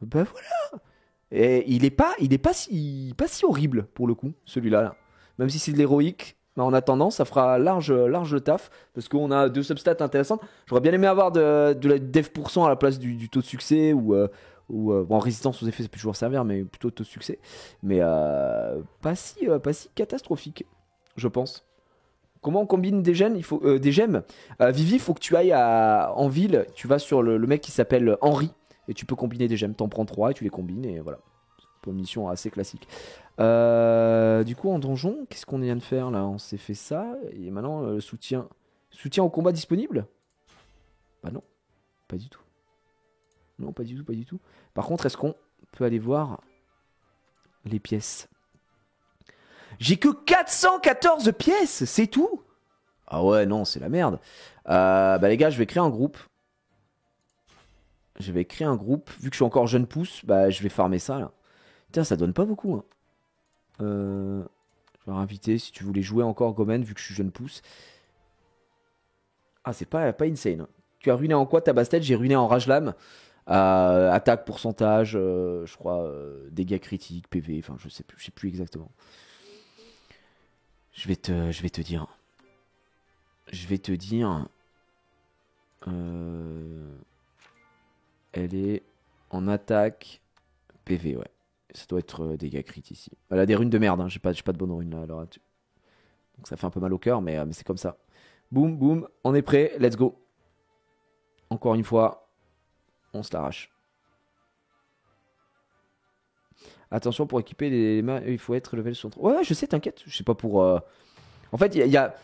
Speaker 1: Bah voilà. Et il est pas si horrible pour le coup, celui-là. Là. Même si c'est de l'héroïque. Mais en attendant, ça fera large le taf. Parce qu'on a 2 substats intéressantes. J'aurais bien aimé avoir de la def % à la place du taux de succès. Ou bon, en résistance aux effets, ça peut toujours servir. Mais plutôt taux de succès. Mais pas si catastrophique, je pense. Comment on combine des gemmes? Des gemmes. Vivi, il faut que tu ailles en ville. Tu vas sur le mec qui s'appelle Henri. Et tu peux combiner des gemmes. T'en prends 3 et tu les combines. Et voilà. pour une mission assez classique. Du coup en donjon, qu'est-ce qu'on vient de faire là? On s'est fait ça et maintenant soutien au combat disponible? Bah non, pas du tout. Non, pas du tout, pas du tout. Par contre, est-ce qu'on peut aller voir les pièces? J'ai que 414 pièces, c'est tout? Ah ouais, non, c'est la merde. Bah les gars, je vais créer un groupe. Je vais créer un groupe. Vu que je suis encore jeune pousse, bah je vais farmer ça là. Putain, ça donne pas beaucoup. Hein. Je vais inviter si tu voulais jouer encore Gomen, vu que je suis jeune pousse. Ah, c'est pas insane. Hein. Tu as ruiné en quoi ta bastet? J'ai ruiné en rage lame. Attaque, pourcentage, je crois, dégâts critiques, PV, enfin je sais plus exactement. Je vais te dire. Je vais te dire. Elle est en attaque, PV, ouais. Ça doit être dégâts critiques ici. Elle a des runes de merde, hein. J'ai pas de bonnes runes là. Alors, donc ça fait un peu mal au cœur, mais c'est comme ça. Boum, boum, on est prêt, let's go. Encore une fois, on se l'arrache. Attention pour équiper les mains, il faut être level 63. Ouais, je sais, t'inquiète. Je sais pas pour. En fait, il y a.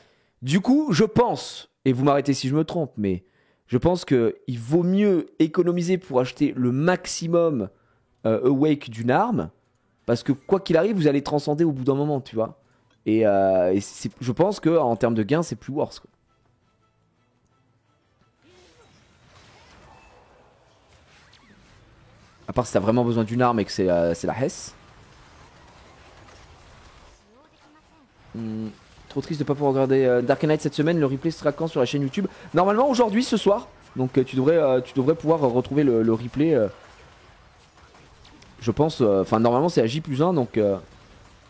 Speaker 1: Du coup, je pense, et vous m'arrêtez si je me trompe, mais je pense qu'il vaut mieux économiser pour acheter le maximum awake d'une arme. Parce que quoi qu'il arrive, vous allez transcender au bout d'un moment, tu vois. Et je pense qu'en termes de gains, c'est plus worse. Quoi. À part si t'as vraiment besoin d'une arme et que c'est la Hess. Trop triste de pas pouvoir regarder Dark Knight cette semaine. Le replay sera quand sur la chaîne YouTube? Normalement aujourd'hui, ce soir. Donc tu devrais pouvoir retrouver le replay. Je pense. Enfin normalement c'est à J+1. Donc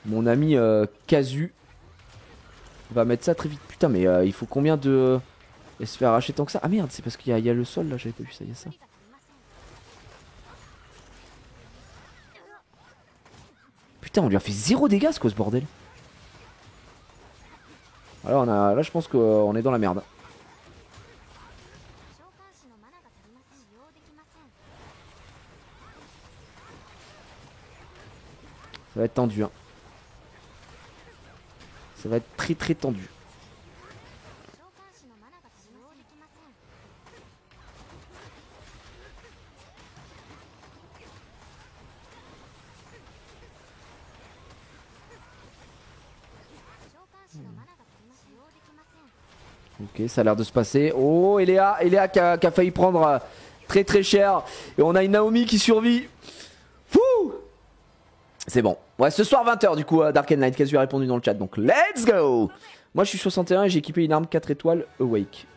Speaker 1: mon ami Kazu va mettre ça très vite. Putain mais il faut combien de... Et se faire arracher tant que ça? Ah merde, c'est parce qu'il y a le sol là. J'avais pas vu ça, il y a ça. Putain, on lui a fait 0 dégâts, ce bordel. Alors là, je pense qu'on est dans la merde. Ça va être tendu. Hein. Ça va être très très tendu. Ok, ça a l'air de se passer. Oh, Eléa qui a failli prendre très très cher. Et on a une Naomi qui survit. Fou! C'est bon. Ouais, ce soir 20h du coup, Dark Knight, Kazu a répondu dans le chat. Donc, let's go! Moi, je suis 61 et j'ai équipé une arme 4 étoiles Awake.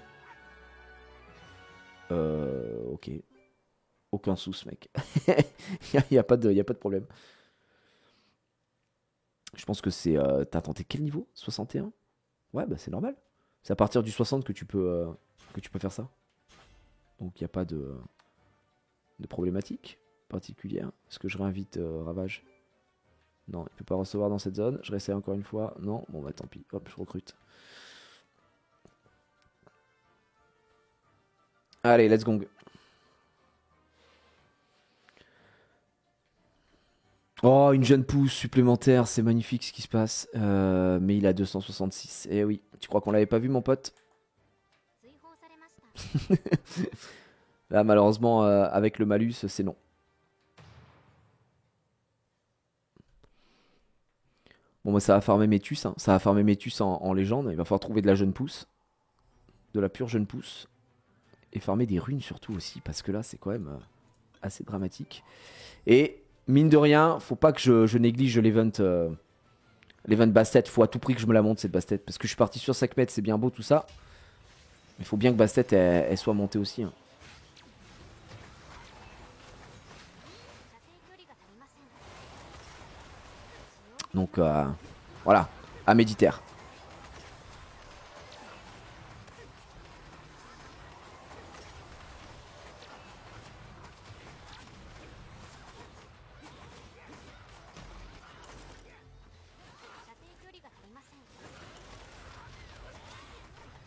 Speaker 1: Ok. Aucun souci, mec. Il n'y a pas de problème. Je pense que c'est... T'as tenté quel niveau? 61? Ouais, bah c'est normal. C'est à partir du 60 que tu peux faire ça. Donc il n'y a pas de problématique particulière. Est-ce que je réinvite Ravage? Non, il peut pas recevoir dans cette zone. Je réessaye encore une fois. Non, bon bah tant pis. Hop, je recrute. Allez, let's go. Oh, une jeune pousse supplémentaire, c'est magnifique ce qui se passe. Mais il a 266. Eh oui, tu crois qu'on l'avait pas vu, mon pote? Là, malheureusement, avec le malus, c'est non. Bon, bah, ça va farmer Métus. Hein. Ça va farmer Métus en légende. Il va falloir trouver de la jeune pousse. De la pure jeune pousse. Et farmer des runes surtout aussi. Parce que là, c'est quand même assez dramatique. Et mine de rien, faut pas que je néglige l'event Bastet. Faut à tout prix que je me la monte cette Bastet. Parce que je suis parti sur Sekhmet, c'est bien beau tout ça. Mais faut bien que Bastet elle soit montée aussi. Hein. Donc voilà, à méditer.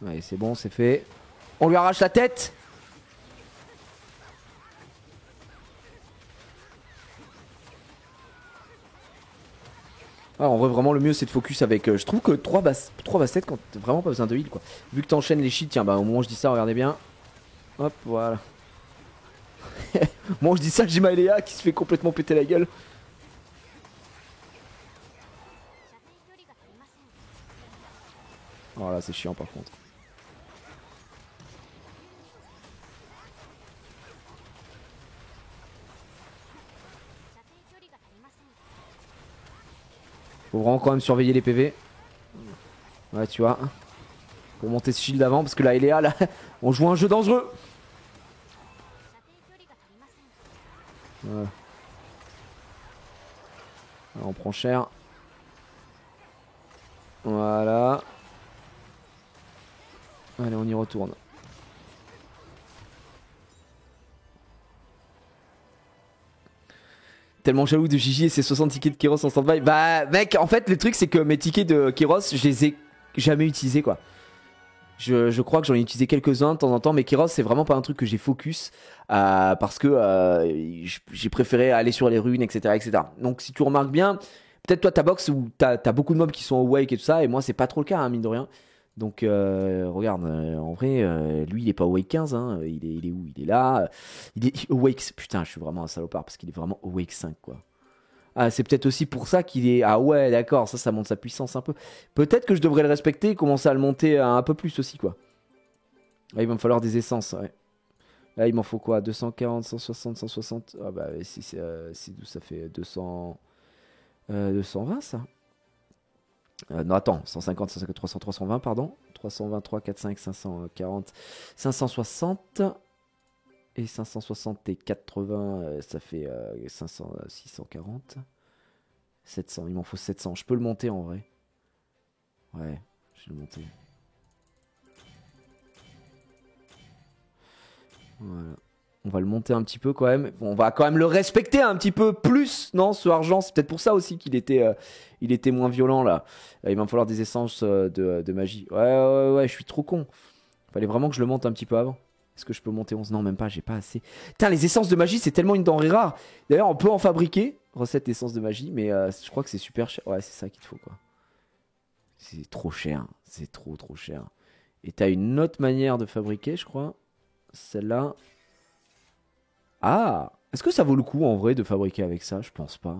Speaker 1: Ouais, c'est bon, c'est fait. On lui arrache la tête. Ah, en vrai, vraiment, le mieux c'est de focus avec. Je trouve que 3 bassettes quand t'as vraiment pas besoin de heal quoi. Vu que t'enchaînes les shields, tiens, bah au moment où je dis ça, regardez bien. Hop, voilà. Au moment où je dis ça, j'ai Maëléa qui se fait complètement péter la gueule. Oh là, c'est chiant par contre. Faut vraiment quand même surveiller les PV. Ouais, tu vois. Pour monter ce shield avant, parce que là, Eléa, là, on joue un jeu dangereux. Ouais. On prend cher. Voilà. Allez, on y retourne. Tellement jaloux de Gigi et ses 60 tickets de Kéros en stand-by. Bah, mec, en fait, le truc, c'est que mes tickets de Kéros, je les ai jamais utilisés, quoi. Je crois que j'en ai utilisé quelques-uns de temps en temps, mais Kéros, c'est vraiment pas un truc que j'ai focus parce que j'ai préféré aller sur les runes, etc., etc. Donc, si tu remarques bien, peut-être toi, ta box où t'as beaucoup de mobs qui sont awake et tout ça, et moi, c'est pas trop le cas, hein, mine de rien. Donc, regarde, en vrai, lui, il est pas awake 15, hein, il est où? Il est là. Il est awake. Putain, je suis vraiment un salopard parce qu'il est vraiment awake 5, quoi. Ah, c'est peut-être aussi pour ça qu'il est. Ah ouais, d'accord, ça monte sa puissance un peu. Peut-être que je devrais le respecter et commencer à le monter un peu plus aussi, quoi. Là, il va me falloir des essences, ouais. Là, il m'en faut quoi? 240, 160, 160. Ah bah, si ça fait 200. 220, ça? Non, attends, 150, 150, 300, 320, pardon. 323, 45, 540, 560. Et 560 et 80, ça fait 500, 640. 700, il m'en faut 700. Je peux le monter en vrai. Ouais, je vais le monter. Voilà. On va le monter un petit peu quand même. On va quand même le respecter un petit peu plus, non, ce argent. C'est peut-être pour ça aussi il était moins violent là. Il va me falloir des essences de magie. Ouais, je suis trop con. Fallait vraiment que je le monte un petit peu avant. Est-ce que je peux monter 11? Non, même pas, j'ai pas assez. Putain, les essences de magie, c'est tellement une denrée rare. D'ailleurs, on peut en fabriquer. Recette d'essence de magie, mais je crois que c'est super cher. Ouais, c'est ça qu'il te faut quoi. C'est trop cher. C'est trop cher. Et t'as une autre manière de fabriquer, je crois. Celle-là. Ah! Est-ce que ça vaut le coup en vrai de fabriquer avec ça? Je pense pas.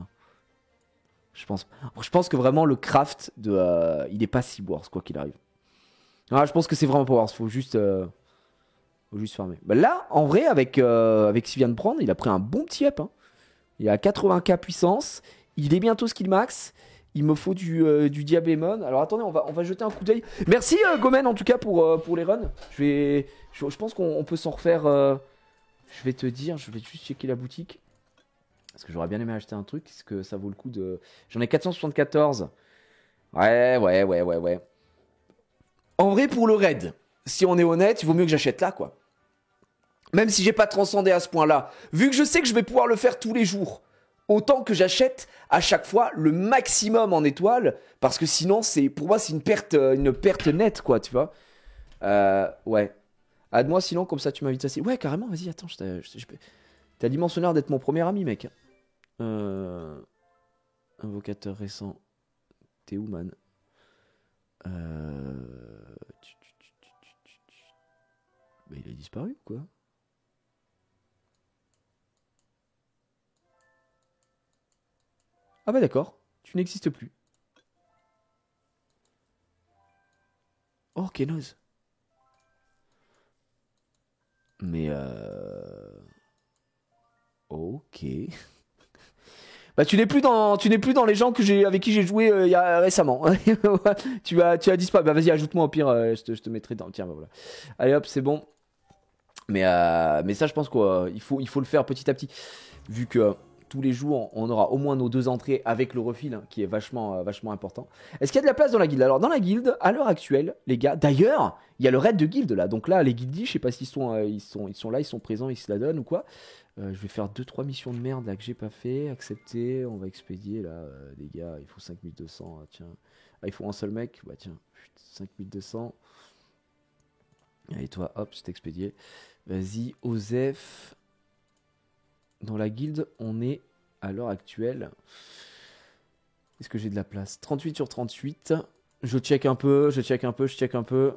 Speaker 1: Je pense que vraiment le craft il est pas si worse quoi qu'il arrive. Ah, je pense que c'est vraiment pas worse. Faut juste farmer. Bah là, en vrai, avec ce qu'il vient de prendre, il a pris un bon petit up, hein. Il a 80k puissance. Il est bientôt skill max. Il me faut du Diablemon. Alors attendez, on va jeter un coup d'œil. Merci Gomen en tout cas pour les runs. Je pense qu'on peut s'en refaire. Je vais te dire, je vais juste checker la boutique. Parce que j'aurais bien aimé acheter un truc. Est-ce que ça vaut le coup de. J'en ai 474. Ouais. En vrai, pour le raid, si on est honnête, il vaut mieux que j'achète là, quoi. Même si j'ai pas transcendé à ce point-là. Vu que je sais que je vais pouvoir le faire tous les jours. Autant que j'achète à chaque fois le maximum en étoiles. Parce que sinon, pour moi, c'est une perte nette, quoi, tu vois. Ouais. Aide-moi sinon, comme ça tu m'invites assez. Ouais, carrément, vas-y, attends. T'as l'immense honneur d'être mon premier ami, mec. Invocateur récent. T'es où, man? Bah, il a disparu, quoi. Ah bah d'accord, tu n'existes plus. Oh, Kenoz. Mais ok. Bah tu n'es plus dans les gens avec qui j'ai joué récemment. Tu as disparu. Bah vas-y, ajoute-moi au pire, je te mettrai dans. Tiens, bah voilà. Allez hop, c'est bon. Mais ça, je pense qu'il faut le faire petit à petit. Vu que tous les jours, on aura au moins nos 2 entrées avec le refil, hein, qui est vachement important. Est-ce qu'il y a de la place dans la guilde? Alors, dans la guilde, à l'heure actuelle, les gars, d'ailleurs, il y a le raid de guilde là. Donc là, les guildies, je sais pas s'ils sont, ils sont là, ils sont présents, ils se la donnent ou quoi. Je vais faire 2-3 missions de merde là que j'ai pas fait. Accepter, on va expédier là. Les gars, il faut 5200. Tiens. Ah, il faut un seul mec. Bah tiens, 5200. Allez, toi, hop, c'est expédié. Vas-y, Osef. Dans la guilde, on est à l'heure actuelle. Est-ce que j'ai de la place? 38 sur 38. Je check un peu, je check un peu, je check un peu.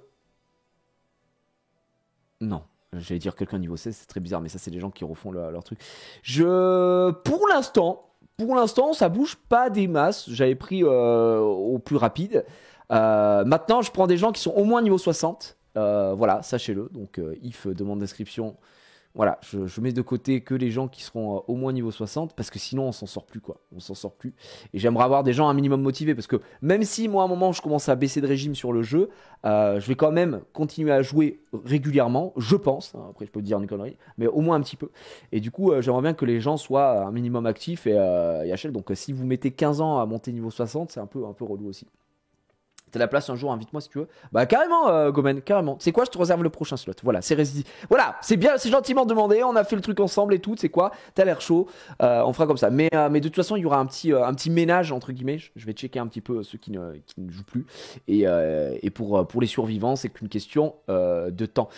Speaker 1: Non. J'allais dire quelqu'un niveau 16, c'est très bizarre, mais ça, c'est les gens qui refont leur truc. Pour l'instant, ça bouge pas des masses. J'avais pris au plus rapide. Maintenant, je prends des gens qui sont au moins niveau 60. Voilà, sachez-le. Donc, if demande d'inscription. Voilà, je mets de côté que les gens qui seront au moins niveau 60 parce que sinon on s'en sort plus quoi. On s'en sort plus. Et j'aimerais avoir des gens un minimum motivés parce que même si moi à un moment je commence à baisser de régime sur le jeu, je vais quand même continuer à jouer régulièrement, je pense. Hein, après je peux dire une connerie, mais au moins un petit peu. Et du coup j'aimerais bien que les gens soient un minimum actifs et HL. Donc si vous mettez 15 ans à monter niveau 60, c'est un peu relou aussi. T'as la place un jour, invite-moi si tu veux. Bah carrément, Gomen, carrément. C'est quoi, je te réserve le prochain slot. Voilà, voilà, c'est bien, c'est gentiment demandé. On a fait le truc ensemble et tout. C'est quoi? T'as l'air chaud. On fera comme ça. Mais de toute façon, il y aura un petit ménage entre guillemets. Je vais checker un petit peu ceux qui ne jouent plus. Et pour les survivants, c'est qu'une question de temps.